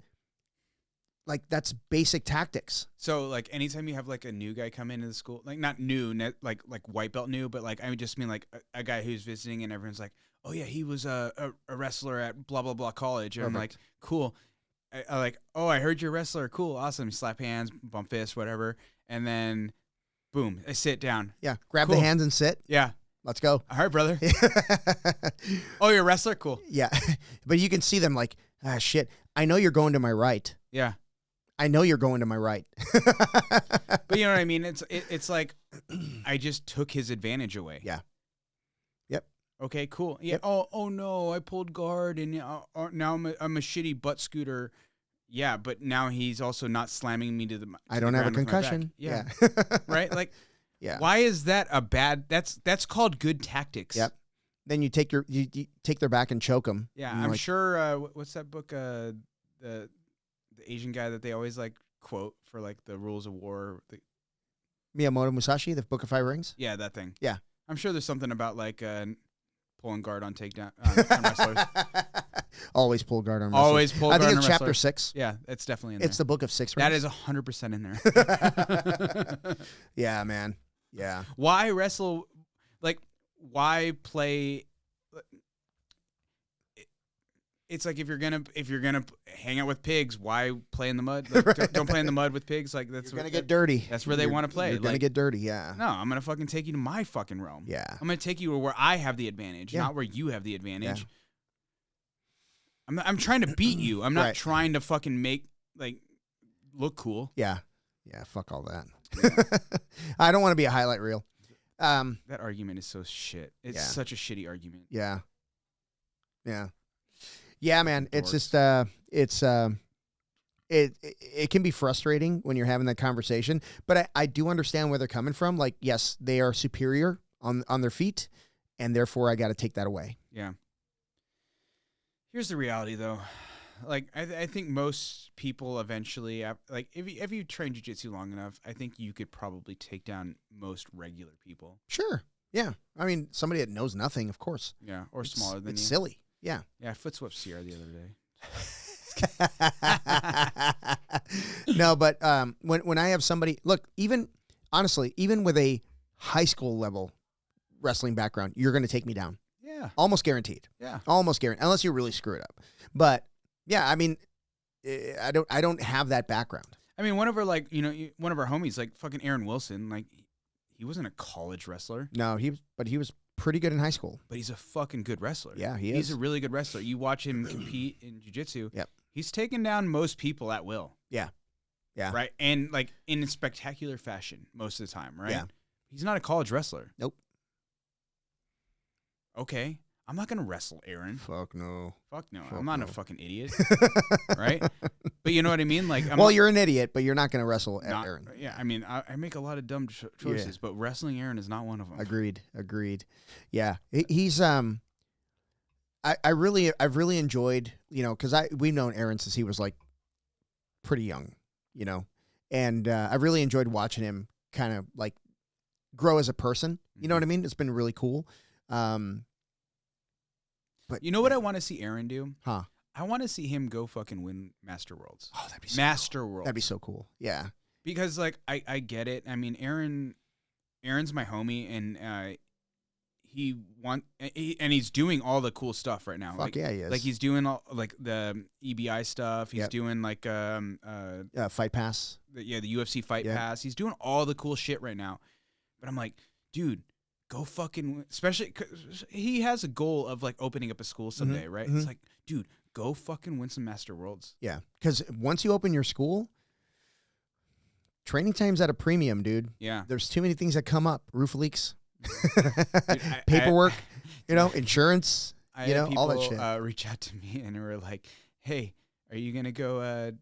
like, that's basic tactics. So like anytime you have like a new guy come into the school, like not new, like white belt new, but like, I just mean like a guy who's visiting and everyone's like, oh yeah, he was a wrestler at blah, blah, blah college. And I'm like, cool. I like, oh, I heard you're a wrestler. Cool. Awesome. Slap hands, bump fists, whatever. And then boom, I sit down. Yeah. Grab the hands and sit. Yeah. Let's go. All right, brother. Oh, you're a wrestler? Cool. Yeah. But you can see them like, shit, I know you're going to my right. Yeah. I know you're going to my right. But you know what I mean? It's like I just took his advantage away. Yeah. Yep. Okay, cool. Yeah. Yep. Oh no, I pulled guard and now I'm a shitty butt scooter. Yeah, but now he's also not slamming me to the. I don't have a concussion. Yeah. Right? Like, yeah. Why is that a bad? That's called good tactics. Yep. Then you take you take their back and choke them. Yeah, I'm sure. What's that book? The Asian guy that they always like quote for like the rules of war. Miyamoto Musashi, the Book of Five Rings. Yeah, that thing. Yeah, I'm sure there's something about like pulling guard on takedown on wrestlers. Always pull guard on wrestlers. Always pull guard on wrestlers. I think it's chapter 6. Yeah, it's definitely in there. It's the Book of Six Rings. That is 100% in there. Yeah, man. Yeah. Why wrestle? Like, why play? It's like if you're gonna hang out with pigs, why play in the mud? Like, right. Don't play in the mud with pigs. Like that's gonna get dirty. That's where they want to play. You're gonna get dirty. Yeah. No, I'm gonna fucking take you to my fucking realm. Yeah. I'm gonna take you to where I have the advantage, not where you have the advantage. Yeah. I'm trying to beat you. I'm not trying to fucking make look cool. Yeah. Yeah. Fuck all that. I don't want to be a highlight reel. That argument is so shit. It's such a shitty argument. Yeah. Yeah. Yeah, man. It's just it can be frustrating when you're having that conversation, but I do understand where they're coming from. Like, yes, they are superior on their feet, and therefore I got to take that away. Yeah. Here's the reality, though. Like, I think most people eventually, like, if you train jiu-jitsu long enough, I think you could probably take down most regular people. Sure. Yeah. I mean, somebody that knows nothing, of course. Yeah, or smaller than you. It's silly. Yeah. Yeah, I foot swept Sierra the other day. No, but when I have somebody, look, even honestly, even with a high school level wrestling background, you're going to take me down. Yeah. Almost guaranteed. Yeah. Almost guaranteed, unless you really screw it up. But yeah, I mean, I don't have that background. I mean, one of our homies, like fucking Aaron Wilson, like he wasn't a college wrestler. No, he was pretty good in high school. But he's a fucking good wrestler. Yeah, he is. He's a really good wrestler. You watch him compete in jiu-jitsu. Yep. He's taken down most people at will. Yeah. Yeah. Right? And like in a spectacular fashion most of the time, right? Yeah. He's not a college wrestler. Nope. Okay. I'm not going to wrestle Aaron. Fuck no. Fuck no. I'm not a fucking idiot. Right? But you know what I mean? Like, you're an idiot, but you're not going to wrestle Aaron. Yeah. I mean, I make a lot of dumb choices, but wrestling Aaron is not one of them. Agreed. Yeah. He's, I've really enjoyed, because we've known Aaron since he was like pretty young, and I've really enjoyed watching him kind of like grow as a person. You know what I mean? It's been really cool. But you know what I want to see Aaron do? Huh? I want to see him go fucking win Master Worlds. Oh, that'd be so Master cool. Worlds. That'd be so cool. Yeah. Because like I get it. I mean, Aaron's my homie, and he's doing all the cool stuff right now. Fuck like, yeah, he is. Like he's doing all like the EBI stuff. He's doing like Fight Pass. The UFC Fight Pass. He's doing all the cool shit right now. But I'm like, dude, go fucking, especially 'cause he has a goal of like opening up a school someday, right? It's like, dude, go fucking win some Master Worlds. Yeah, because once you open your school, training time's at a premium, dude. Yeah. There's too many things that come up. Roof leaks. Dude, paperwork, insurance, I had people, all that shit. Reach out to me and they were like, hey, are you going to go,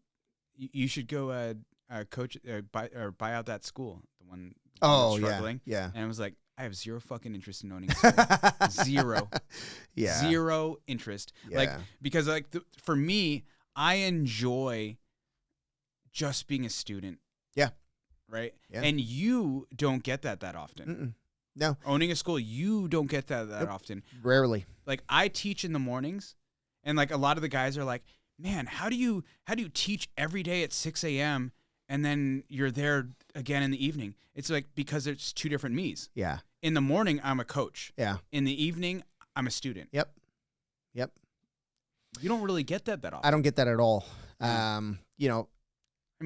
you should go coach, buy out that school, the one that's struggling. Yeah. And I was like, I have zero fucking interest in owning a school. Zero. Yeah. Zero interest. Yeah. Like, because like for me, I enjoy just being a student. Yeah. Right? Yeah. And you don't get that often. Mm-mm. No. Owning a school, you don't get that often. Rarely. Like I teach in the mornings, and like a lot of the guys are like, man, how do you teach every day at 6 a.m. and then you're there again in the evening? It's like because it's two different me's. Yeah. In the morning, I'm a coach. Yeah. In the evening, I'm a student. Yep. You don't really get that often. I don't get that at all. I mean,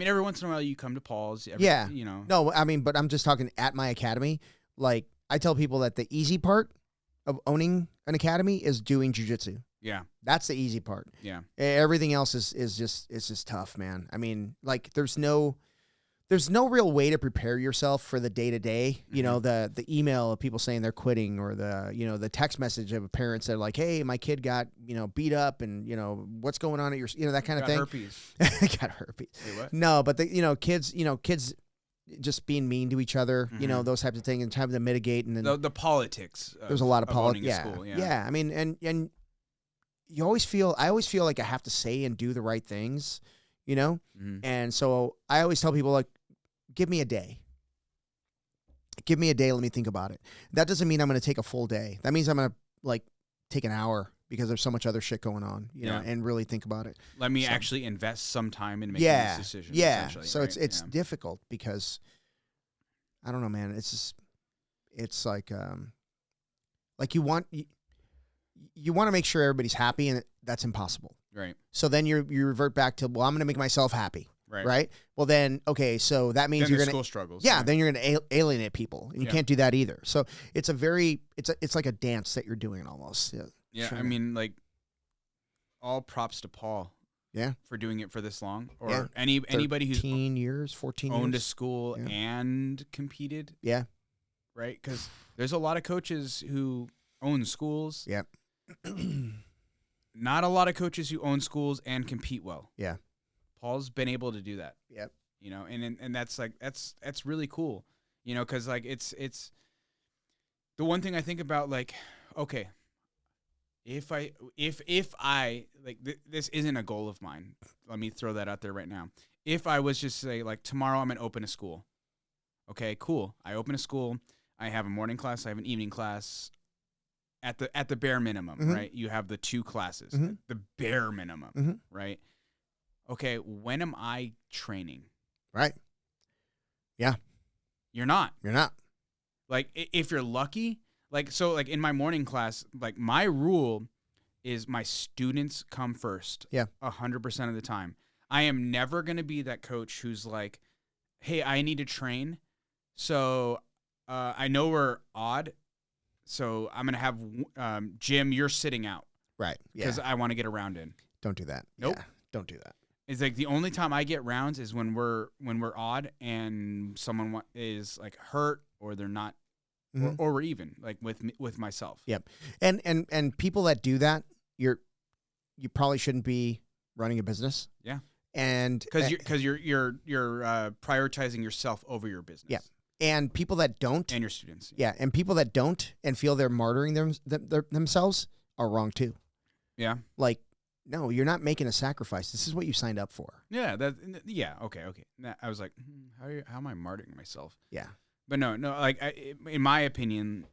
every once in a while you come to Paul's. No, I mean, but I'm just talking at my academy. Like I tell people that the easy part of owning an academy is doing jiu-jitsu. Yeah. That's the easy part. Yeah. Everything else is just tough, man. I mean, like there's no there's no real way to prepare yourself for the day to day. You know, the email of people saying they're quitting, or the text message of parents that are like, hey, my kid got, beat up, and what's going on at your, that kind of thing. Herpes. Got herpes. Wait, what? No, but kids just being mean to each other, those types of things, and trying to mitigate. And then the politics. There's a lot of politics. Yeah. Yeah. I mean, and I always feel like I have to say and do the right things, And so I always tell people, like, give me a day. Give me a day. Let me think about it. That doesn't mean I'm going to take a full day. That means I'm going to take an hour, because there's so much other shit going on, and really think about it. Let me actually invest some time in making this decision. Yeah. So right? it's difficult, because I don't know, man. It's like you want to make sure everybody's happy, and that's impossible. Right. So then you revert back to, well, I'm going to make myself happy. Right. Well, then, okay, so that means you're going to school struggles. Yeah. Then you're going to alienate people, and you can't do that either. So it's it's like a dance that you're doing almost. Yeah. Yeah. Sure. I mean, like, all props to Paul. Yeah. For doing it for this long, or anybody who's 14 years owned a school and competed. Yeah. Right. Because there's a lot of coaches who own schools. Yeah. Not a lot of coaches who own schools and compete well. Yeah. Paul's been able to do that. Yep. And that's like, that's really cool, because like it's the one thing I think about, like, okay, if I like, this isn't a goal of mine. Let me throw that out there right now. If I was just say, like, tomorrow I'm going to open a school. Okay, cool. I open a school. I have a morning class. I have an evening class. At the bare minimum, right? You have the 2 classes, the bare minimum, right? Okay, when am I training? Right. Yeah. You're not. Like, if you're lucky, like, so, like, in my morning class, like, my rule is my students come first. Yeah. 100% of the time. I am never going to be that coach who's like, hey, I need to train. So I know we're odd. So I'm going to have Jim, you're sitting out. Right. Because I want to get a round in. Don't do that. Nope. Yeah, don't do that. It's like the only time I get rounds is when we're odd and someone is like hurt, or they're not, or we're even, like, with myself. Yep. And people that do that, you probably shouldn't be running a business. Yeah. And because you're prioritizing yourself over your business. Yeah. And people that don't, and your students. Yeah. And people that don't and feel they're martyring themselves are wrong too. Yeah. Like, no, you're not making a sacrifice. This is what you signed up for. Yeah. Okay. I was like, how am I martyring myself? Yeah. But no. Like, in my opinion,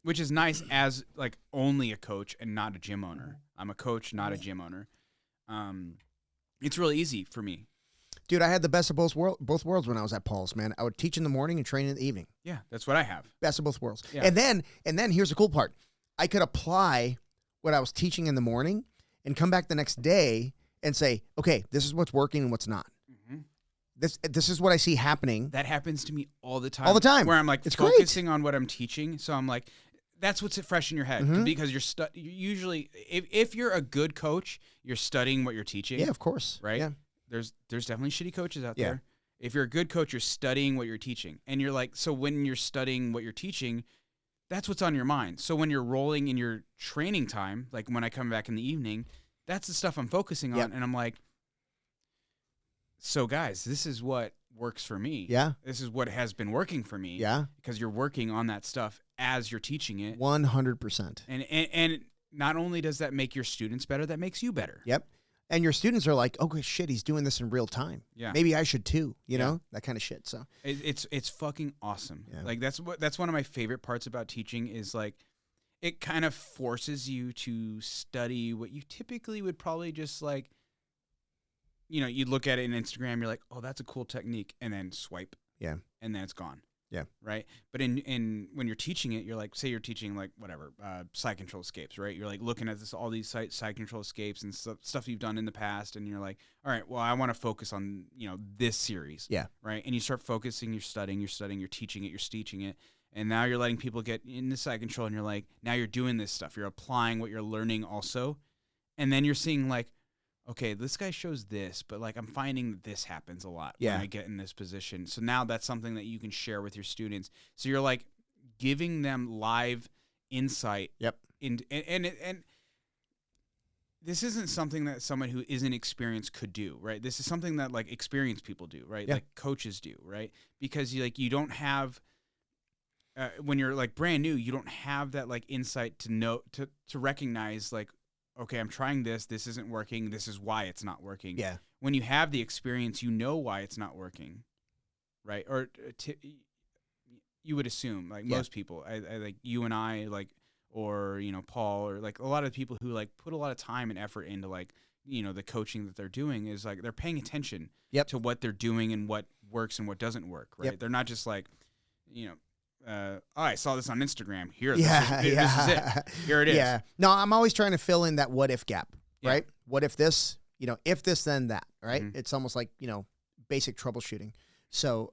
which is nice as, like, only a coach and not a gym owner. I'm a coach, not a gym owner. It's really easy for me. Dude, I had the best of both worlds when I was at Paul's, man. I would teach in the morning and train in the evening. Yeah, that's what I have. Best of both worlds. Yeah. And then here's the cool part. I could apply what I was teaching in the morning and come back the next day and say, okay, this is what's working and what's not. This is what I see happening. That happens to me all the time. All the time. Where I'm, like, it's focusing on what I'm teaching. So I'm like, that's what's fresh in your head. Because you're usually, if you're a good coach, you're studying what you're teaching. Yeah, of course. Right? Yeah. There's definitely shitty coaches out there. If you're a good coach, you're studying what you're teaching. And you're like, so when you're studying what you're teaching, that's what's on your mind. So when you're rolling in your training time, like when I come back in the evening, that's the stuff I'm focusing on. And I'm like, so guys, this is what works for me. Yeah. This is what has been working for me. Yeah. Because you're working on that stuff as you're teaching it. 100%. And not only does that make your students better, that makes you better. Yep. And your students are like, oh, shit, he's doing this in real time. Yeah. Maybe I should too, you know, that kind of shit. So it's fucking awesome. Yeah. Like, that's one of my favorite parts about teaching is, like, it kind of forces you to study what you typically would probably just, like, you look at it in Instagram, you're like, oh, that's a cool technique, and then swipe. Yeah. And then it's gone. Yeah. Right. But in when you're teaching it, you're like, say you're teaching, like, whatever, side control escapes, right? You're like looking at all these side control escapes and stuff you've done in the past. And you're like, all right, well, I want to focus on, this series. Yeah. Right. And you start focusing, you're teaching it, you're teaching it. And now you're letting people get into side control, and you're like, now you're doing this stuff. You're applying what you're learning also. And then you're seeing, like, okay, this guy shows this, but like I'm finding that this happens a lot Yeah. when I get in this position. So now that's something that you can share with your students. So you're like giving them live insight. Yep. And this isn't something that someone who isn't experienced could do, right? This is something that like experienced people do, right? Yeah. Like coaches do, right? Because you don't have when you're like brand new, you don't have that like insight to know to recognize like, okay, I'm trying this isn't working, this is why it's not working. Yeah. When you have the experience, you know why it's not working, right? Or you would assume like most people, I like you and I, like, or Paul, or like a lot of people who like put a lot of time and effort into like the coaching that they're doing is like they're paying attention to what they're doing and what works and what doesn't work, right? They're not just like I saw this on Instagram. Here, this is it. Here it is. Yeah. No, I'm always trying to fill in that what if gap, right? What if this, if this, then that, right? Mm-hmm. It's almost like, basic troubleshooting. So,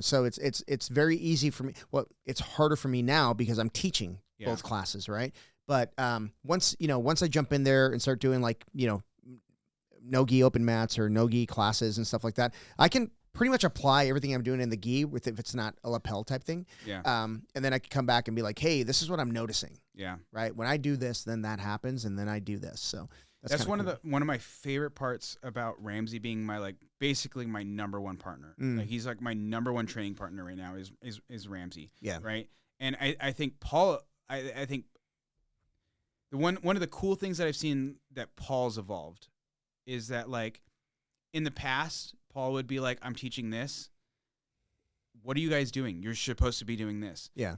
so it's very easy for me. Well, it's harder for me now because I'm teaching both classes, right? But once I jump in there and start doing like, no-gi open mats or no-gi classes and stuff like that, I can pretty much apply everything I'm doing in the gi with if it's not a lapel type thing. Yeah. And then I can come back and be like, hey, this is what I'm noticing. Yeah. Right. When I do this, then that happens, and then I do this. So that's one cool. One of my favorite parts about Ramsey being my like basically my number one partner. Like he's like my number one training partner right now is Ramsey. Yeah. Right. And I think Paul. I think the one of the cool things that I've seen that Paul's evolved is that like in the past, Paul would be like, I'm teaching this. What are you guys doing? You're supposed to be doing this. Yeah.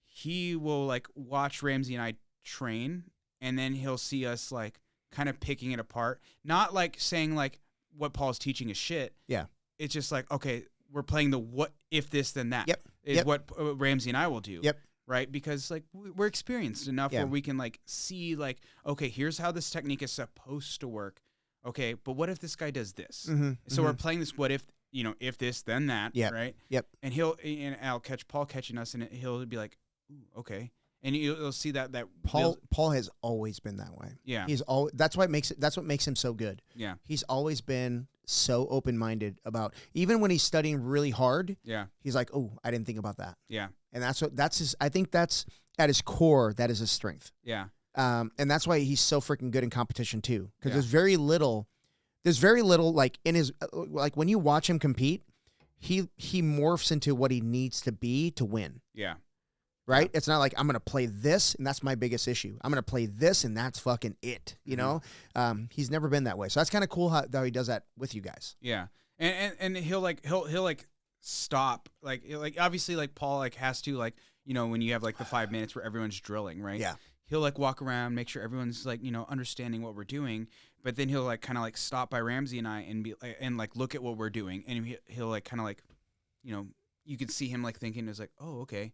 He will like watch Ramsey and I train, and then he'll see us like kind of picking it apart. Not like saying like what Paul's teaching is shit. Yeah. It's just like, okay, we're playing the what if this then that. Yep. Is what Ramsey and I will do. Yep. Right? Because like we're experienced enough where we can like see like, okay, here's how this technique is supposed to work. Okay, but what if this guy does this? Mm-hmm, so we're playing this what if, if this, then that, right? Yep. And I'll catch Paul catching us, and he'll be like, ooh, okay. And you'll see that Paul has always been that way. Yeah. That's what makes him so good. Yeah. He's always been so open-minded about, even when he's studying really hard. Yeah. He's like, oh, I didn't think about that. Yeah. And I think that's at his core, that is his strength. Yeah. And that's why he's so freaking good in competition too. Because there's very little like in his, like when you watch him compete, he morphs into what he needs to be to win. Yeah. Right? Yeah. It's not like I'm going to play this and that's my biggest issue. I'm going to play this and that's fucking it. You know? He's never been that way. So that's kind of cool how he does that with you guys. Yeah. And he'll like stop. Like obviously like Paul like has to like, when you have like the 5 minutes where everyone's drilling, right? Yeah. He'll like walk around, make sure everyone's like, understanding what we're doing. But then he'll like kind of like stop by Ramsey and I and be and like look at what we're doing. And he'll like kind of like, you could see him like thinking is like, oh, okay.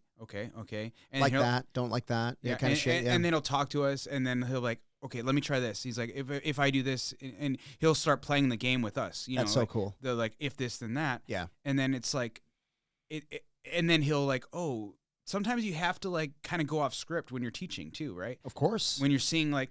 And like that, don't like that. Yeah. Kind of shit. Yeah. And then he'll talk to us, and then he'll like, okay, let me try this. He's like, if I do this, and he'll start playing the game with us. That's so like, cool. The like, if this, then that. Yeah. And then it's like, and then he'll like, oh, sometimes you have to like kind of go off script when you're teaching too, right? Of course. When you're seeing like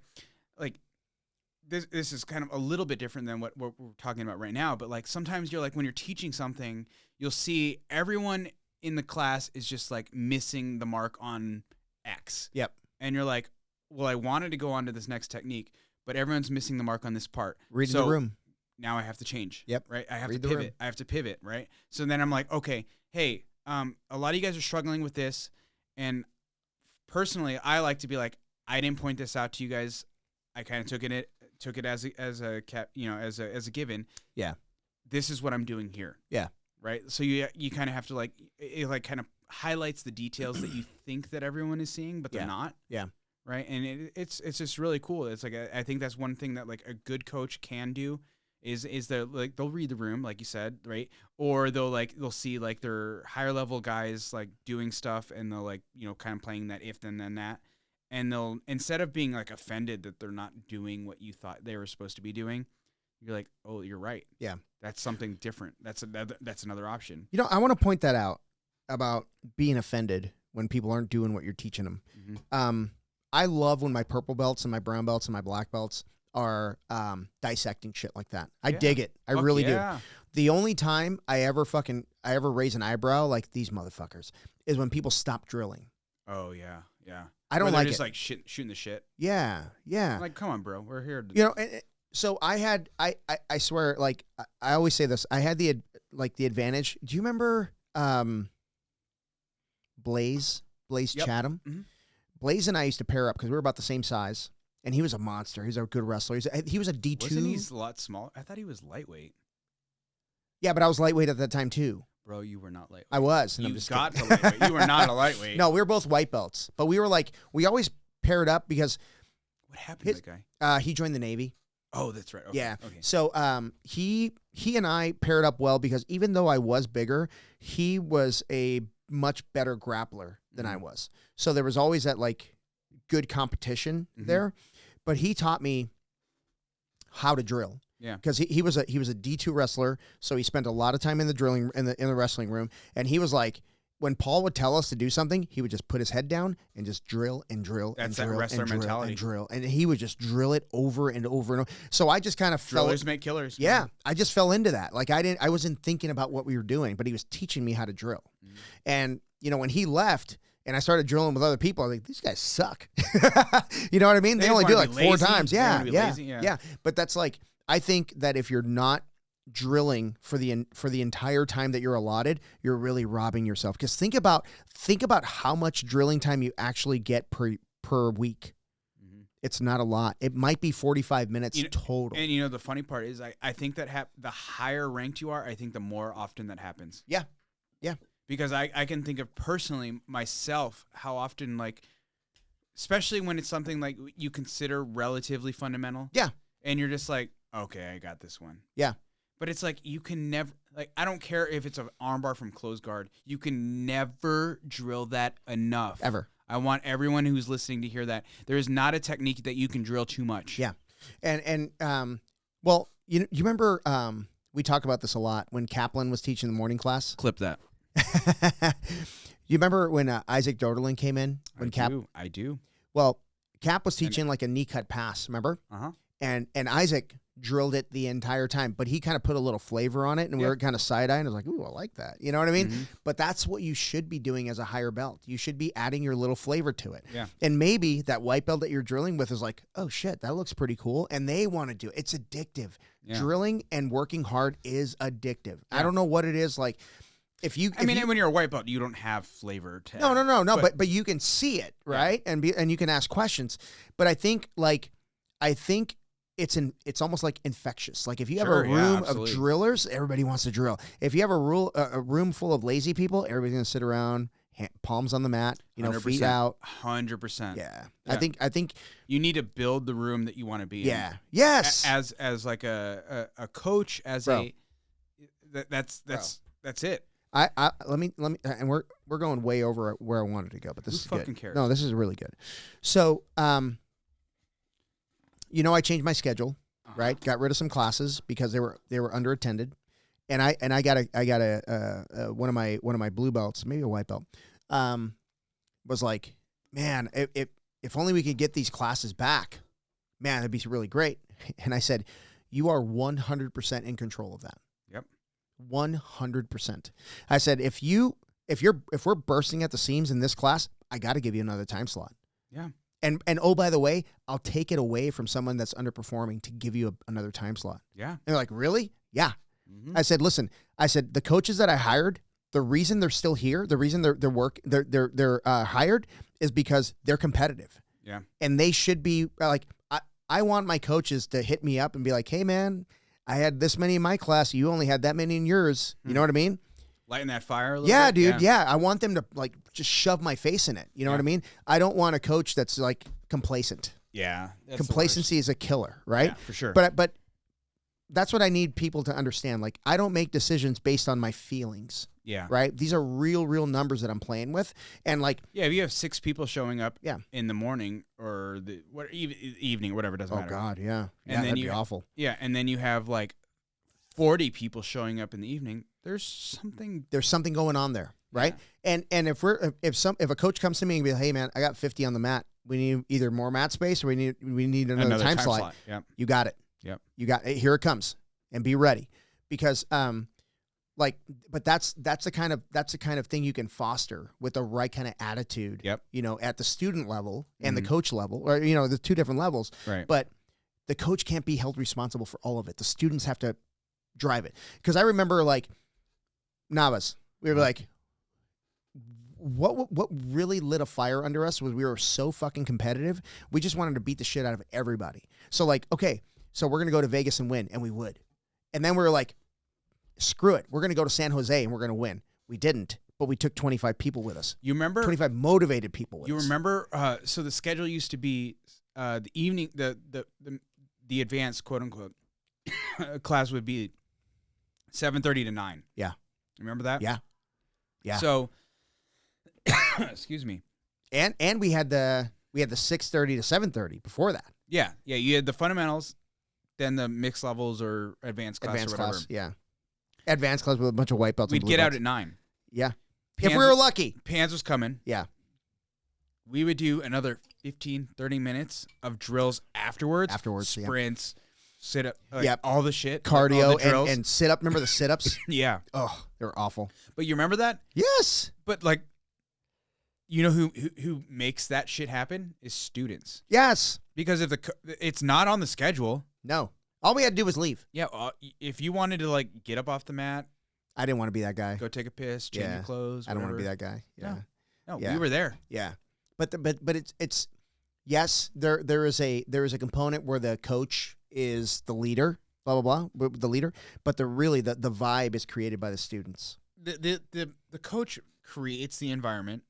this is kind of a little bit different than what we're talking about right now, but like sometimes you're like when you're teaching something, you'll see everyone in the class is just like missing the mark on X. Yep. And you're like, well, I wanted to go on to this next technique, but everyone's missing the mark on this part. Read the room. Now I have to change. Yep. Right. I have Read to pivot. I have to pivot. Right. So then I'm like, okay, hey, a lot of you guys are struggling with this, and personally, I like to be like, I didn't point this out to you guys. I kind of took it as a given. Yeah. This is what I'm doing here. Yeah. Right. So you kind of have to like, it like kind of highlights the details that you think that everyone is seeing, but they're not. Yeah. Right. And it's just really cool. It's like, I think that's one thing that like a good coach can do is that like they'll read the room, like you said, right? Or they'll see like their higher level guys like doing stuff, and they'll like, kind of playing that if then that. And they'll, instead of being like offended that they're not doing what you thought they were supposed to be doing, you're like, oh, you're right. Yeah. That's something different. That's another option. I want to point that out about being offended when people aren't doing what you're teaching them. Mm-hmm. I love when my purple belts and my brown belts and my black belts are dissecting shit like that. I dig it. I really do. Yeah. The only time I ever raise an eyebrow like these motherfuckers is when people stop drilling. Oh yeah, yeah. I don't Where they're like just it. like shooting the shit. Yeah, yeah. Like, come on, bro, we're here. So I swear, like I always say this. I had the advantage. Do you remember Blaze Yep. Chatham? Mm-hmm. Blaze and I used to pair up because we were about the same size, and he was a monster. He was a good wrestler. He was a D2. Wasn't he a lot smaller? I thought he was lightweight. Yeah, but I was lightweight at that time too. Bro, you were not lightweight. I was. And You I'm just got kidding. to lightweight. You were not a lightweight. No, we were both white belts, but we always paired up because What happened to that guy? he joined the Navy. Oh, that's right. Okay. Yeah. Okay. So he and I paired up well because even though I was bigger, he was a much better grappler than I was. So there was always that like good competition there. But he taught me how to drill. Yeah. Because he was a D2 wrestler, so he spent a lot of time in the drilling in the wrestling room, and he was like, when Paul would tell us to do something, he would just put his head down and just drill and drill That's and that drill wrestler and drill mentality. and drill, and he would just drill it over and over and over. So I just kind of Drillers make killers. yeah, I just fell into that. Like I wasn't thinking about what we were doing, but he was teaching me how to drill. And you know, when he left and I started drilling with other people, I was like, these guys suck. You know what I mean? They only do like 4 times. Yeah. But that's like, I think that if you're not drilling for the entire time that you're allotted, you're really robbing yourself. Because think about how much drilling time you actually get per week. It's not a lot. It might be 45 minutes total. And you know, the funny part is I think that the higher ranked you are, I think the more often that happens. Yeah. Because I can think of personally myself how often, like, especially when it's something like you consider relatively fundamental. Yeah. And you're just like, okay, I got this one. Yeah. But it's like you can never, like, I don't care if it's an armbar from close guard. You can never drill that enough. Ever. I want everyone who's listening to hear that. There is not a technique that you can drill too much. Yeah. And well, you remember we talk about this a lot when Kaplan was teaching the morning class. Clip that. You remember when Isaac Doderlin came in? When I do. Well, Cap was teaching like a knee cut pass, remember? Uh-huh. And Isaac drilled it the entire time, but he kind of put a little flavor on it, and we were kind of side-eyeing. I was like, ooh, I like that. You know what I mean? But that's what you should be doing as a higher belt. You should be adding your little flavor to it. Yeah. And maybe that white belt that you're drilling with is like, oh, shit, that looks pretty cool, and they want to do it. It's addictive. Yeah. Drilling and working hard is addictive. Yeah. I don't know what it is like. When you're a white belt, you don't have flavor to No. But you can see it, right? Yeah. And you can ask questions. But I think it's almost like infectious. Like if you have a room of drillers, everybody wants to drill. If you have a room full of lazy people, everybody's gonna sit around, palms on the mat, 100%, feet out. 100%. Yeah. I think you need to build the room that you want to be in. Yeah. Yes. As like a coach, that's it. Let me, and we're going way over where I wanted to go, but this is good. Fucking cares? No, this is really good. So, I changed my schedule, right? Got rid of some classes because they were underattended, and I got one of my blue belts, maybe a white belt, was like, man, if only we could get these classes back, man, that'd be really great. And I said, you are 100% in control of that. 100%. I said, if we're bursting at the seams in this class, I got to give you another time slot. Yeah. And oh, by the way, I'll take it away from someone that's underperforming to give you another time slot. Yeah. And they're like, really? Yeah. I said, listen. I said the coaches that I hired, the reason they're still here, the reason they're hired is because they're competitive. Yeah. And they should be like, I want my coaches to hit me up and be like, hey man, I had this many in my class. You only had that many in yours. You know what I mean? Lighting that fire a little bit? Dude. Yeah. I want them to like just shove my face in it. You know what I mean? I don't want a coach that's like complacent. Yeah. Complacency is a killer, right? Yeah, for sure. But that's what I need people to understand. Like, I don't make decisions based on my feelings. Yeah. Right? These are real numbers that I'm playing with. And like, yeah, if you have 6 people showing up in the morning or the evening or whatever, doesn't matter. Oh God, yeah. And then that'd be awful. Yeah, and then you have like 40 people showing up in the evening. There's something going on there, right? Yeah. And if a coach comes to me and be like, "Hey man, I got 50 on the mat. we need either more mat space or we need another time slot. Yep. You got it. Yep. You got it. Here it comes, and be ready, because but that's the kind of thing you can foster with the right kind of attitude. Yep. At the student level and the coach level, or the two different levels. Right. But the coach can't be held responsible for all of it. The students have to drive it. Because I remember Navas, we were like, what really lit a fire under us was we were so fucking competitive. We just wanted to beat the shit out of everybody. So okay, so we're going to go to Vegas and win. And we would. And then we were like, screw it. We're going to go to San Jose and we're going to win. We didn't, but we took 25 people with us. You remember? 25 motivated people with us. You remember? So the schedule used to be the evening, the advanced, quote unquote, class would be 7:30 to 9. Yeah. Remember that? Yeah. Yeah. So, excuse me. And we had the 6:30 to 7:30 before that. Yeah. Yeah. You had the fundamentals, then the mixed levels or advanced class or whatever. Class, yeah. Advanced class with a bunch of white belts. We'd get out at 9. Yeah. If we were lucky. Pans was coming. Yeah. We would do another 15, 30 minutes of drills afterwards. Sprints, sit up, all the shit. Cardio and sit up. Remember the sit ups? Yeah. Oh, they were awful. But you remember that? Yes. But who makes that shit happen is students. Yes. Because if it's not on the schedule. No. All we had to do was leave. Yeah. If you wanted to get up off the mat. I didn't want to be that guy. Go take a piss, change your clothes. I don't want to be that guy. Yeah. No, we were there. Yeah. But it's yes, there is a component where the coach is the leader, blah blah blah, the leader, but the vibe is created by the students. The coach creates the environment.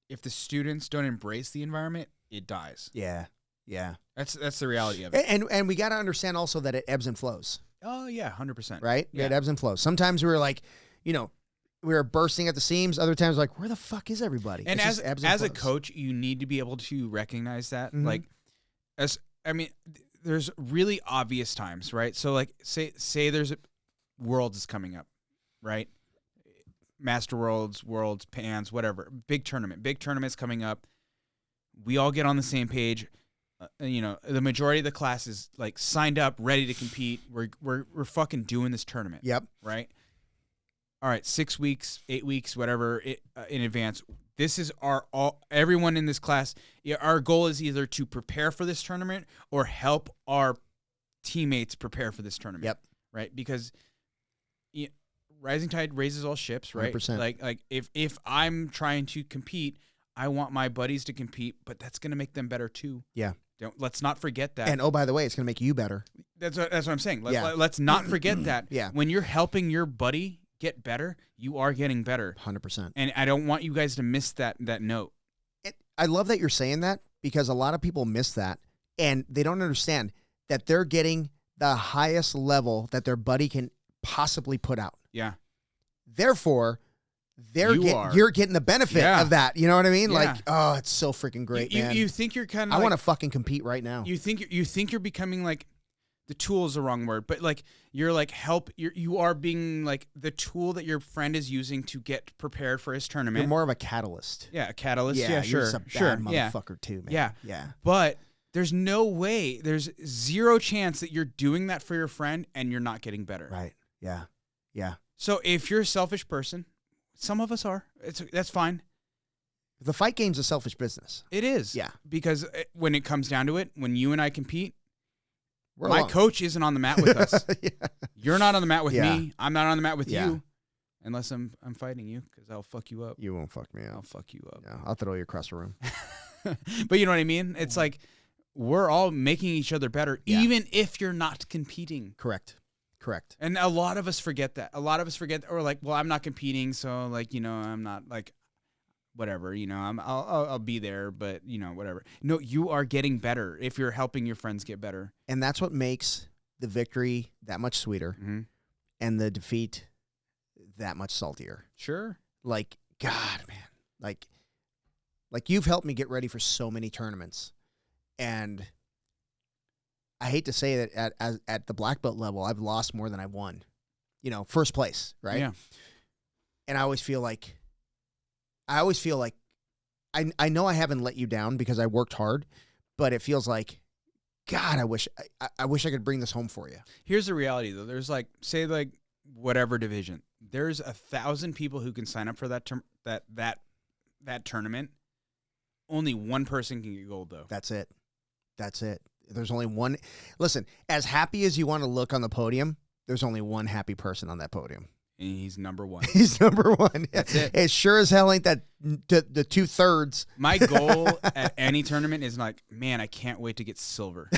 If the students don't embrace the environment, it dies. Yeah. Yeah. That's the reality of it. And we got to understand also that it ebbs and flows. Oh yeah, 100%. Right? Yeah. It ebbs and flows. Sometimes we were like, we were bursting at the seams. Other times, where the fuck is everybody? And as a coach, you need to be able to recognize that. Mm-hmm. There's really obvious times, right? So say there's Worlds is coming up, right? Master Worlds, Pans, whatever. Big tournaments coming up. We all get on the same page. The majority of the class is signed up, ready to compete. We're fucking doing this tournament. Yep. Right. All right, 6 weeks, 8 weeks, whatever, in advance. This is everyone in this class. Our goal is either to prepare for this tournament or help our teammates prepare for this tournament. Yep. Right, because rising tide raises all ships. Right. 100%. If I'm trying to compete, I want my buddies to compete, but that's going to make them better too. Yeah. Let's not forget that. And by the way, it's going to make you better. That's what I'm saying. Let's not forget that. Yeah. When you're helping your buddy get better, you are getting better. 100%. And I don't want you guys to miss that note. I love that you're saying that, because a lot of people miss that, and they don't understand that they're getting the highest level that their buddy can possibly put out. Yeah. Therefore, you're getting the benefit of that. You know what I mean? Yeah. It's so freaking great, man. You think you're kind of I want to fucking compete right now. You think you're becoming the tool is the wrong word, but you're you are being the tool that your friend is using to get prepared for his tournament. You're more of a catalyst. Yeah, a catalyst. Yeah, you're sure. just a bad motherfucker too, man. Yeah. Yeah. But there's no way, there's zero chance that you're doing that for your friend and you're not getting better. Right. Yeah. Yeah. So if you're a selfish person, some of us are. That's fine. The fight game's a selfish business. It is. Yeah. Because when it comes down to it, when you and I compete, We're my alone. coach isn't on the mat with us. Yeah. You're not on the mat with Yeah. me. I'm not on the mat with Yeah. you. Unless I'm fighting you, because I'll fuck you up. You won't fuck me I'll up. fuck you up. No, I'll throw you across the room. But you know what I mean? It's we're all making each other better, Yeah. even if you're not competing. Correct. And a lot of us forget that. A lot of us forget, or well, I'm not competing, so I'm not whatever. I'll be there, but whatever. No, you are getting better if you're helping your friends get better. And that's what makes the victory that much sweeter, Mm-hmm. and the defeat that much saltier. Sure. God, man, you've helped me get ready for so many tournaments, and I hate to say that at the black belt level, I've lost more than I've won. First place, right? Yeah. And I always feel like I know I haven't let you down because I worked hard, but it feels like, God, I wish I could bring this home for you. Here's the reality, though. There's like, say, like whatever division. There's 1,000 people who can sign up for that that tournament. Only one person can get gold, though. That's it. There's only one. Listen, as happy as you want to look on the podium, there's only one happy person on that podium. And he's number one. He's number one. That's it. It sure as hell ain't that the 2/3. My goal at any tournament is like, man, I can't wait to get silver.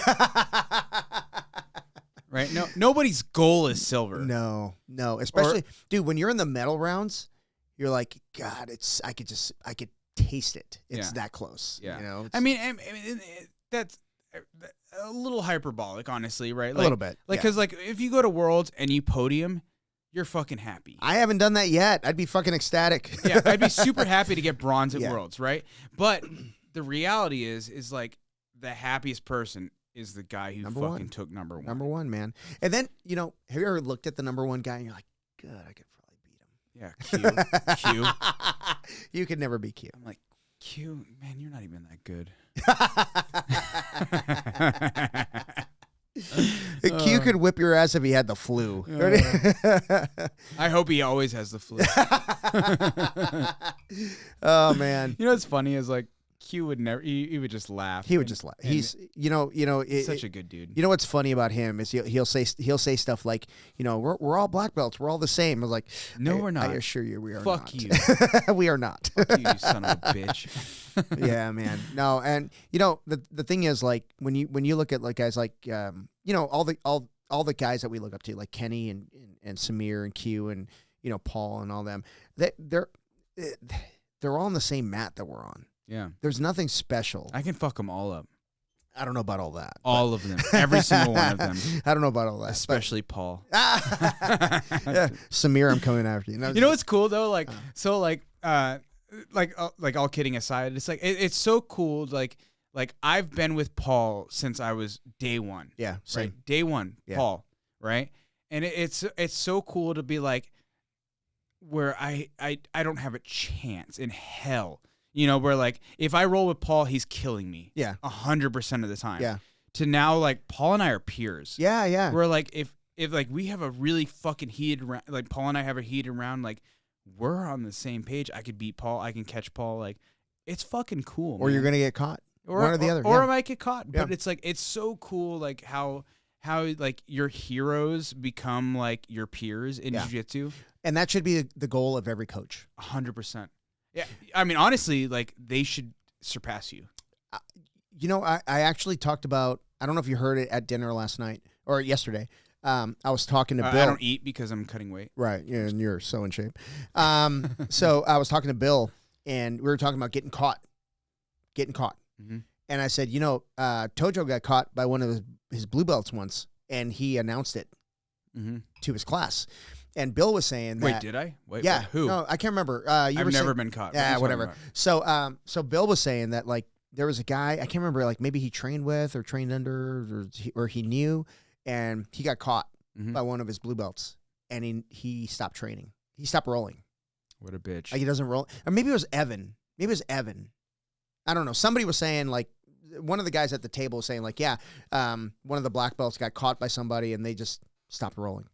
Right? No, nobody's goal is silver. No. Especially, dude, when you're in the medal rounds, you're like, God, I could taste it. It's that close. Yeah. You know? I mean, that's a little hyperbolic, honestly, right? Like, a little bit. Like, because like if you go to Worlds and you podium, you're fucking happy. I haven't done that yet. I'd be fucking ecstatic. Yeah, I'd be super happy to get bronze at Yeah. Worlds, right? But the reality is like the happiest person is the guy who took number one. Number one, man. And then, you know, have you ever looked at the number one guy and you're like, good, I could probably beat him. Yeah, Q. You could never be Q. I'm like, Q, man, you're not even that good. Q could whip your ass if he had the flu. I hope he always has the flu. Oh, man. You know what's funny is like Q would never. He would just laugh. He would just laugh. He's such a good dude. You know what's funny about him is he'll say stuff like, you know, we're all black belts, we're all the same. I was like, no, we're not. I assure you, we are Fuck not. You. We are not. Fuck you, you son of a bitch. Yeah, man. No, and you know the thing is, like, when you look at like guys like you know, all the guys that we look up to, like Kenny and Samir and Q and, you know, Paul and all them, they're all on the same mat that we're on. Yeah. There's nothing special. I can fuck them all up. I don't know about all that. All of them. Every single one of them. I don't know about all that. Especially Paul. Yeah. Samir, I'm coming after you. You know what's cool though? Like, so like all kidding aside, it's like it's so cool. Like I've been with Paul since I was day one. Yeah, same. Right? Day one, Yeah. Paul. Right, and it's so cool to be like, where I don't have a chance in hell. You know, where like if I roll with Paul, he's killing me. Yeah, 100% of the time. Yeah. To now, like Paul and I are peers. Yeah, yeah. We're like if like we have a really fucking heated round, like Paul and I have a heated round, like we're on the same page. I could beat Paul. I can catch Paul. Like it's fucking cool. Or man. You're gonna get caught. Or, one or the other. Or yeah. I might get caught. But Yeah. it's like it's so cool. Like how like your heroes become like your peers in jiu-jitsu. And that should be the goal of every coach. 100%. Yeah, I mean, honestly, like they should surpass you. You know, I actually talked about. I don't know if you heard it at dinner last night or yesterday. I was talking to Bill. I don't eat because I'm cutting weight. Right, yeah, and you're so in shape. So I was talking to Bill, and we were talking about getting caught. Mm-hmm. And I said, you know, Tojo got caught by one of his blue belts once, and he announced it to his class. And Bill was saying that. Wait, did I? Wait, yeah. who? No, I can't remember. I've never been caught. Yeah, whatever. So, so Bill was saying that like there was a guy I can't remember, like maybe he trained with or trained under or he knew, and he got caught by one of his blue belts, and he stopped training. He stopped rolling. What a bitch. Like he doesn't roll. Or maybe it was Evan. I don't know. Somebody was saying like one of the guys at the table was saying like, yeah, one of the black belts got caught by somebody and they just stopped rolling.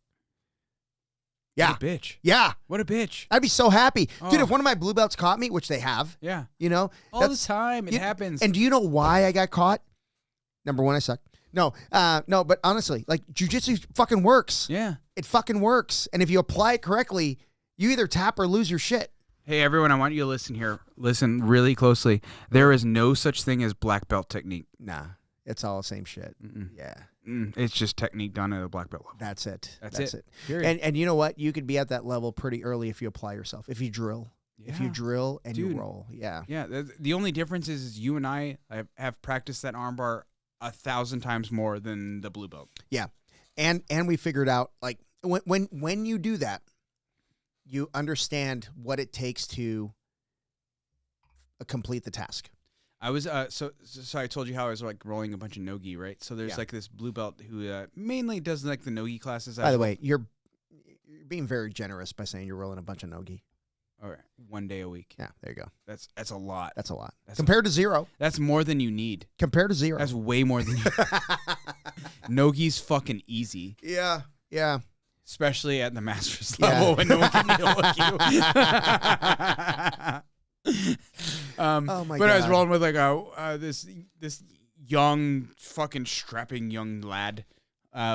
Yeah. What a bitch. Yeah. What a bitch. I'd be so happy. Oh. Dude, if one of my blue belts caught me, which they have, yeah, you know, all the time. It happens. And do you know why I got caught? Number one, I suck. No, but honestly, like jiu-jitsu fucking works. Yeah. It fucking works. And if you apply it correctly, you either tap or lose your shit. Hey, everyone, I want you to listen here. Listen really closely. There is no such thing as black belt technique. Nah, it's all the same shit. Mm-mm. Yeah. It's just technique done at a black belt level. That's it. That's it. And you know what? You could be at that level pretty early if you apply yourself. If you drill. Yeah. If you drill and Dude. you roll. Yeah. Yeah. The only difference is you and I have practiced that armbar 1,000 times more than the blue belt. Yeah. And we figured out like when you do that, you understand what it takes to complete the task. I was so I told you how I was like rolling a bunch of no-gi, right? So there's like this blue belt who mainly does like the no-gi classes. By the way, you're being very generous by saying you're rolling a bunch of no-gi. All right, 1 day a week. Yeah, there you go. That's a lot. That's a lot. That's Compared to 0. That's more than you need. Compared to 0. That's way more than you Nogi's fucking easy. Yeah. Yeah. Especially at the master's level when no one can deal with you. Oh my but God. I was rolling with like this young fucking strapping young lad,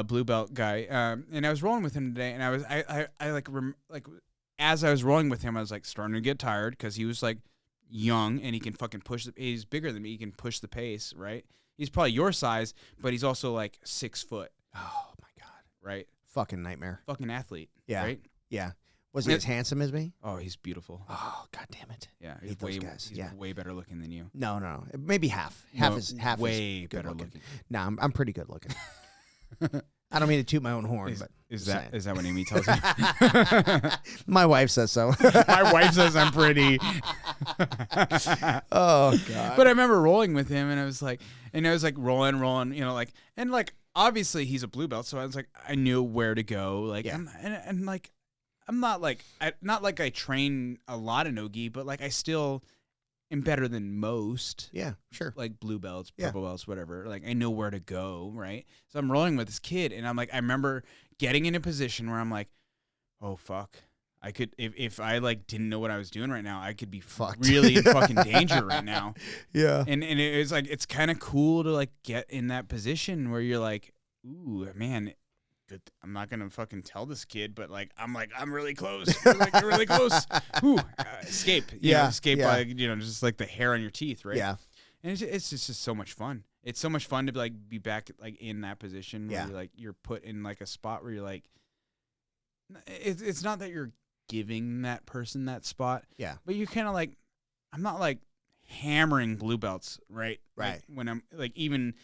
blue belt guy, and I was rolling with him today, and as I was rolling with him, I was like starting to get tired because he was like young and he can fucking push. He's bigger than me. He can push the pace, right? He's probably your size, but he's also like 6 foot. Oh my God. Right? Fucking nightmare. Fucking athlete. Yeah. Right? Yeah. Was he as handsome as me? Oh, he's beautiful. Oh, God damn it. Yeah, Hate those guys. He's way better looking than you. No. Maybe half. Half way is better looking. looking. No, I'm pretty good looking. I don't mean to toot my own horn, but is that what Amy tells you? My wife says so. My wife says I'm pretty. Oh God! But I remember rolling with him, and I was like rolling, and obviously he's a blue belt, so I was like, I knew where to go, I'm not like I train a lot of nogi, but like I still am better than most. Yeah, sure. Like blue belts, purple belts, whatever. Like I know where to go, right? So I'm rolling with this kid, and I'm like, I remember getting in a position where I'm like, oh fuck, I could if I like didn't know what I was doing right now, I could be really in fucking danger right now. Yeah. And it was like it's kind of cool to like get in that position where you're like, ooh man. Good. I'm not gonna fucking tell this kid, but I'm really close. You're really close. Ooh, escape. Escape by just like the hair on your teeth, right? Yeah. And it's just so much fun. It's so much fun to be back in that position where you're put in like a spot where you're like, it's not that you're giving that person that spot, but you're kind of like, I'm not like hammering blue belts, right? Right. Like, when I'm like even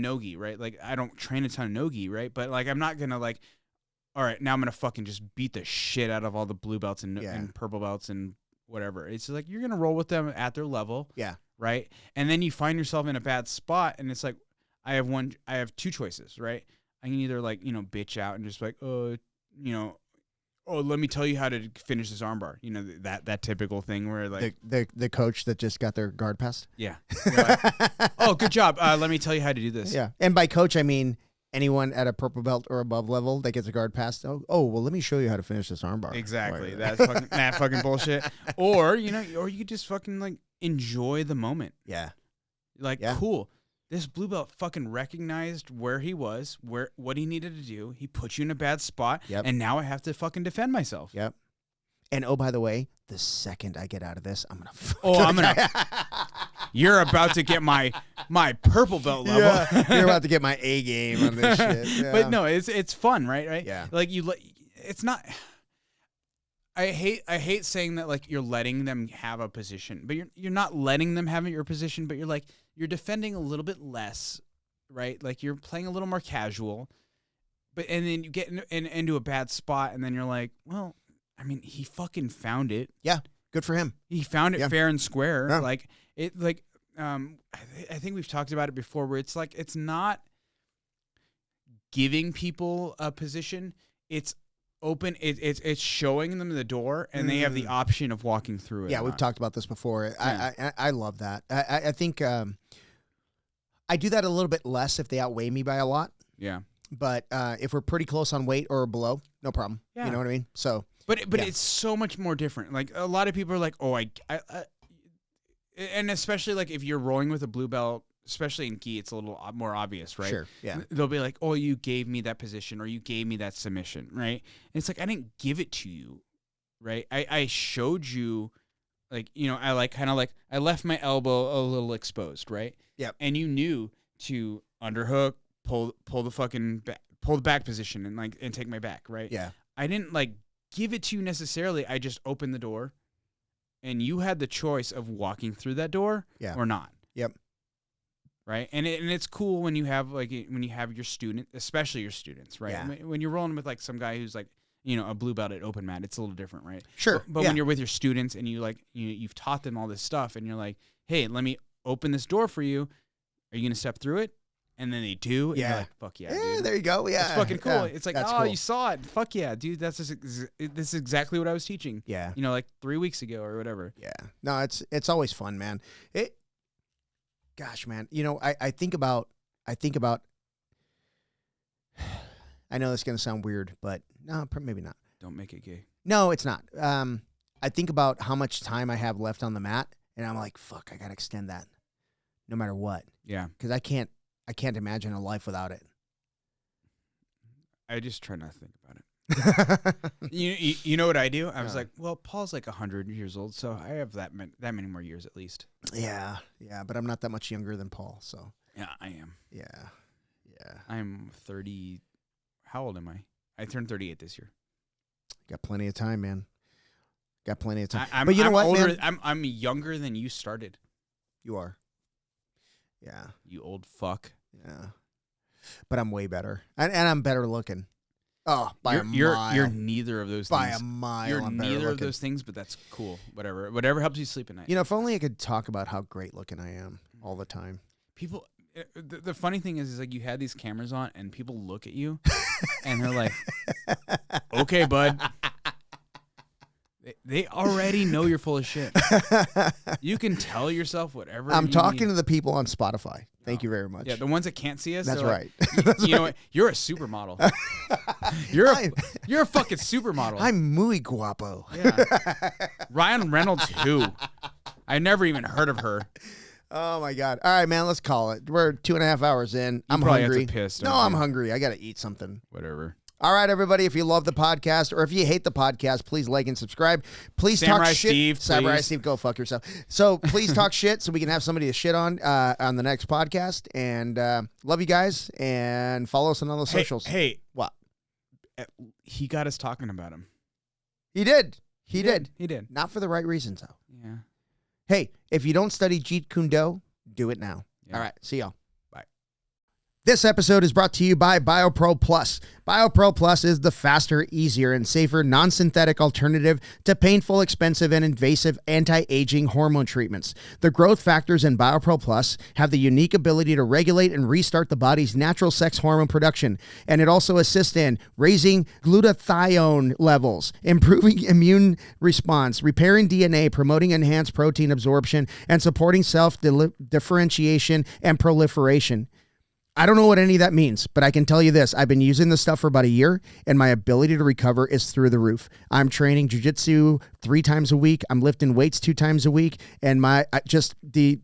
nogi, right? Like I don't train a ton of nogi, right? But like I'm not gonna all right, now I'm gonna fucking just beat the shit out of all the blue belts and purple belts and whatever. It's like you're gonna roll with them at their level, right? And then you find yourself in a bad spot, and it's like I have 2 choices, right? I can either bitch out and just let me tell you how to finish this armbar. That typical thing where like the coach that just got their guard passed. Yeah. Oh, good job. Let me tell you how to do this. Yeah. And by coach, I mean anyone at a purple belt or above level that gets a guard passed. Oh, well, let me show you how to finish this armbar. Exactly. That's fucking bullshit. Or you just fucking enjoy the moment. Yeah. Cool. This blue belt fucking recognized where he was, what he needed to do. He put you in a bad spot, and now I have to fucking defend myself. Yep. And oh, by the way, the second I get out of this, I'm gonna. You're about to get my purple belt level. Yeah, you're about to get my A game on this shit. Yeah. But no, it's fun, right? Yeah. It's not. I hate saying that you're letting them have a position, but you're not letting them have your position, but you're defending a little bit less, right? Like you're playing a little more casual, and then you get into a bad spot, and then you're like, well, I mean, he fucking found it. Yeah, good for him. He found it fair and square. Yeah. I think we've talked about it before, where it's like it's not giving people a position. It's open. It's showing them the door, and they have the option of walking through it. Yeah, we've talked about this before. Yeah. I love that. I think I do that a little bit less if they outweigh me by a lot. Yeah. But if we're pretty close on weight or below, no problem. Yeah. You know what I mean? So. But it's so much more different. Like a lot of people are like, oh, and especially if you're rolling with a blue belt, especially in gi, it's a little more obvious, right? Sure. Yeah. They'll be like, oh, you gave me that position, or you gave me that submission, right? And it's like, I didn't give it to you, right? I showed you, I left my elbow a little exposed, right? Yeah. And you knew to underhook, pull the back position, and take my back, right? Yeah. I didn't give it to you necessarily. I just opened the door, and you had the choice of walking through that door or not. Yep. Right. And it's cool when you have your student, especially your students, right? Yeah. When you're rolling with some guy who's a blue belt at open mat, it's a little different, right? Sure. But when you're with your students and you've taught them all this stuff, and you're like, hey, let me open this door for you. Are you going to step through it? and then they do, and you're like, fuck yeah, dude. There you go. Yeah, it's fucking cool. Yeah, it's like, that's oh, cool. you saw it. Fuck yeah, dude. This is exactly what I was teaching. Yeah, like 3 weeks ago or whatever. Yeah, no, it's always fun, man. Gosh, man, I think about. I know that's gonna sound weird, but no, maybe not. Don't make it gay. No, it's not. I think about how much time I have left on the mat, and I'm like, fuck, I gotta extend that, no matter what. Yeah, because I can't imagine a life without it. I just try not to think about it. you know what I do? I was like, well, Paul's like 100 years old, so I have that many more years at least. Yeah, but I'm not that much younger than Paul, so. Yeah, I am. Yeah. I'm 30. How old am I? I turned 38 this year. Got plenty of time, man. Got plenty of time. But you know what, older, man? I'm younger than you started. You are. Yeah. You old fuck. Yeah. But I'm way better. And I'm better looking. Oh, by a mile. You're neither of those by things. By a mile. You're I'm neither of those things, but that's cool. Whatever helps you sleep at night. If only I could talk about how great looking I am all the time. People, the funny thing is like you had these cameras on and people look at you and they're like, okay, bud. They already know you're full of shit. You can tell yourself whatever. I'm talking to the people on Spotify. Thank you very much. Yeah, the ones that can't see us. That's right. Like, you know what? You're a supermodel. You're a fucking supermodel. I'm muy guapo. Yeah. Ryan Reynolds, who? I never even heard of her. Oh my God! All right, man. Let's call it. We're 2.5 hours in. I'm probably hungry. Have to piss, no, I'm hungry. I got to eat something. Whatever. All right, everybody. If you love the podcast or if you hate the podcast, please like and subscribe. Please Samurai talk shit. Steve, Samurai please. Steve, go fuck yourself. So please talk shit so we can have somebody to shit on the next podcast. And love you guys and follow us on all the socials. Hey, what? He got us talking about him. He did. He did. He did. Not for the right reasons, though. Yeah. Hey, if you don't study Jeet Kune Do, do it now. Yeah. All right. See y'all. Bye. This episode is brought to you by BioPro Plus. BioPro Plus is the faster, easier, and safer non-synthetic alternative to painful, expensive, and invasive anti-aging hormone treatments. The growth factors in BioPro Plus have the unique ability to regulate and restart the body's natural sex hormone production, and it also assists in raising glutathione levels, improving immune response, repairing DNA, promoting enhanced protein absorption, and supporting self-differentiation and proliferation. I don't know what any of that means, but I can tell you this. I've been using this stuff for about a year, and my ability to recover is through the roof. I'm training jiu-jitsu 3 times a week. I'm lifting weights 2 times a week, and the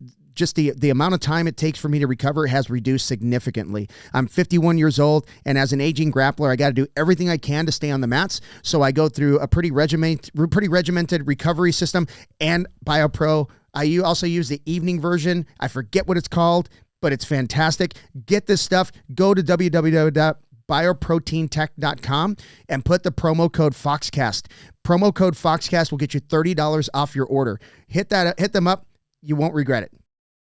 amount of time it takes for me to recover has reduced significantly. I'm 51 years old, and as an aging grappler, I got to do everything I can to stay on the mats. So I go through a pretty regimented recovery system. And BioPro, I also use the evening version. I forget what it's called, but it's fantastic. Get this stuff. Go to www.bioproteintech.com and put the promo code Foxcast. Promo code Foxcast will get you $30 off your order. Hit them up. You won't regret it.